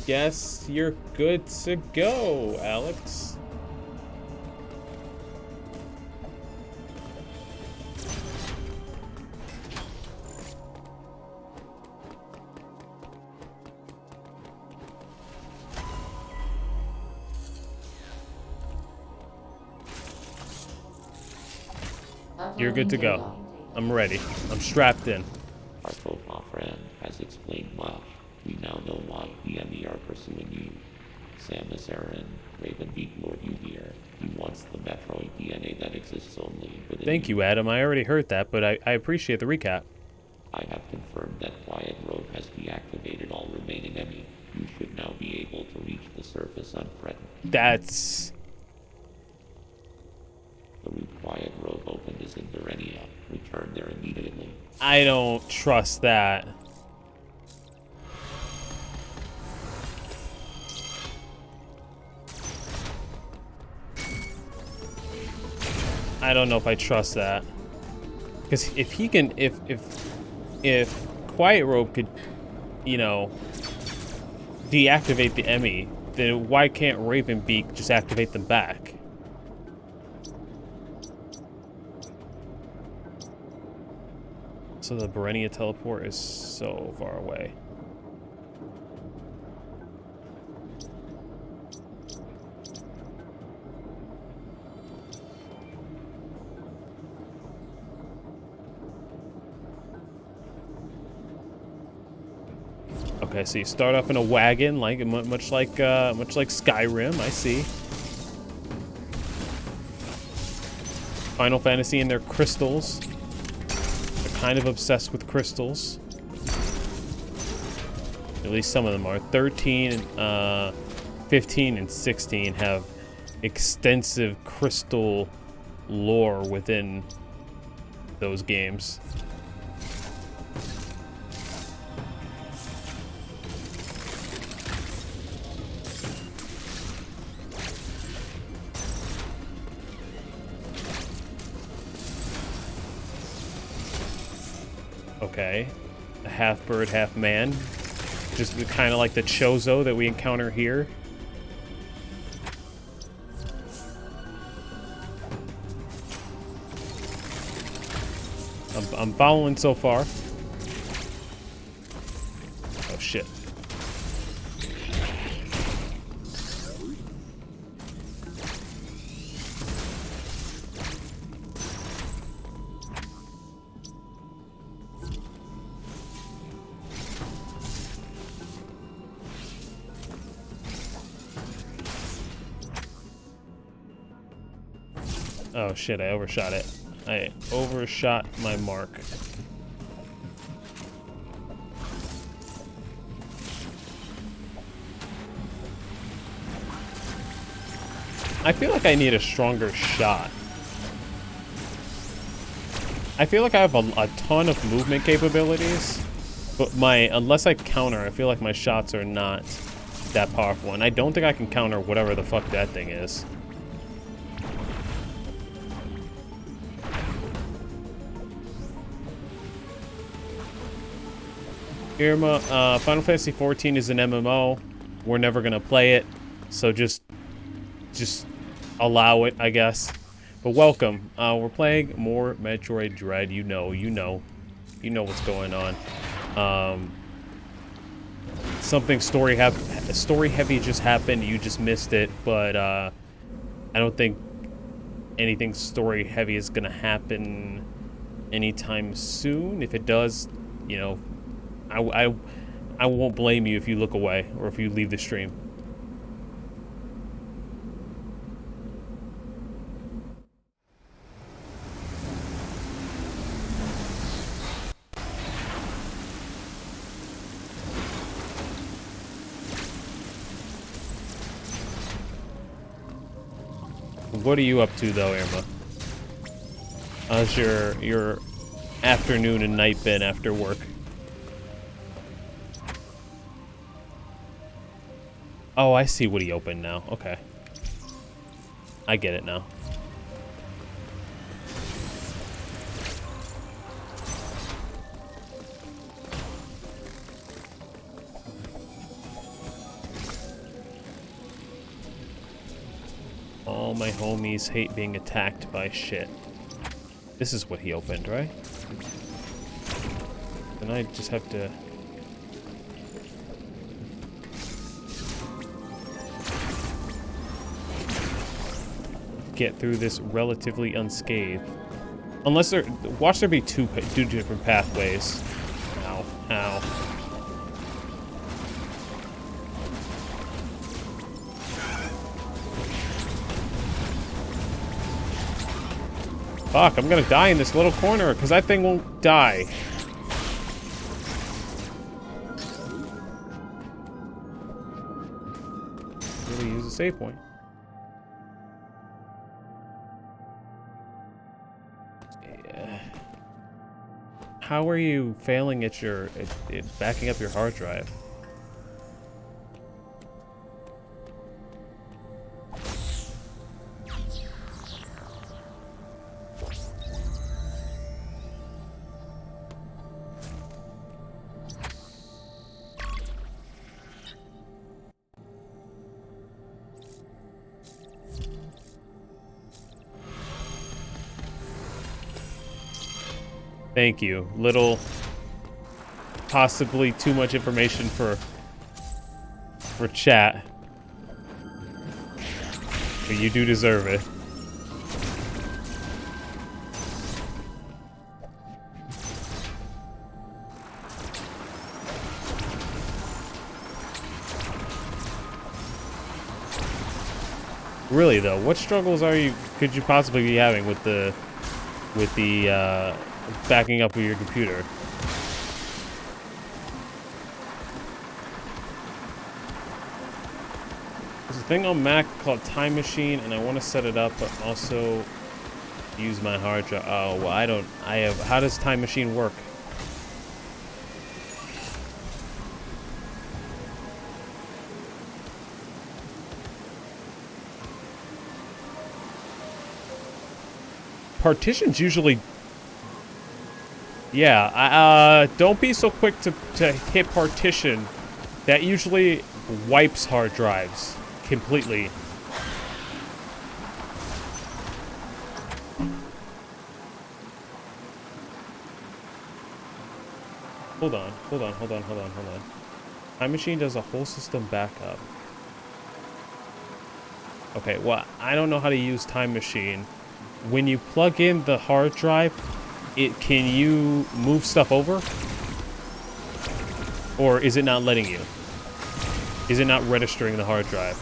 guess you're good to go, Alex. You're good to go. I'm ready. I'm strapped in. Our profile friend has explained much. We now know why the enemy are pursuing you. Samus Aran, Ravenbeak lured you here. He wants the Metroid DNA that exists only within Thank you, Adam. I already heard that, but I appreciate the recap. I have confirmed that Quiet Road has deactivated all remaining enemies. You should now be able to reach the surface unthreatened. That's... The route Quiet Road opened is in Durenia. Return there immediately. I don't trust that. I don't know if I trust that. Because if he can, if Quiet Robe could, you know, deactivate the Emmy, then why can't Ravenbeak just activate them back? So the Berenia teleport is so far away. Okay, so you start off in a wagon, like much like Skyrim. I see. Final Fantasy and their crystals. They're kind of obsessed with crystals. At least some of them are. 13, 15, and 16 have extensive crystal lore within those games. Okay, a half bird, half man. Just kind of like the Chozo that we encounter here. I'm following so far. Oh shit. Oh shit, I overshot it. I overshot my mark. I feel like I need a stronger shot. I feel like I have a ton of movement capabilities, but unless I counter, I feel like my shots are not that powerful, and I don't think I can counter whatever the fuck that thing is. Irma, Final Fantasy 14 is an MMO. We're never gonna play it, so just allow it, I guess. But welcome. We're playing more Metroid Dread. You know what's going on. Something story heavy just happened. You just missed it, but I don't think anything story heavy is gonna happen anytime soon. If it does, you know, I won't blame you if you look away or if you leave the stream. What are you up to, though, Irma? How's your afternoon and night been after work? Oh, I see what he opened now. Okay. I get it now. All my homies hate being attacked by shit. This is what he opened, right? And I just have to... get through this relatively unscathed. Unless there... Watch there be two different pathways. Ow. Ow. Fuck, I'm gonna die in this little corner, because that thing won't die. Really use a save point. Yeah. How are you failing at your... at backing up your hard drive? Thank you. Little, possibly too much information for chat. But you do deserve it. Really though, what struggles could you possibly be having with the backing up of your computer? There's a thing on Mac called Time Machine, and I want to set it up, but also use my hard drive. Oh, well, how does Time Machine work? Partitions usually... Yeah, don't be so quick to hit partition. That usually wipes hard drives completely. Hold on. Time Machine does a whole system backup. Okay, well, I don't know how to use Time Machine. When you plug in the hard drive, can you move stuff over? Or is it not letting you? Is it not registering the hard drive?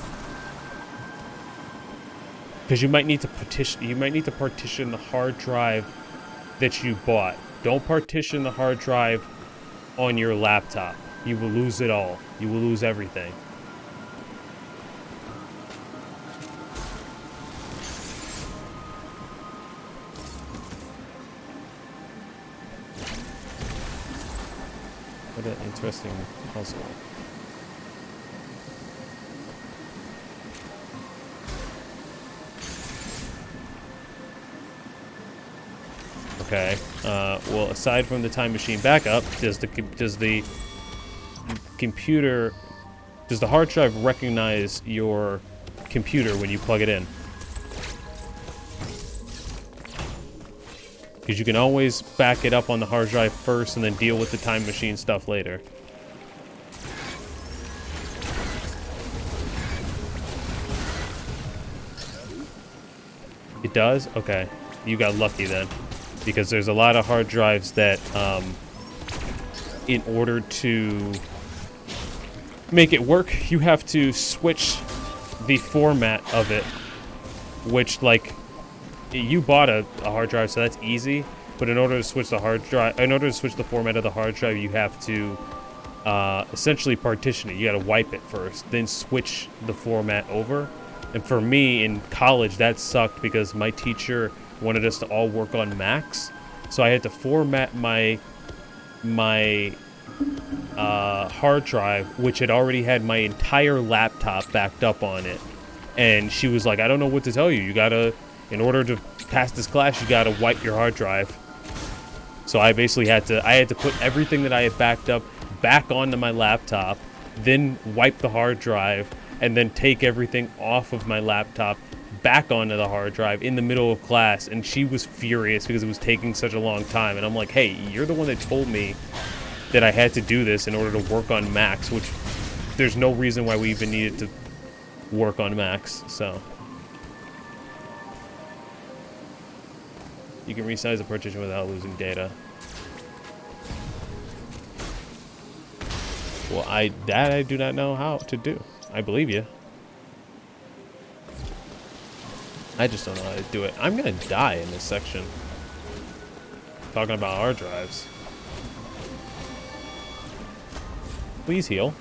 Because you might need to partition the hard drive that you bought. Don't partition the hard drive on your laptop. You will lose it all. You will lose everything. What an interesting puzzle. Okay. Well, aside from the Time Machine backup, does the hard drive recognize your computer when you plug it in? Because you can always back it up on the hard drive first and then deal with the Time Machine stuff later. It does? Okay. You got lucky then. Because there's a lot of hard drives that, in order to make it work, you have to switch the format of it. Which, like, you bought a hard drive, so that's easy. But in order to switch the format of the hard drive, you have to essentially partition it. You gotta wipe it first, then switch the format over. And for me in college, that sucked because my teacher wanted us to all work on Macs. So I had to format my hard drive, which had already had my entire laptop backed up on it. And she was like, I don't know what to tell you. You gotta, in order to pass this class, you gotta wipe your hard drive. So I basically had to put everything that I had backed up back onto my laptop, then wipe the hard drive, and then take everything off of my laptop back onto the hard drive in the middle of class. And she was furious because it was taking such a long time. And I'm like, hey, you're the one that told me that I had to do this in order to work on Macs, which there's no reason why we even needed to work on Macs. So you can resize the partition without losing data. Well, I do not know how to do. I believe you. I just don't know how to do it. I'm gonna die in this section. Talking about hard drives. Please heal.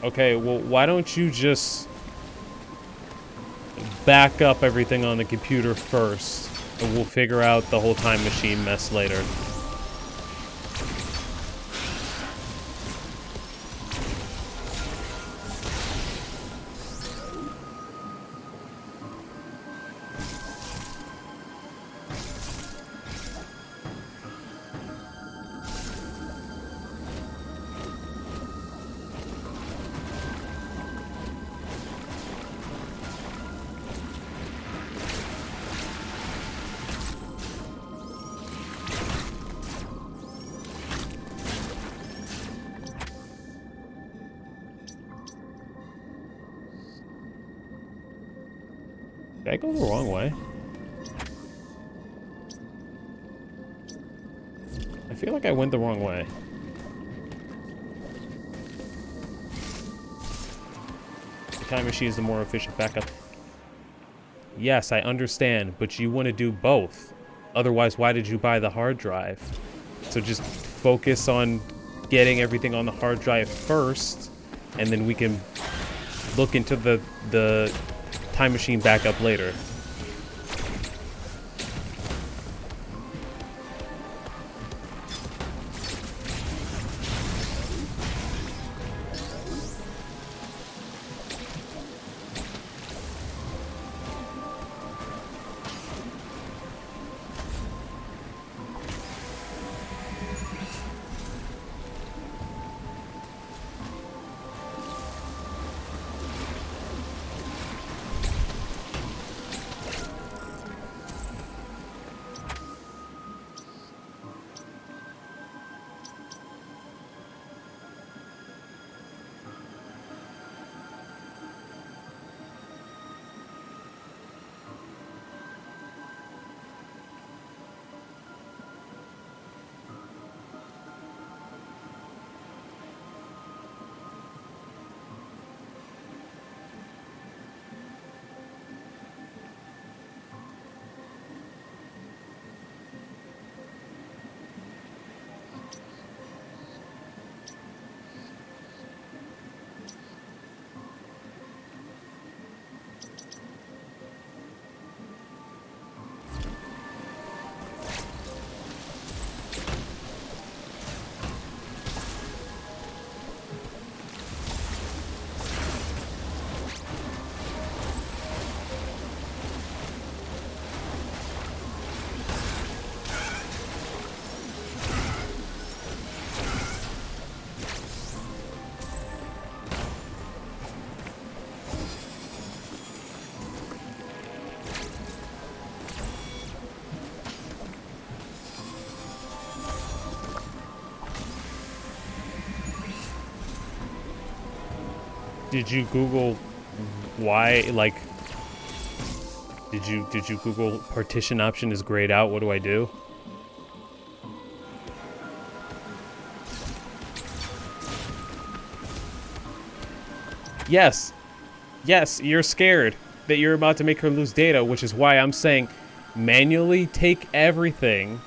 Okay, well, why don't you just back up everything on the computer first, and we'll figure out the whole time machine mess later. Did I go the wrong way? I feel like I went the wrong way. The time machine is the more efficient backup. Yes, I understand, but you want to do both. Otherwise, why did you buy the hard drive? So just focus on getting everything on the hard drive first, and then we can look into the time machine backup later. Did you Google why, like, did you Google partition option is grayed out, what do I do? Yes. Yes, you're scared that you're about to make her lose data, which is why I'm saying manually take everything,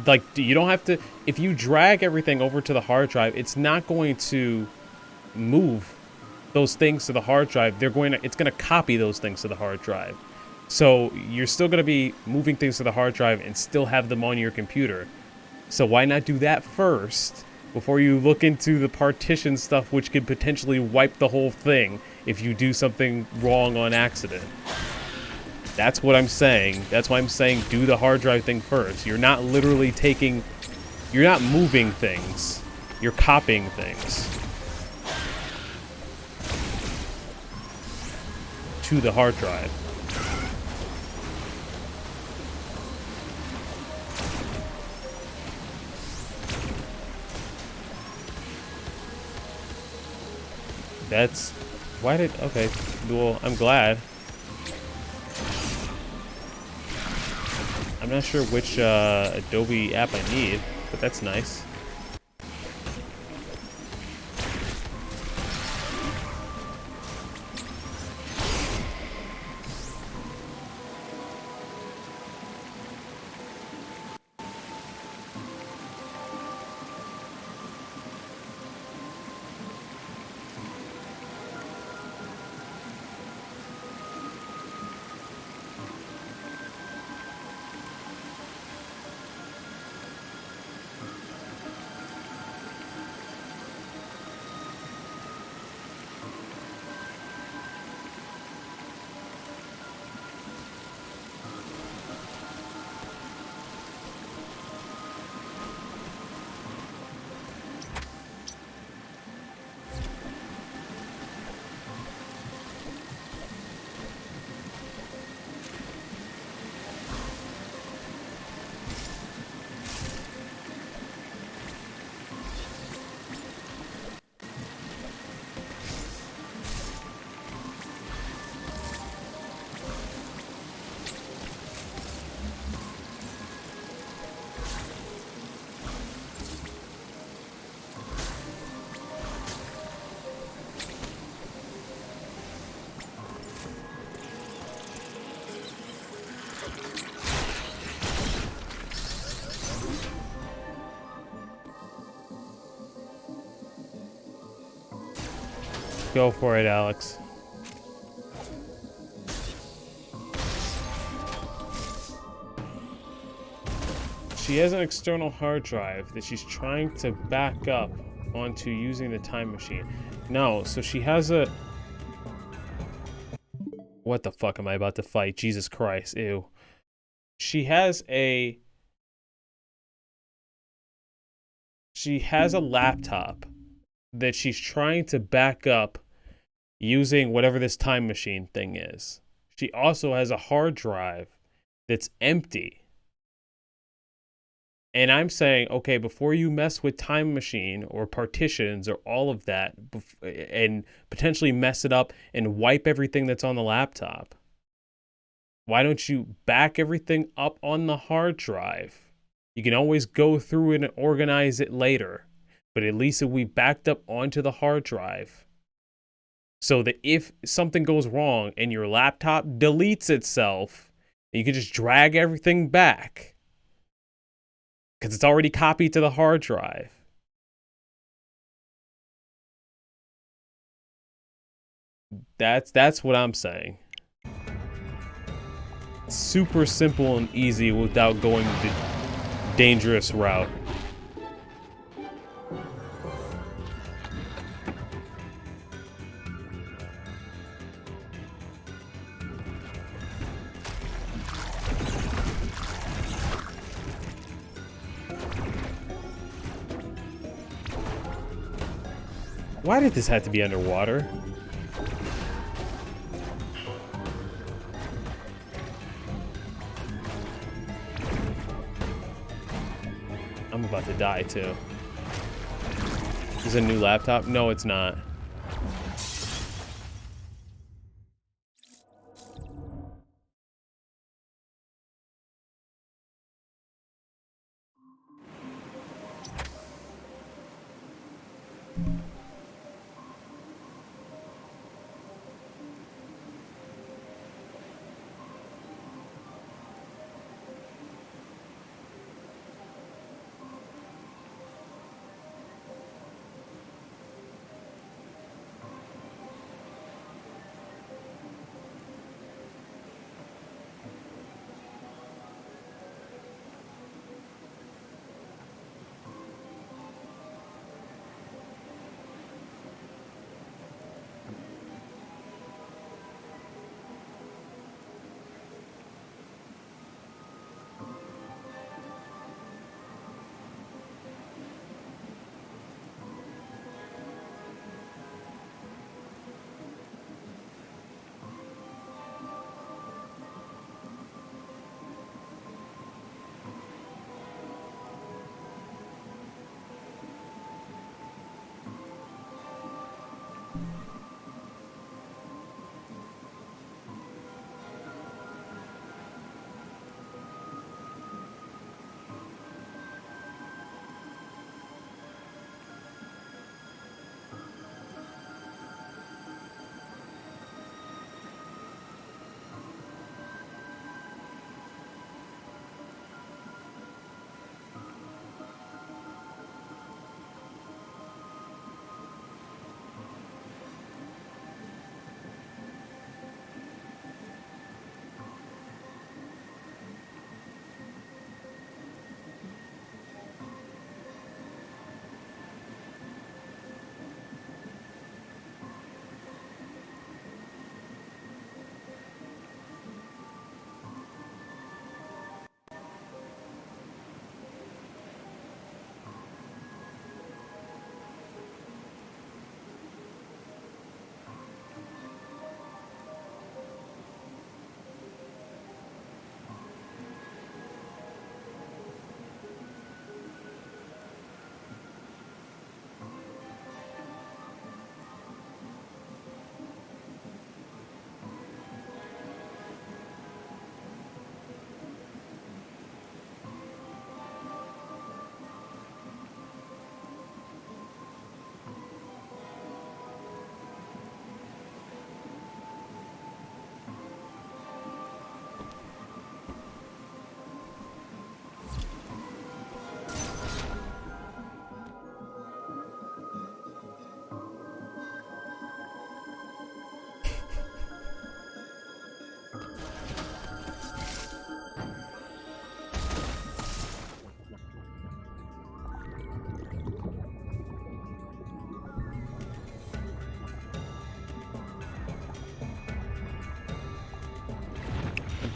Like, you don't have to, if you drag everything over to the hard drive, it's not going to move those things to the hard drive. It's going to copy those things to the hard drive. So you're still going to be moving things to the hard drive and still have them on your computer. So why not do that first before you look into the partition stuff, which could potentially wipe the whole thing if you do something wrong on accident? That's what I'm saying. That's why I'm saying do the hard drive thing first. You're not literally you're not moving things. You're copying things to the hard drive. Okay, well, I'm glad. I'm not sure which Adobe app I need, but that's nice. Go for it, Alex. She has an external hard drive that she's trying to back up onto using the time machine. No, so she has a... What the fuck am I about to fight? Jesus Christ, ew. She has a laptop that she's trying to back up using whatever this time machine thing is. She also has a hard drive that's empty. And I'm saying, okay, before you mess with time machine or partitions or all of that and potentially mess it up and wipe everything that's on the laptop, why don't you back everything up on the hard drive? You can always go through it and organize it later, but at least if we backed up onto the hard drive, so that if something goes wrong and your laptop deletes itself, you can just drag everything back because it's already copied to the hard drive. That's what I'm saying. Super simple and easy without going the dangerous route. Why did this have to be underwater? I'm about to die too. Is this a new laptop? No, it's not.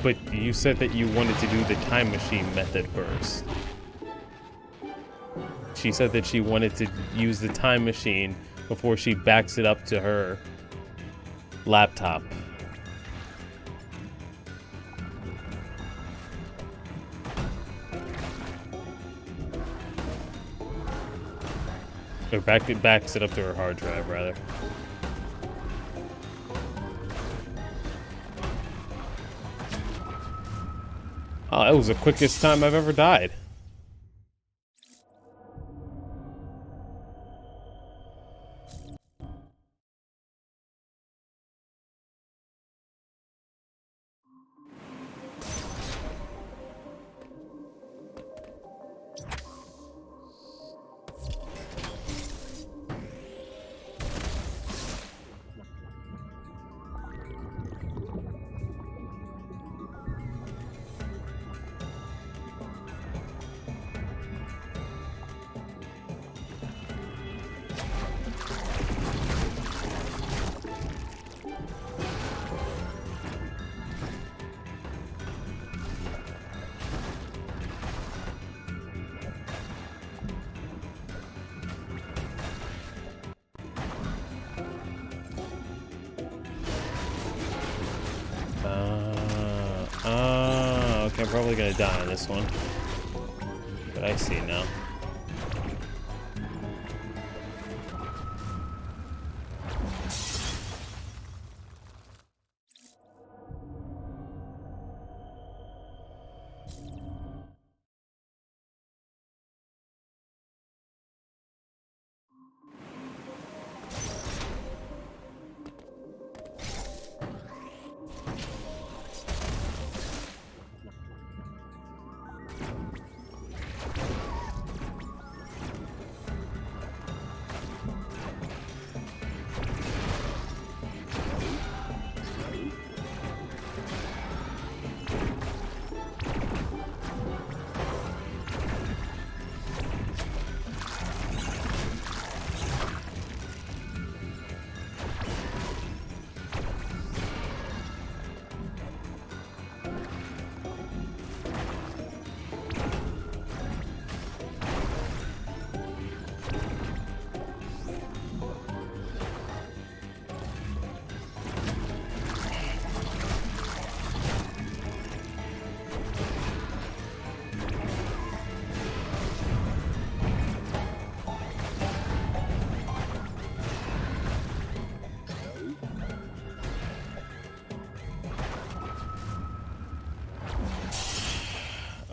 But you said that you wanted to do the time machine method first. She said that she wanted to use the time machine before she backs it up to her laptop. Or backs it up to her hard drive, rather. Oh, that was the quickest time I've ever died. Okay, I'm probably gonna die on this one. But I see now.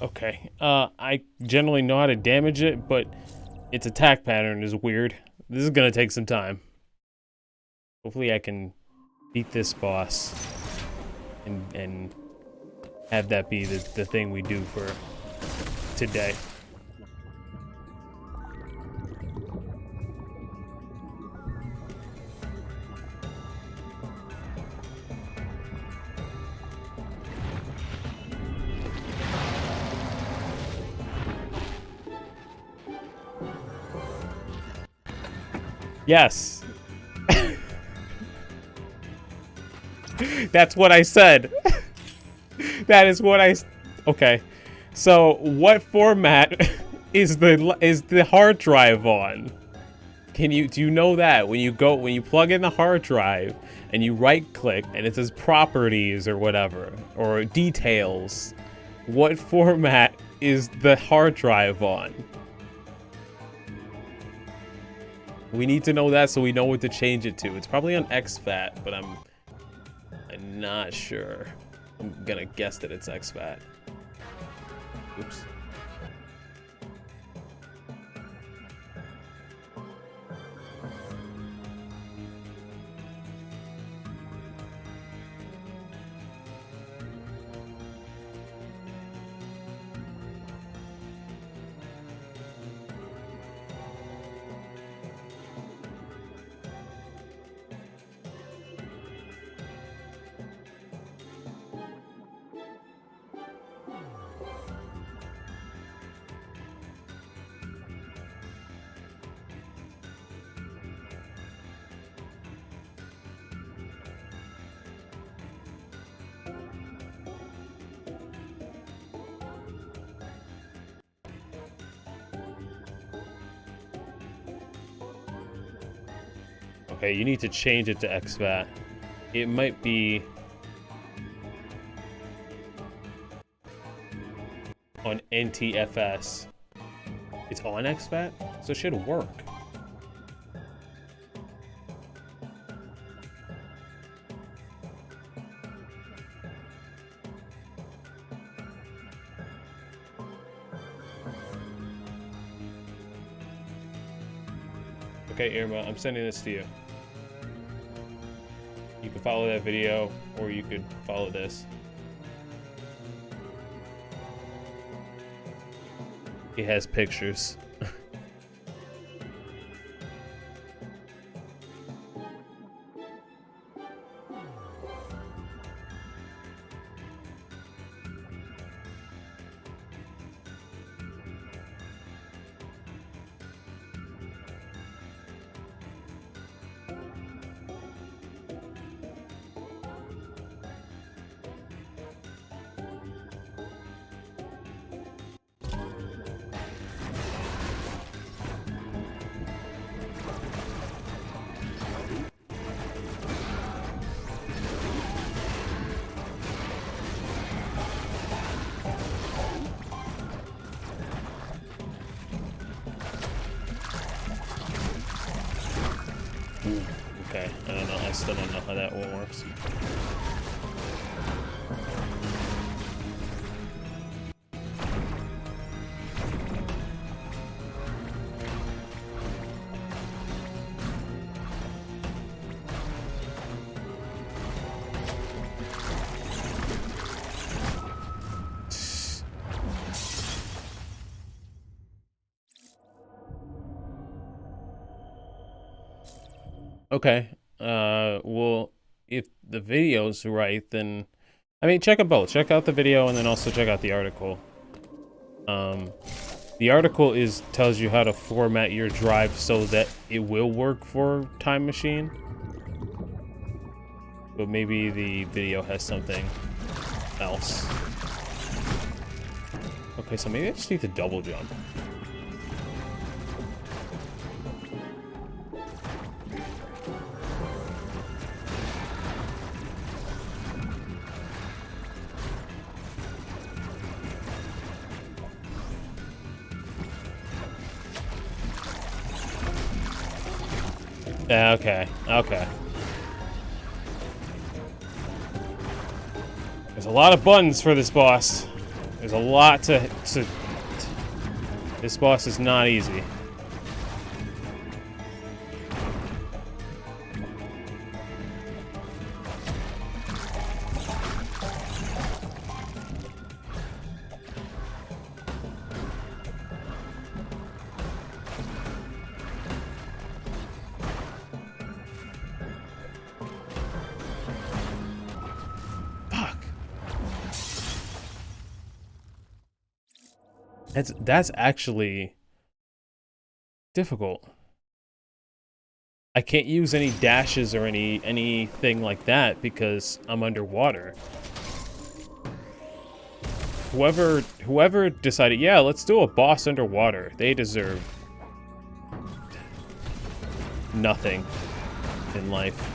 Okay. I generally know how to damage it, but its attack pattern is weird. This is gonna take some time. Hopefully I can beat this boss and have that be the thing we do for today. Yes. That's what I said. That is what I... Okay. So, what format is the hard drive on? Do you know that when you plug in the hard drive and you right click and it says properties or whatever or details, what format is the hard drive on? We need to know that so we know what to change it to. It's probably on exFAT, but I'm not sure. I'm gonna guess that it's exFAT. Oops. Okay, you need to change it to XVAT. It might be on NTFS. It's on XVAT, so it should work. Okay, Irma, I'm sending this to you. You can follow that video, or you could follow this. It has pictures. Okay, I don't know. I still don't know how that one works. Okay. Well, if the video's right, then I mean, check them both. Check out the video and then also check out the article. The article tells you how to format your drive so that it will work for Time Machine. But maybe the video has something else. Okay, so maybe I just need to double jump. Yeah, okay, okay. There's a lot of buttons for this boss. There's a lot to... This boss is not easy. That's actually difficult. I can't use any dashes or anything like that because I'm underwater. Whoever decided, yeah, let's do a boss underwater, they deserve nothing in life.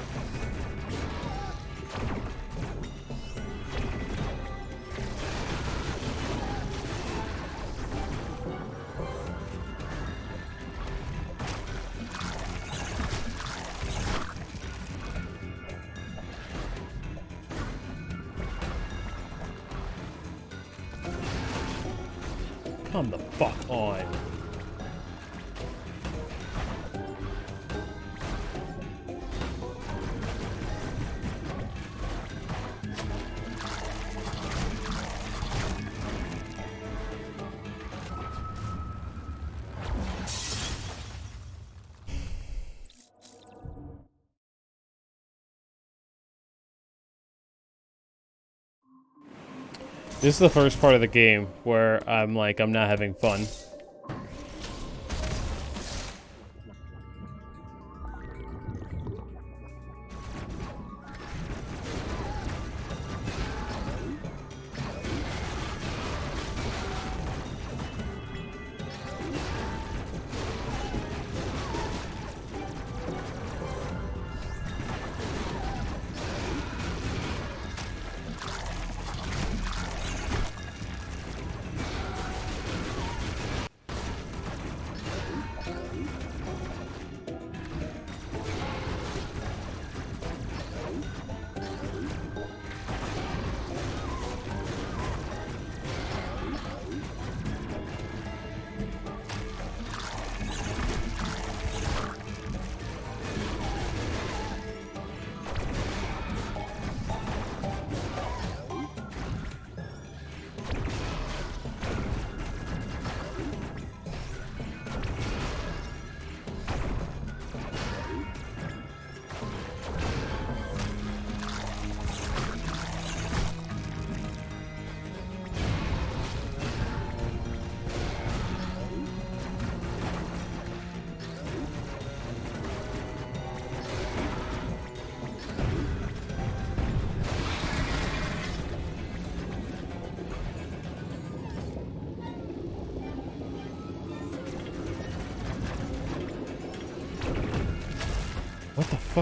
Come the fuck on. This is the first part of the game where I'm like, I'm not having fun.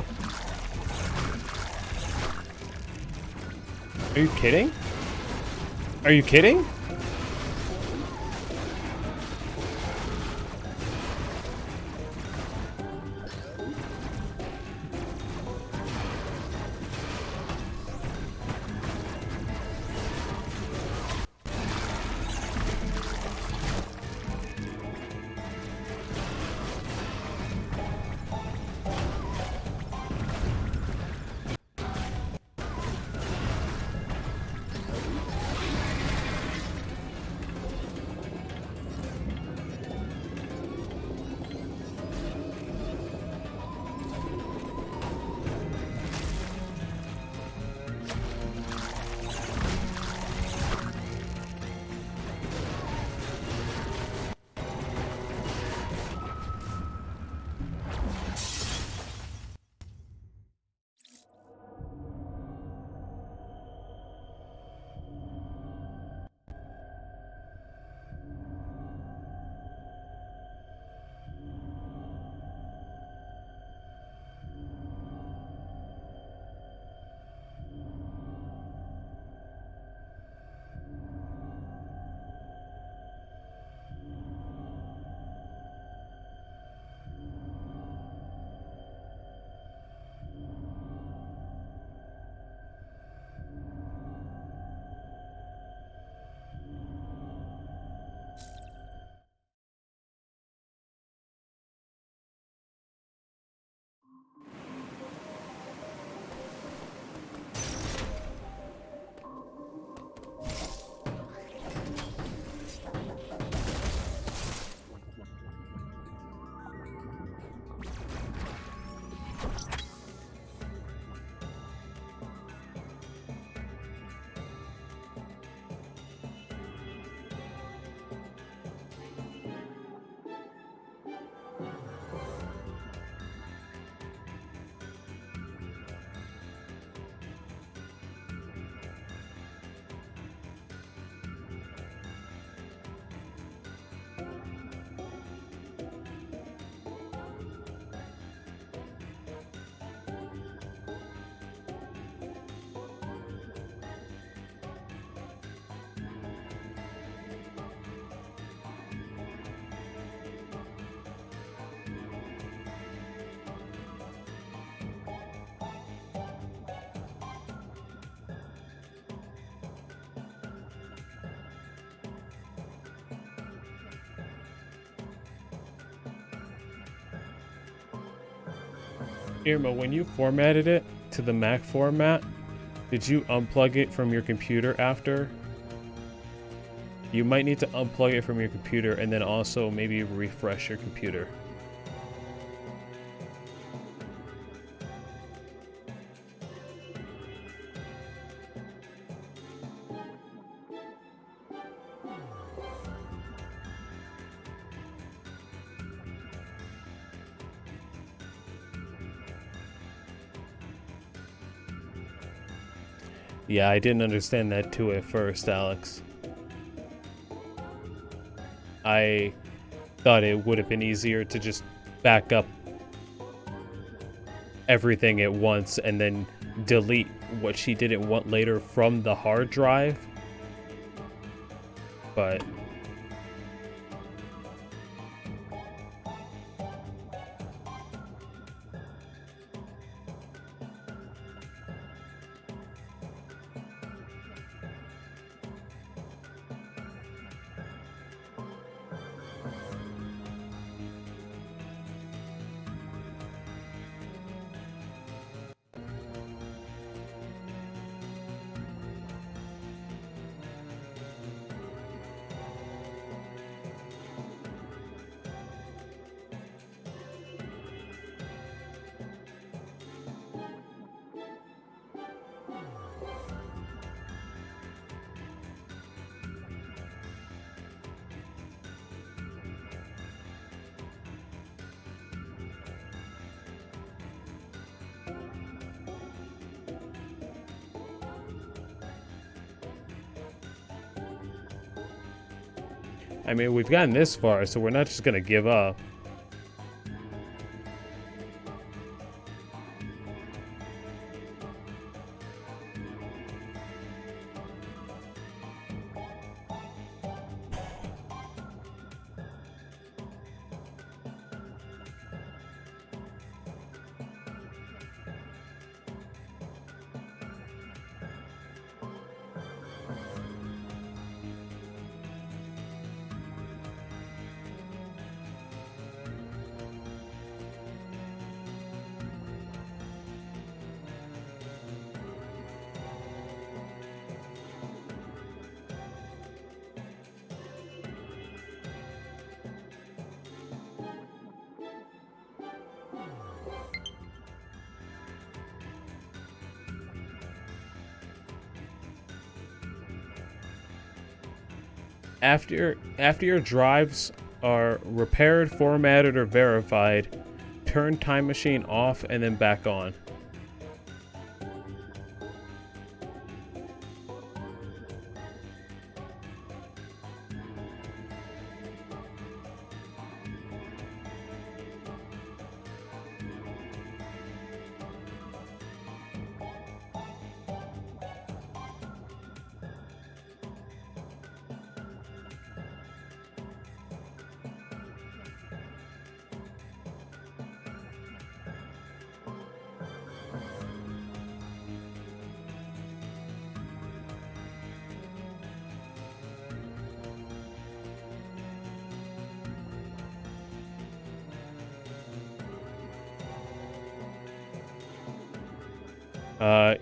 fuck? Are you kidding? Are you kidding? Irma, when you formatted it to the Mac format, did you unplug it from your computer after? You might need to unplug it from your computer and then also maybe refresh your computer. Yeah, I didn't understand that too at first, Alex. I thought it would have been easier to just back up everything at once and then delete what she didn't want later from the hard drive. But I mean, we've gotten this far, so we're not just gonna give up. After your drives are repaired, formatted, or verified, turn time machine off and then back on.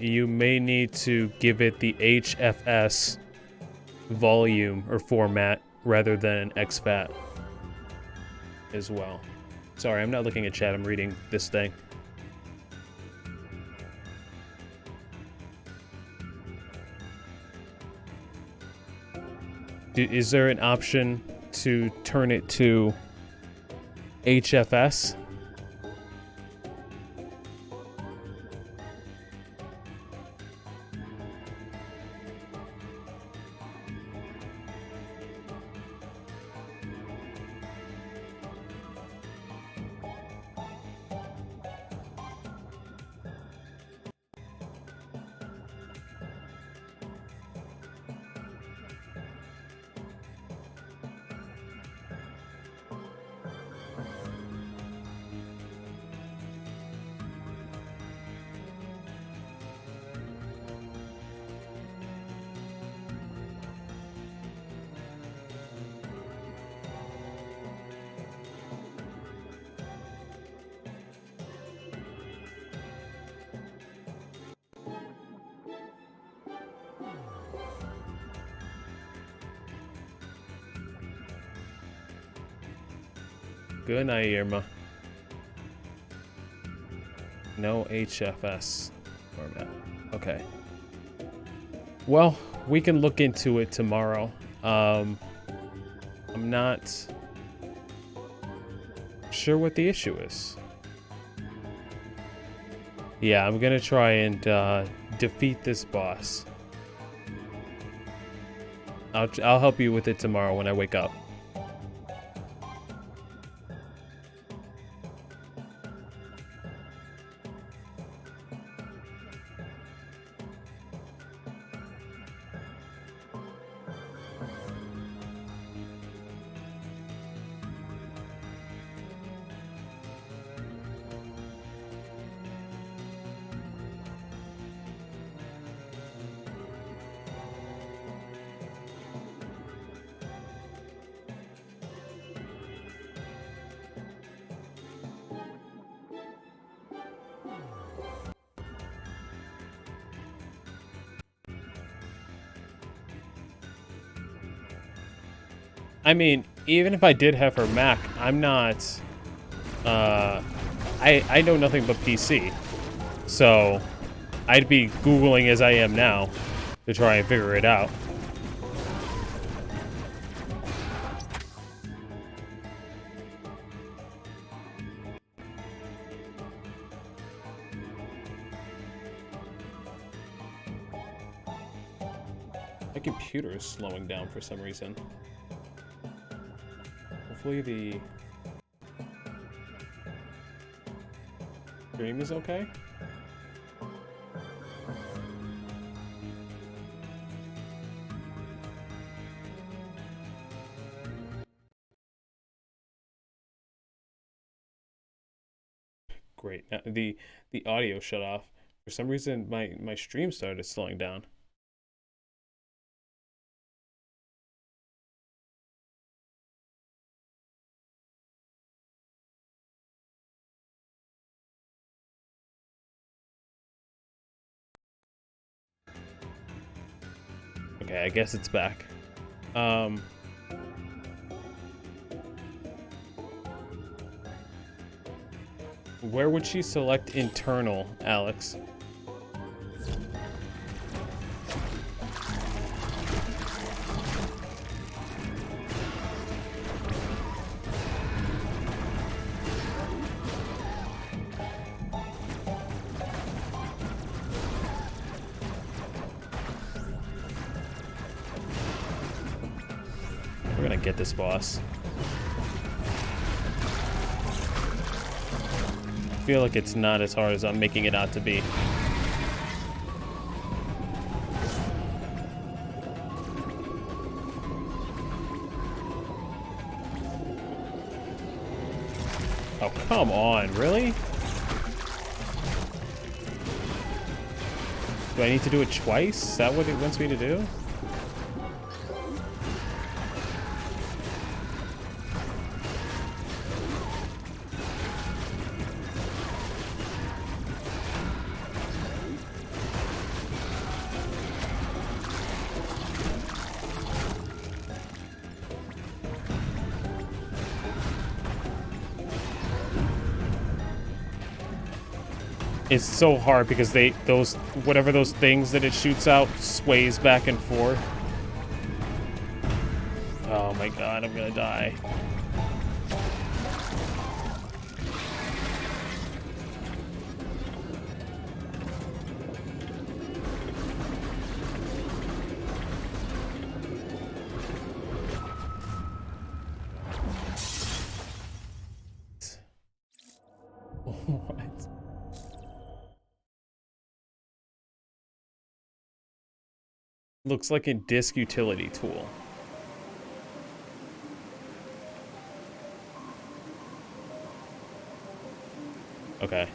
You may need to give it the HFS volume or format rather than exFAT as well. Sorry, I'm not looking at chat, I'm reading this thing. Is there an option to turn it to HFS? Good night, Irma. No HFS format. Okay. Well, we can look into it tomorrow. I'm not sure what the issue is. Yeah, I'm gonna try and defeat this boss. I'll help you with it tomorrow when I wake up. I mean, even if I did have her Mac, I'm not, I know nothing but PC. So, I'd be Googling as I am now to try and figure it out. My computer is slowing down for some reason. Hopefully the stream is okay. Great. Now, the audio shut off. For some reason my stream started slowing down. Okay, I guess it's back. Where would she select internal, Alex? get this boss. I feel like it's not as hard as I'm making it out to be. Oh, come on, really? Do I need to do it twice? Is that what it wants me to do? It's so hard because whatever those things that it shoots out sways back and forth. Oh my god, I'm gonna die. What? Looks like a disk utility tool. Okay.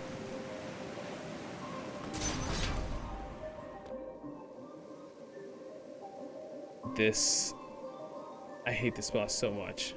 I hate this boss so much.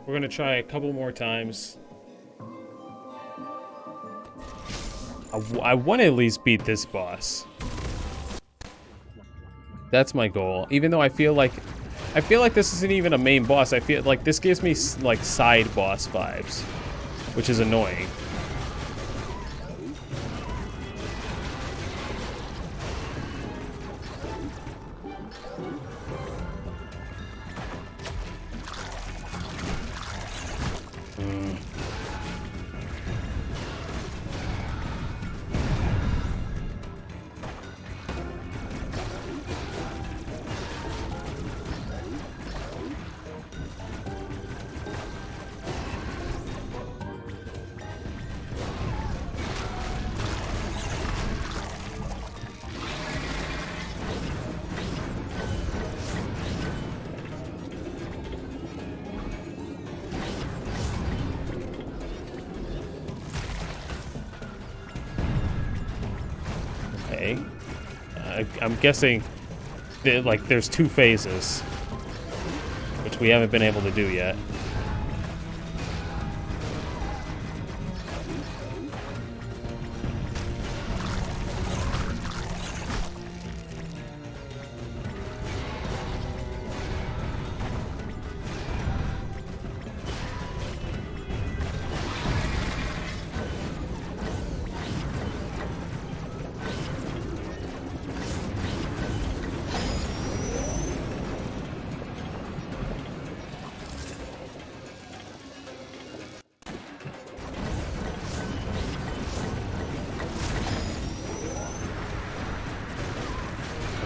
We're gonna try a couple more times. I want to at least beat this boss. That's my goal. Even though I feel like this isn't even a main boss. I feel like this gives me like side boss vibes, which is annoying. Okay. I'm guessing that, like, there's two phases, which we haven't been able to do yet.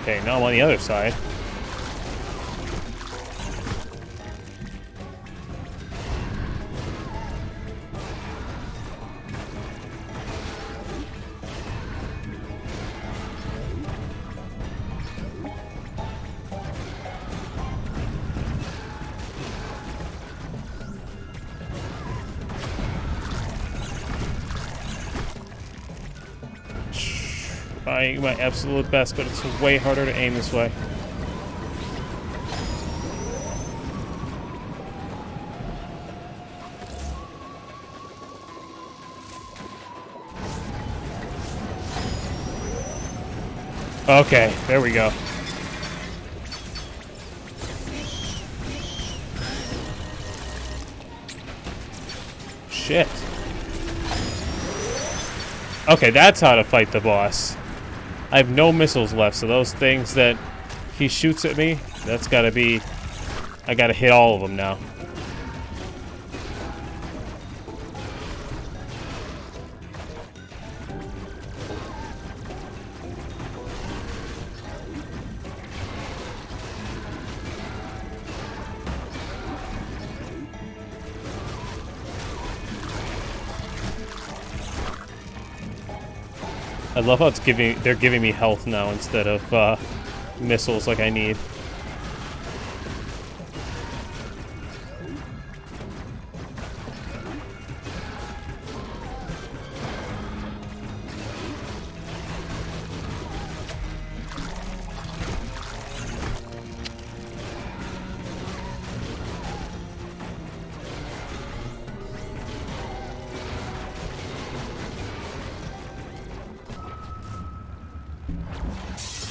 Okay, now I'm on the other side. Trying my absolute best, but it's way harder to aim this way. Okay, there we go. shit. Okay, that's how to fight the boss. I have no missiles left, so those things that he shoots at me, that's gotta be... I gotta hit all of them now. I love how it's they're giving me health now instead of missiles like I need.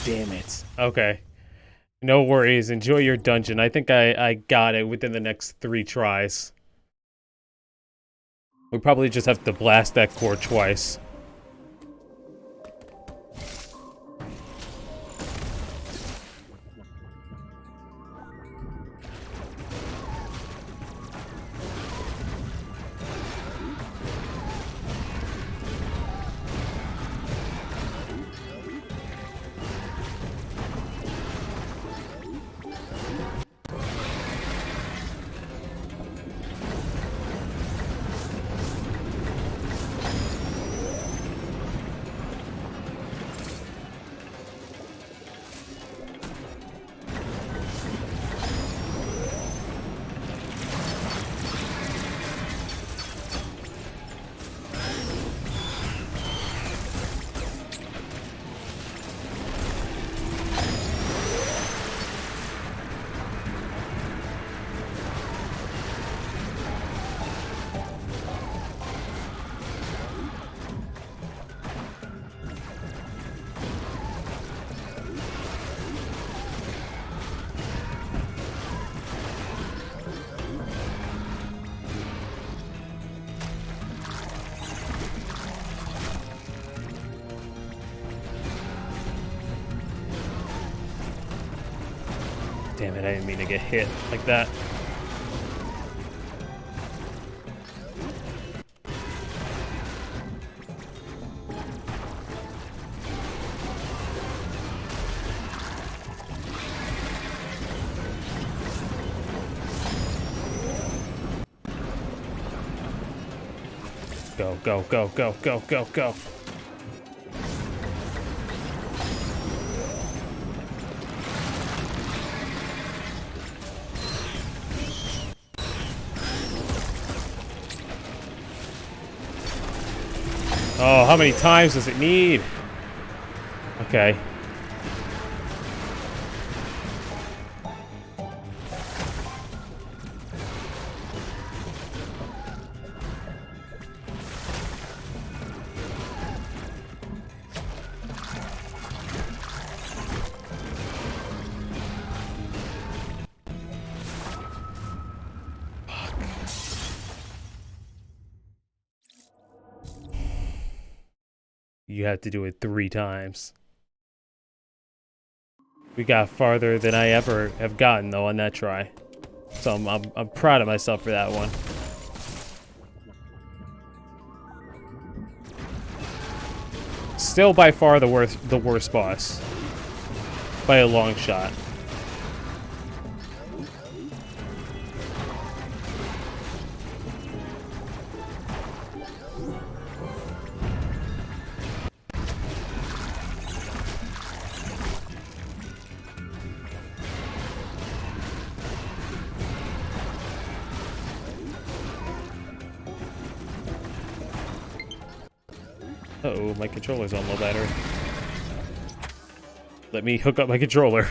Damn it. Okay. No worries. Enjoy your dungeon. I think I got it within the next 3 tries. We probably just have to blast that core twice. Damn it, I didn't mean to get hit like that. Go, go, go, go, go, go, go. Oh, how many times does it need? Okay. You have to do it 3 times. We got farther than I ever have gotten, though, on that try. So I'm proud of myself for that one. Still by far the worst boss. By a long shot. Uh-oh, my controller's on low battery. Let me hook up my controller.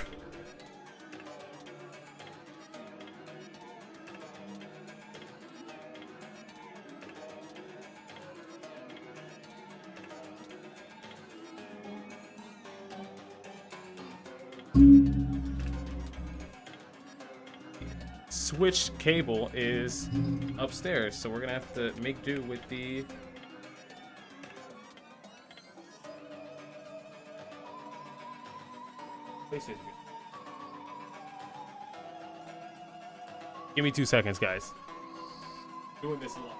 switch cable is upstairs, so we're gonna have to make do with the... Give me 2 seconds, guys. Doing this a lot.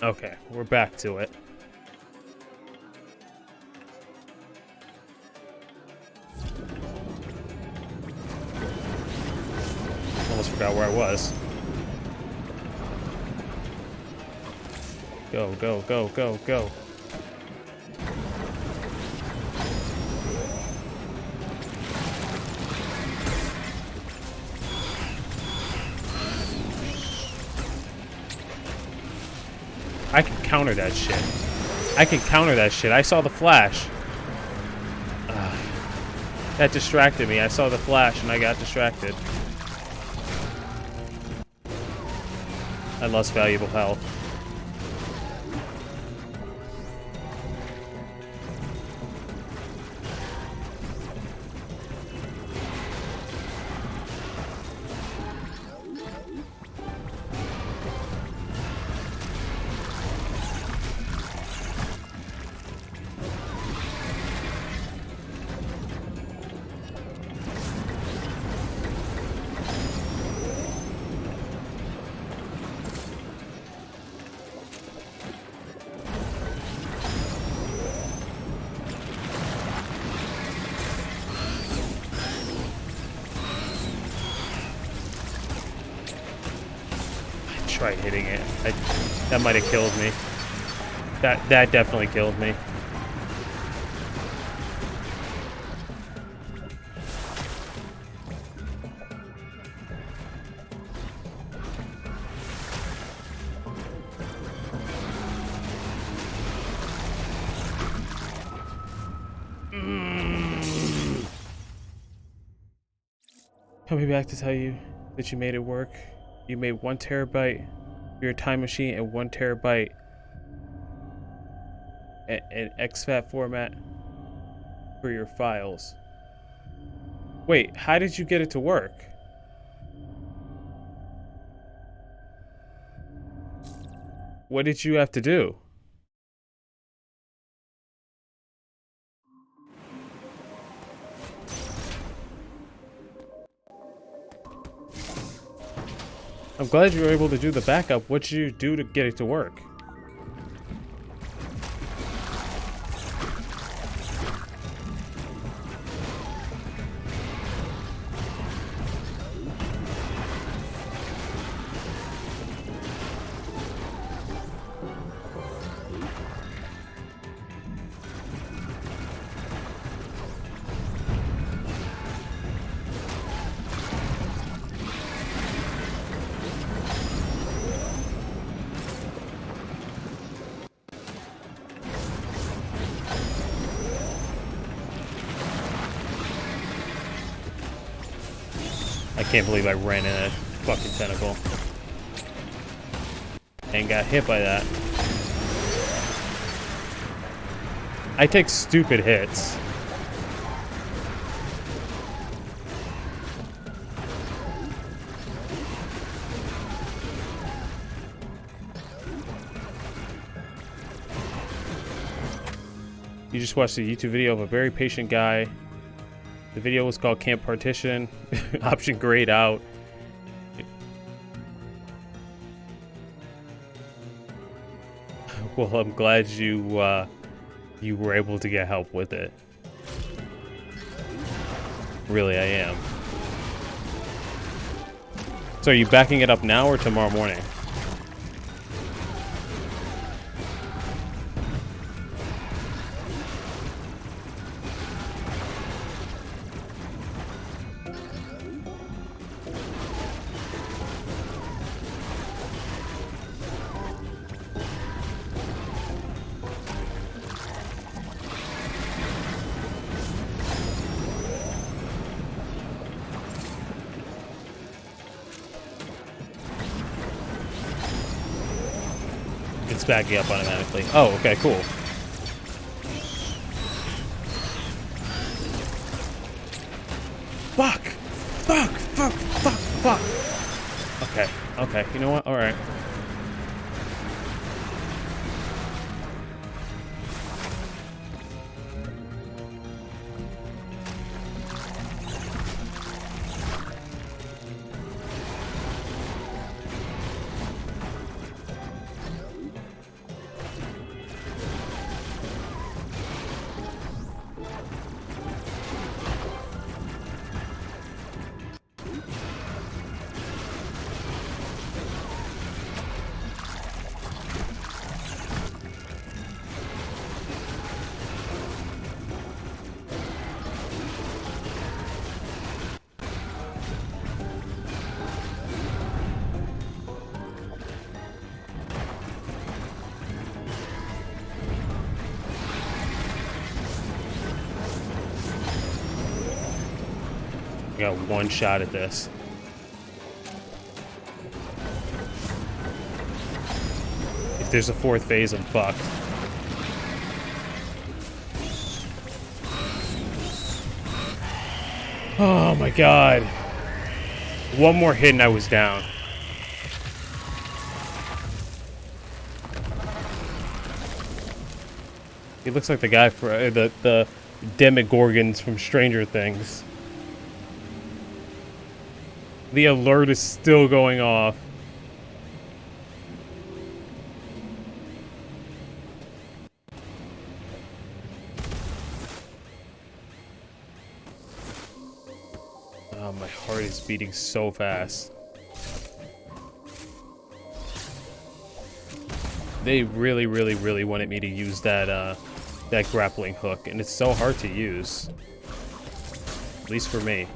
Okay, we're back to it. Almost forgot where I was. Go, go, go, go, go. I can counter that shit. I can counter that shit. I saw the flash. That distracted me. I saw the flash and I got distracted. I lost valuable health. Tried hitting it. That might have killed me. That definitely killed me. Coming back to tell you that you made it work. You made 1 terabyte for your time machine and 1 terabyte in exFAT format for your files. Wait, how did you get it to work? What did you have to do? I'm glad you were able to do the backup. What did you do to get it to work? I can't believe I ran in a fucking tentacle and got hit by that. I take stupid hits. You just watched a YouTube video of a very patient guy. The video was called Can't Partition. Option grayed out. Well, I'm glad you were able to get help with it. Really, I am. So are you backing it up now or tomorrow morning? it's backing up automatically. Oh, okay, cool. Fuck! Fuck! Fuck! Fuck! Fuck! Okay, okay, you know what? Alright. I got one shot at this. If there's a fourth phase, I'm fucked. Oh my god. One more hit and I was down. He looks like the guy for the Demogorgons from Stranger Things. The alert is still going off. Oh, my heart is beating so fast. They really, really, really wanted me to use that that grappling hook, and it's so hard to use. At least for me.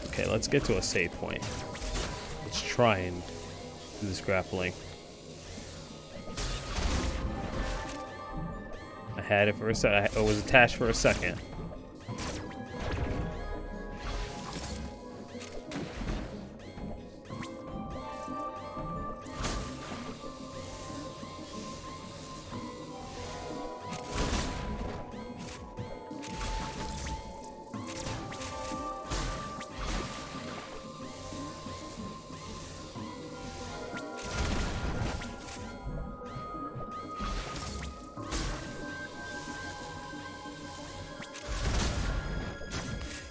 Okay, let's get to a save point. Let's try and do this grappling. I had it for a second. It was attached for a second.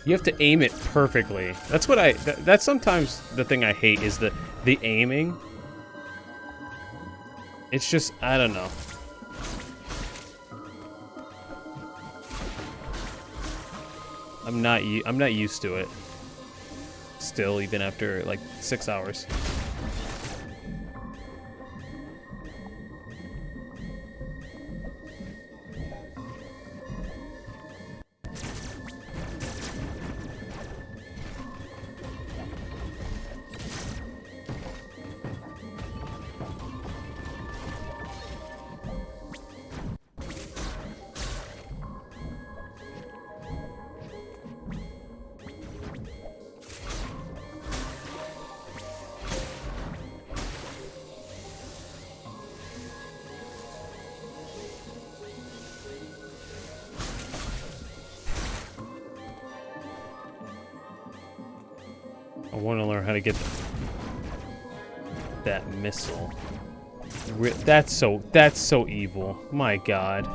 You have to aim it perfectly. That's what that's sometimes the thing I hate is the aiming. It's just, I don't know. I'm not used to it. Still, even after like 6 hours. I want to learn how to get that missile. That's so evil. My god.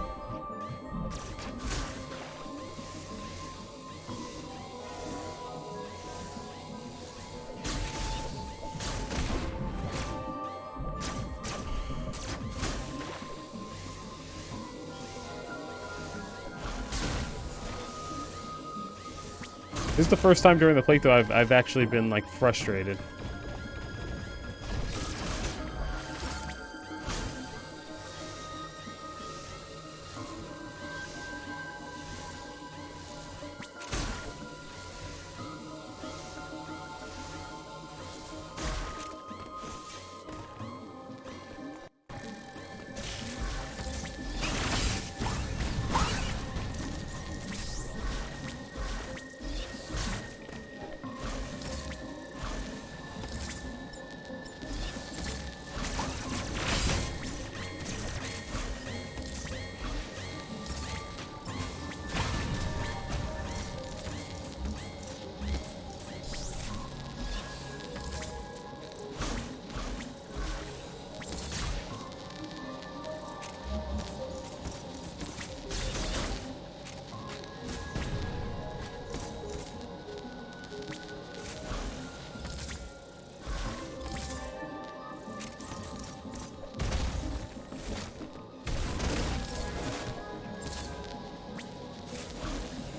This is the first time during the playthrough I've actually been, like, frustrated.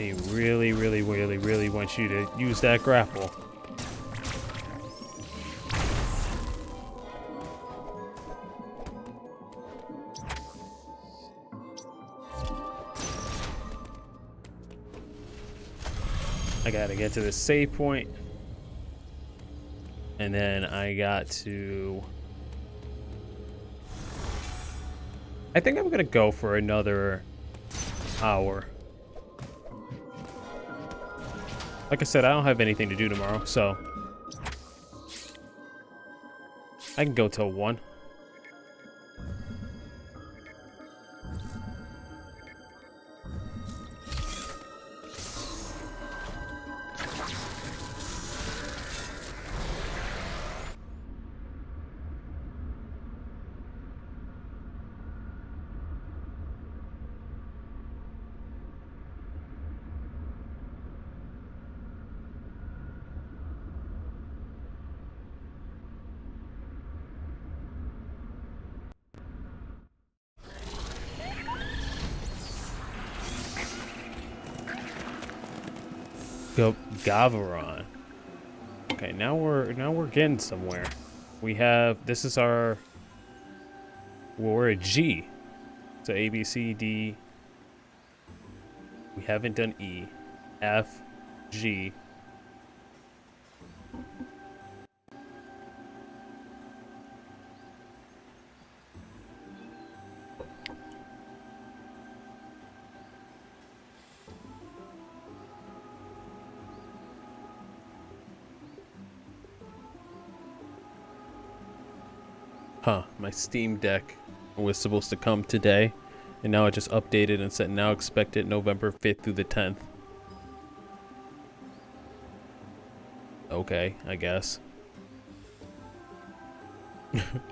They really, really, really, really want you to use that grapple. I gotta get to the save point. And then I got to... I think I'm gonna go for another hour. Like I said, I don't have anything to do tomorrow, so... I can go till 1. Go Gavaron. Okay, now we're getting somewhere. We have this is our we're at G. So A, B, C, D. We haven't done E. F, G. Huh, my Steam Deck was supposed to come today, and now it just updated and said now expect it November 5th through the 10th. Okay, I guess.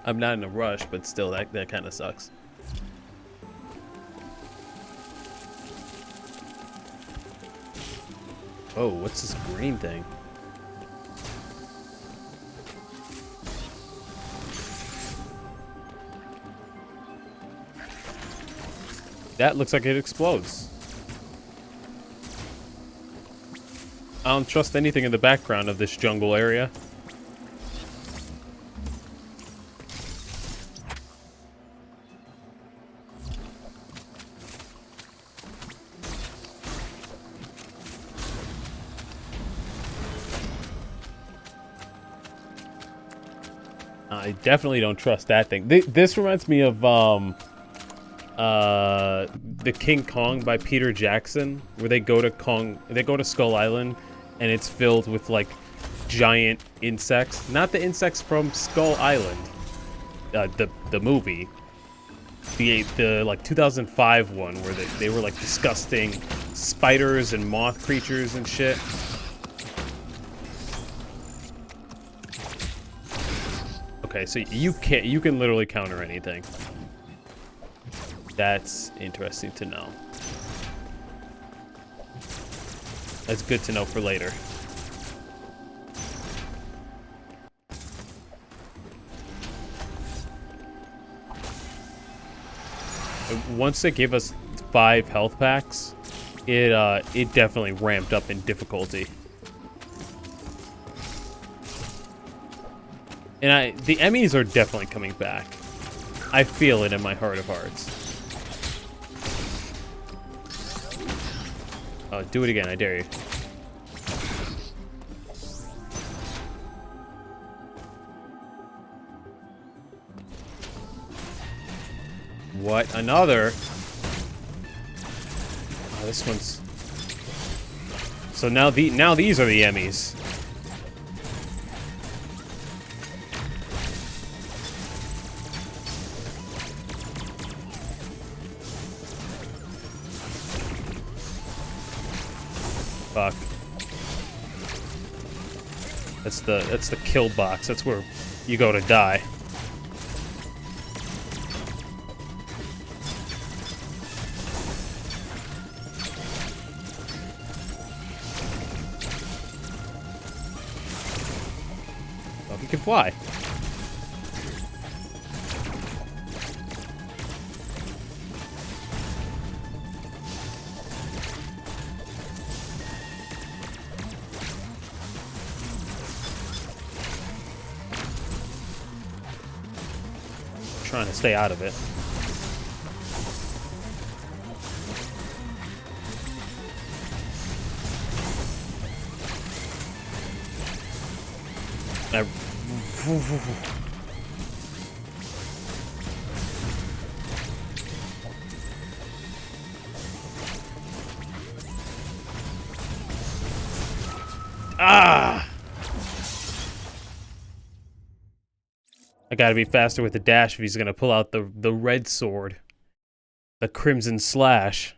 I'm not in a rush, but still, that kind of sucks. Oh, what's this green thing? That looks like it explodes. I don't trust anything in the background of this jungle area. I definitely don't trust that thing. This reminds me of the King Kong by Peter Jackson, where they go to Skull Island, and it's filled with like giant insects. Not the insects from Skull Island, the movie, the like 2005 one where they were like disgusting spiders and moth creatures and shit. Okay, so you can literally counter anything. That's interesting to know. That's good to know for later. Once they gave us 5 health packs, it definitely ramped up in difficulty. And the Emmys are definitely coming back. I feel it in my heart of hearts. Oh, do it again, I dare you. What? Another? Oh, this one's... So now these are the Emmys. Fuck. That's the kill box. That's where you go to die. Oh, he can fly. trying to stay out of it. Ah! I gotta be faster with the dash if he's gonna pull out the red sword. The Crimson Slash.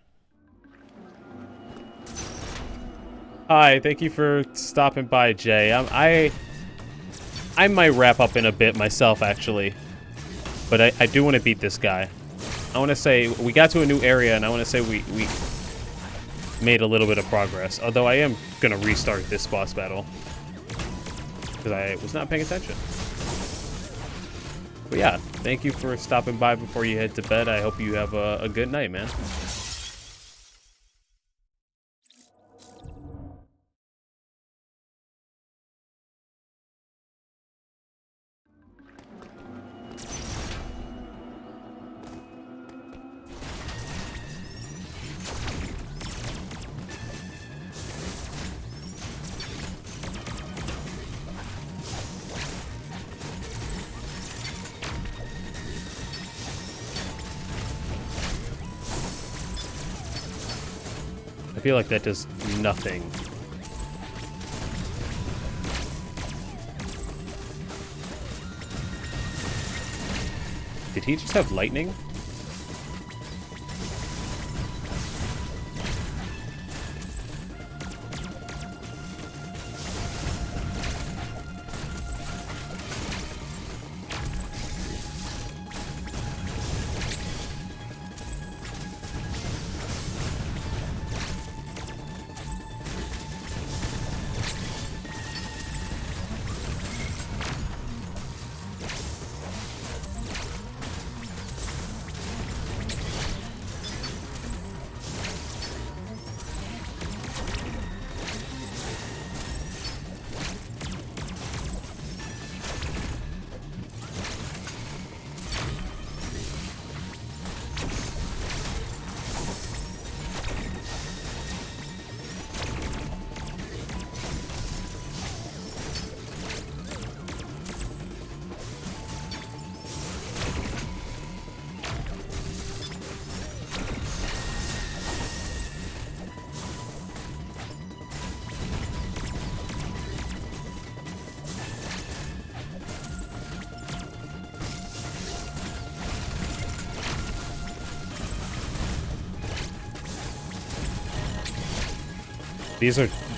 Hi, thank you for stopping by, Jay. I might wrap up in a bit myself, actually. But I do want to beat this guy. I want to say we got to a new area, and I want to say we made a little bit of progress. Although I am going to restart this boss battle. Because I was not paying attention. But yeah, thank you for stopping by before you head to bed. I hope you have a good night, man. I feel like that does nothing. Did he just have lightning?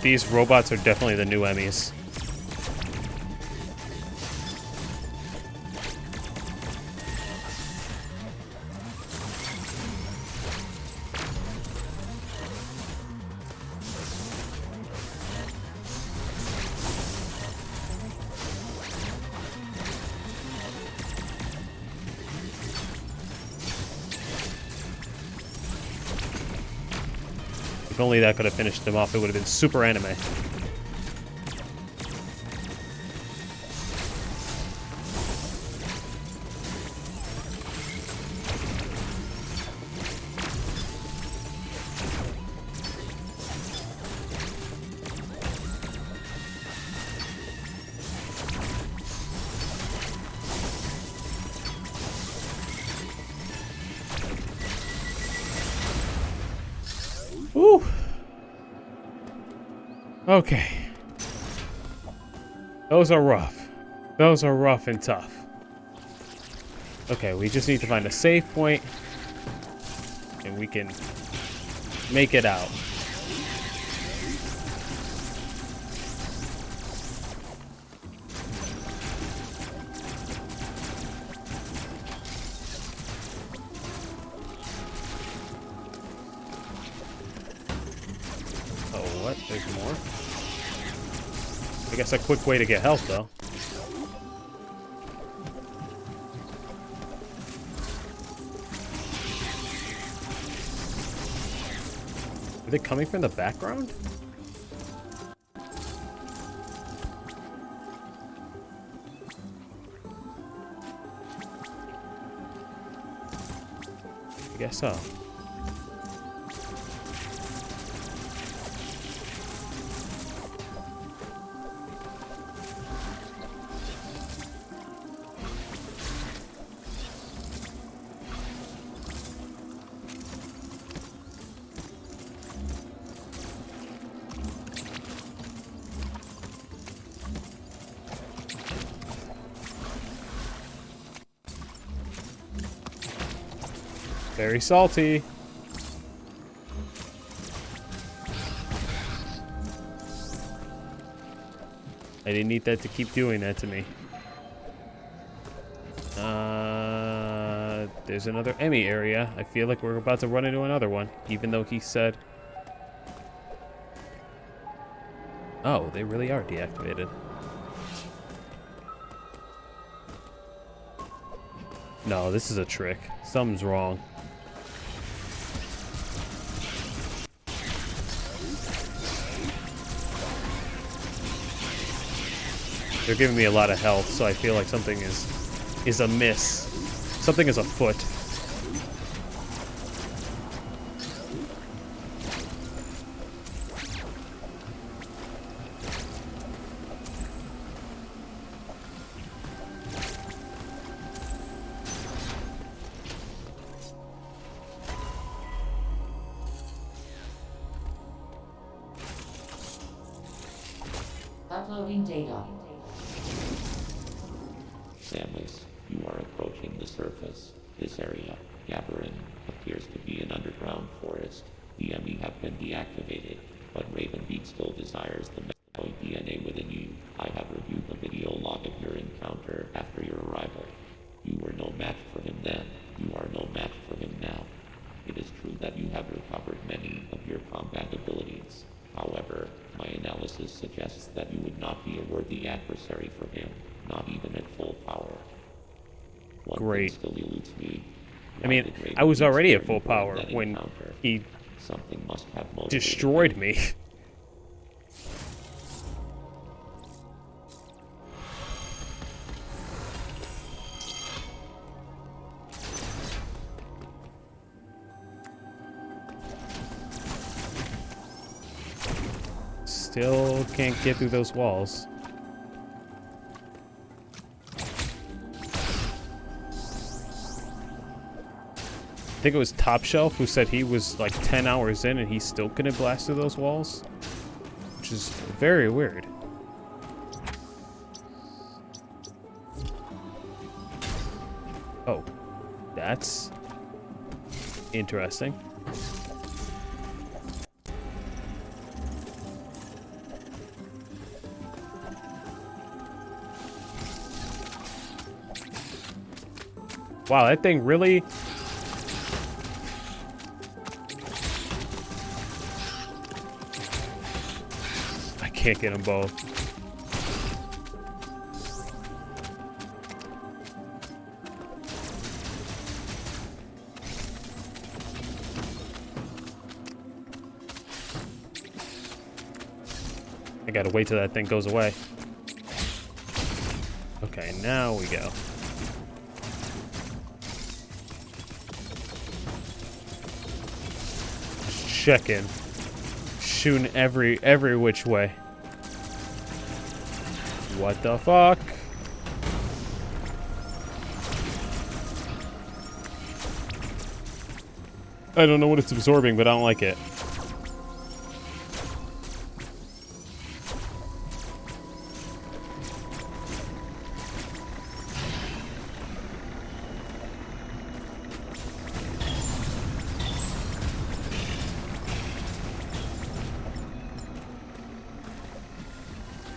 These robots are definitely the new Emmys. If only that could have finished him off, it would have been super anime. Woo! Okay. Those are rough. Those are rough and tough. Okay, we just need to find a save point, and we can make it out. What? There's more? I guess a quick way to get health, though. Are they coming from the background? I guess so. Very salty. I didn't need that to keep doing that to me. There's another Emmy area. I feel like we're about to run into another one, even though he said... Oh, they really are deactivated. No, this is a trick. Something's wrong. They're giving me a lot of health, so I feel like something is amiss. Something is afoot. Uploading data. Samus, you are approaching the surface. This area, Gabarin, appears to be an underground forest. The enemy have been deactivated, but Ravenbeak still desires the Metroid DNA within you. I have reviewed the video log of your encounter after your arrival. You were no match for him then. You are no match for him now. It is true that you have recovered many of your combat abilities. However, my analysis suggests that you would not be a worthy adversary for him, not even at full power. One Great. thing still eludes me. I mean, I was already at full power when he something must have destroyed me. Still can't get through those walls. I think it was Top Shelf who said he was like 10 hours in and he still couldn't blast through those walls, which is very weird. Oh, that's interesting. Wow, that thing really... I can't get them both. I gotta wait till that thing goes away. Okay, now we go. Checking, shooting every which way. What the fuck? I don't know what it's absorbing, but I don't like it.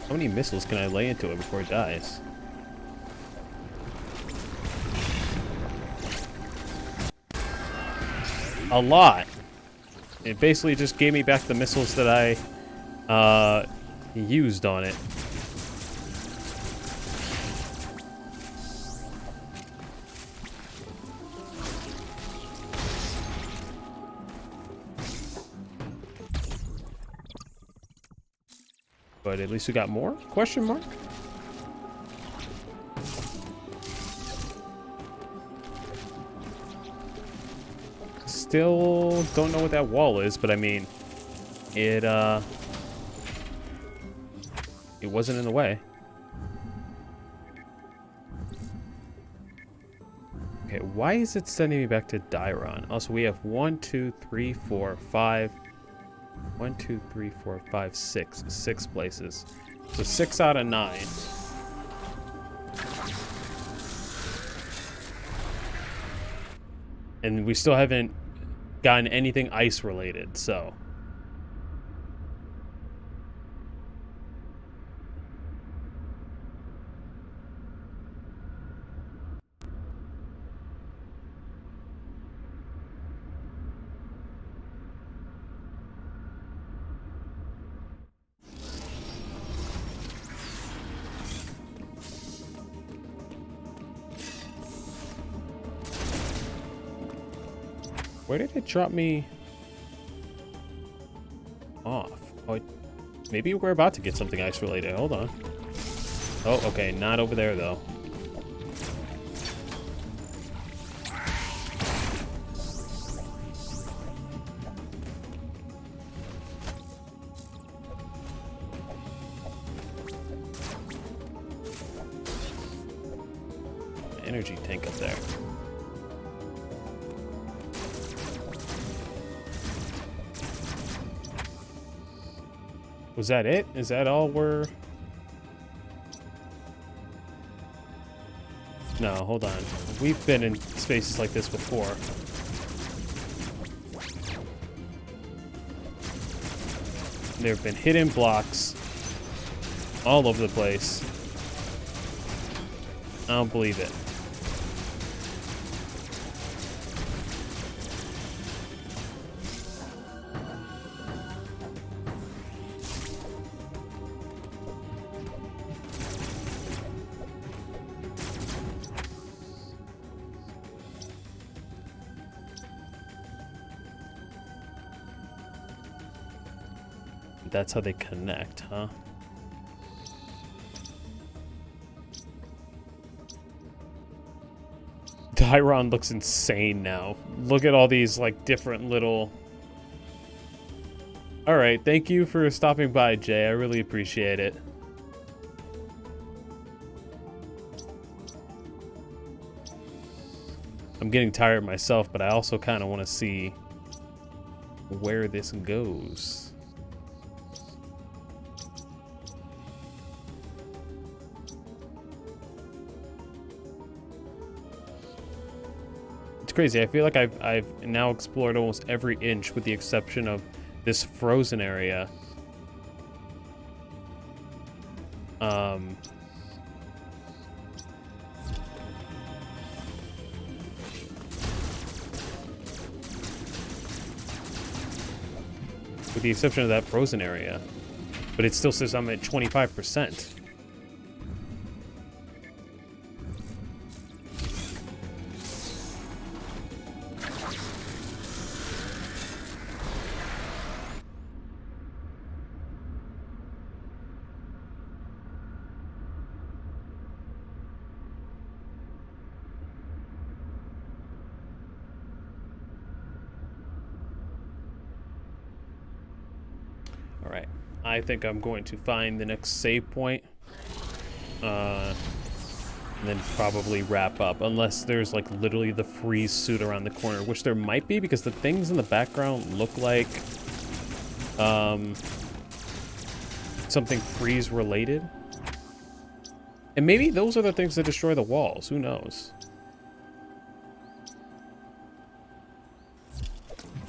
How many missiles can I lay into it before it dies? A lot. It basically just gave me back the missiles that I used on it. But at least we got more? Question mark? Still don't know what that wall is, but I mean, it wasn't in the way. Okay, why is it sending me back to Dairon? Also, we have 1, 2, 3, 4, 5. 1, 2, 3, 4, 5, 6. 6 places. So 6 out of 9. And we still haven't gotten anything ice related, so. Where did it drop me off? Oh, maybe we're about to get something ice related. Hold on. Oh, okay. Not over there, though. Energy tank up there. Was that it? Is that all we're... No, hold on. We've been in spaces like this before. There have been hidden blocks all over the place. I don't believe it. That's how they connect, huh? Dairon looks insane now. Look at all these, like, different little... Alright, thank you for stopping by, Jay. I really appreciate it. I'm getting tired myself, but I also kind of want to see where this goes. Crazy. I feel like I've now explored almost every inch with the exception of this frozen area. With the exception of that frozen area. But it still says I'm at 25%. Alright, I think I'm going to find the next save point, and then probably wrap up, unless there's like literally the freeze suit around the corner, which there might be because the things in the background look like something freeze related. And maybe those are the things that destroy the walls, who knows?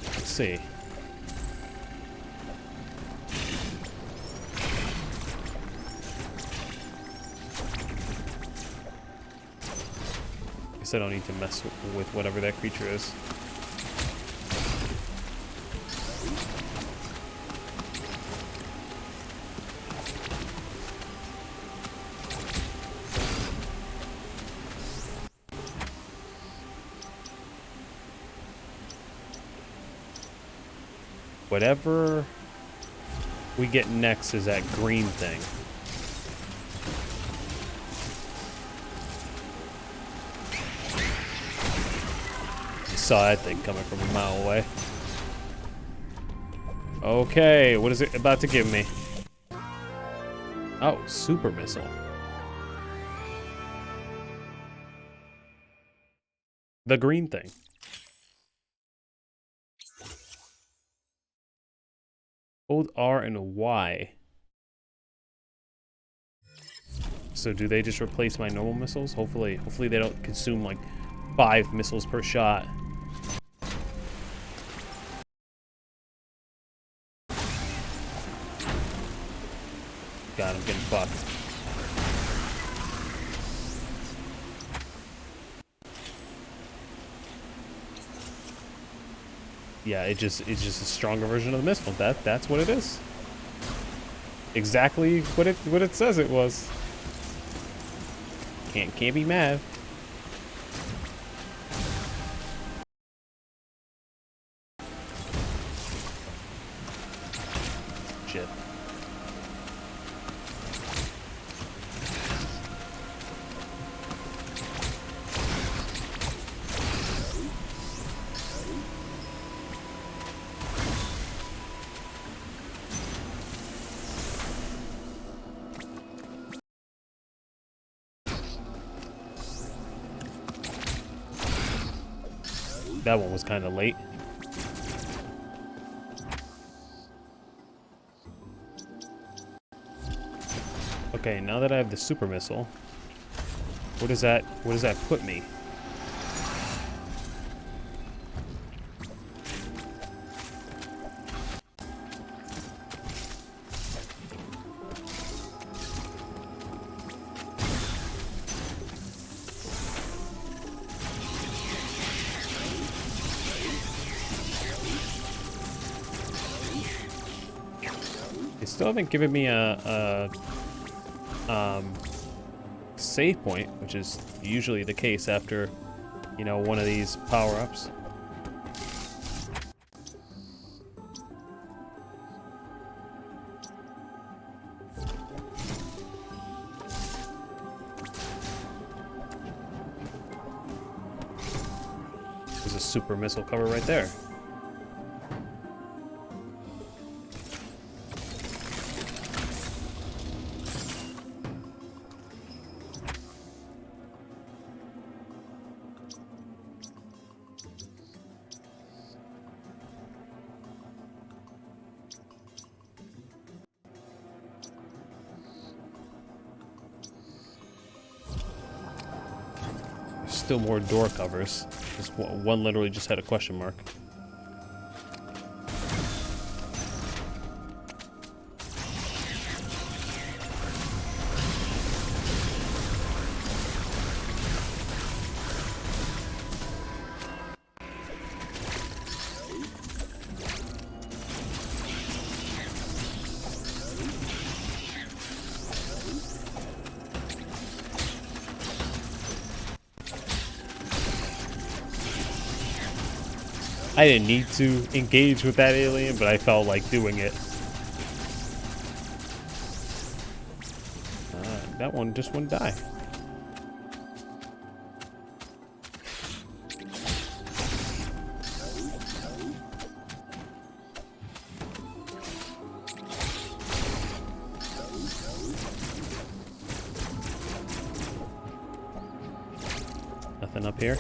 Let's see. I don't need to mess with whatever that creature is. Whatever we get next is that green thing. saw that thing coming from a mile away. Okay, what is it about to give me? Oh, super missile. The green thing. Hold R and Y. So do they just replace my normal missiles? Hopefully they don't consume like 5 missiles per shot. God, I'm getting fucked. Yeah, it's just a stronger version of the missile. That's what it is. Exactly what it says it was. Can't be mad. Shit. That one was kind of late. Okay, now that I have the super missile, what does that put me? They still haven't given me a save point, which is usually the case after, you know, one of these power-ups. There's a super missile cover right there. Still more door covers. This one literally just had a question mark. I didn't need to engage with that alien, but I felt like doing it. That one just wouldn't die. Nothing up here.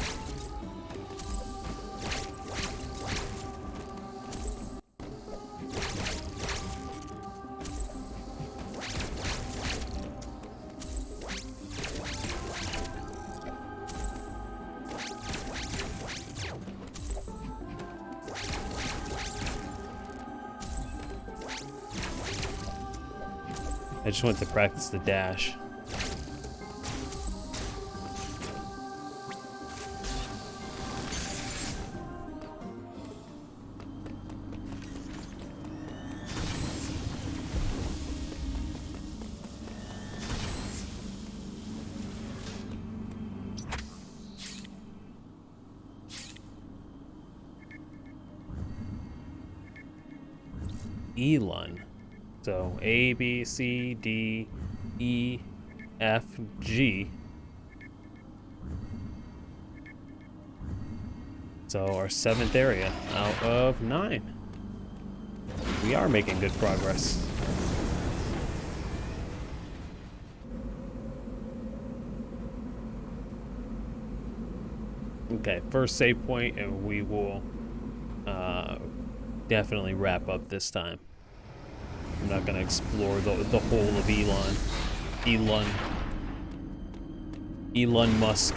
I just went to practice the dash. Elon. So A, B, C, D, E, F, G. So our 7th area out of 9. We are making good progress. Okay, first save point, and we will definitely wrap up this time. I'm not gonna explore the whole of Elon Musk.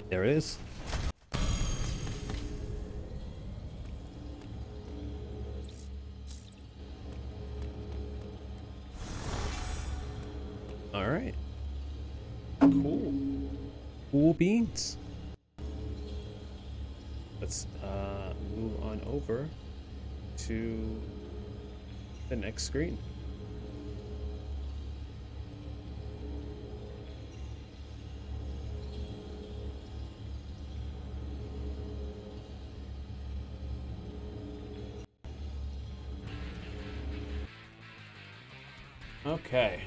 There it is. All right. Cool. Cool beans. Let's move on over to the next screen. Okay.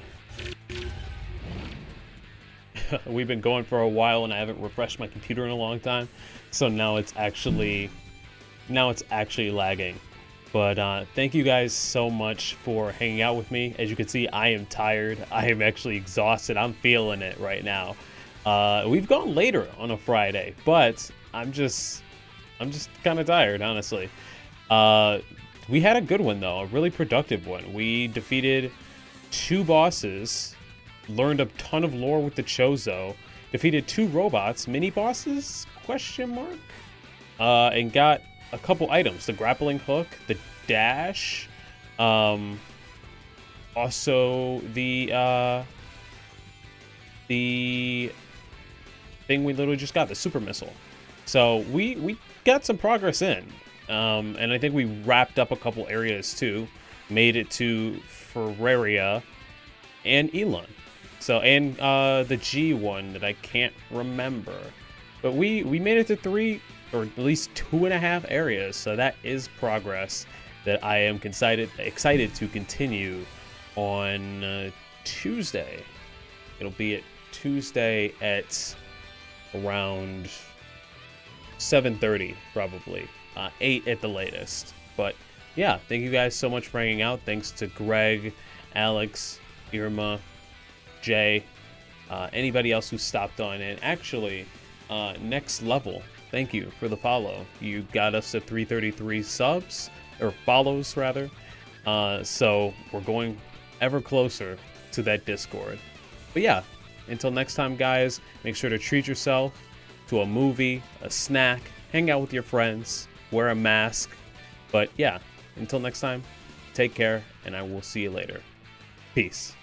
We've been going for a while and I haven't refreshed my computer in a long time, so now it's actually lagging. But thank you guys so much for hanging out with me. As you can see, I am tired. I am actually exhausted. I'm feeling it right now. We've gone later on a Friday, but I'm just kind of tired, honestly. We had a good one though, a really productive one. We defeated 2 bosses, learned a ton of lore with the Chozo, defeated 2 robots, mini bosses, question mark, and got a couple items, the grappling hook, the dash, also the thing we literally just got, the super missile. So we got some progress in, and I think we wrapped up a couple areas too, made it to Ferraria and Elon. So, and the G one that I can't remember. But we made it to 3, or at least 2.5 areas. So that is progress that I am excited to continue on Tuesday. It'll be at Tuesday at around 7:30, probably. 8 at the latest. But yeah, thank you guys so much for hanging out. Thanks to Greg, Alex, Irma, Jay, anybody else who stopped on. And actually, Next Level, thank you for the follow. You got us to 333 subs, or follows rather. So we're going ever closer to that Discord. But yeah, until next time, guys, make sure to treat yourself to a movie, a snack, hang out with your friends, wear a mask. But yeah, until next time, take care, and I will see you later. Peace.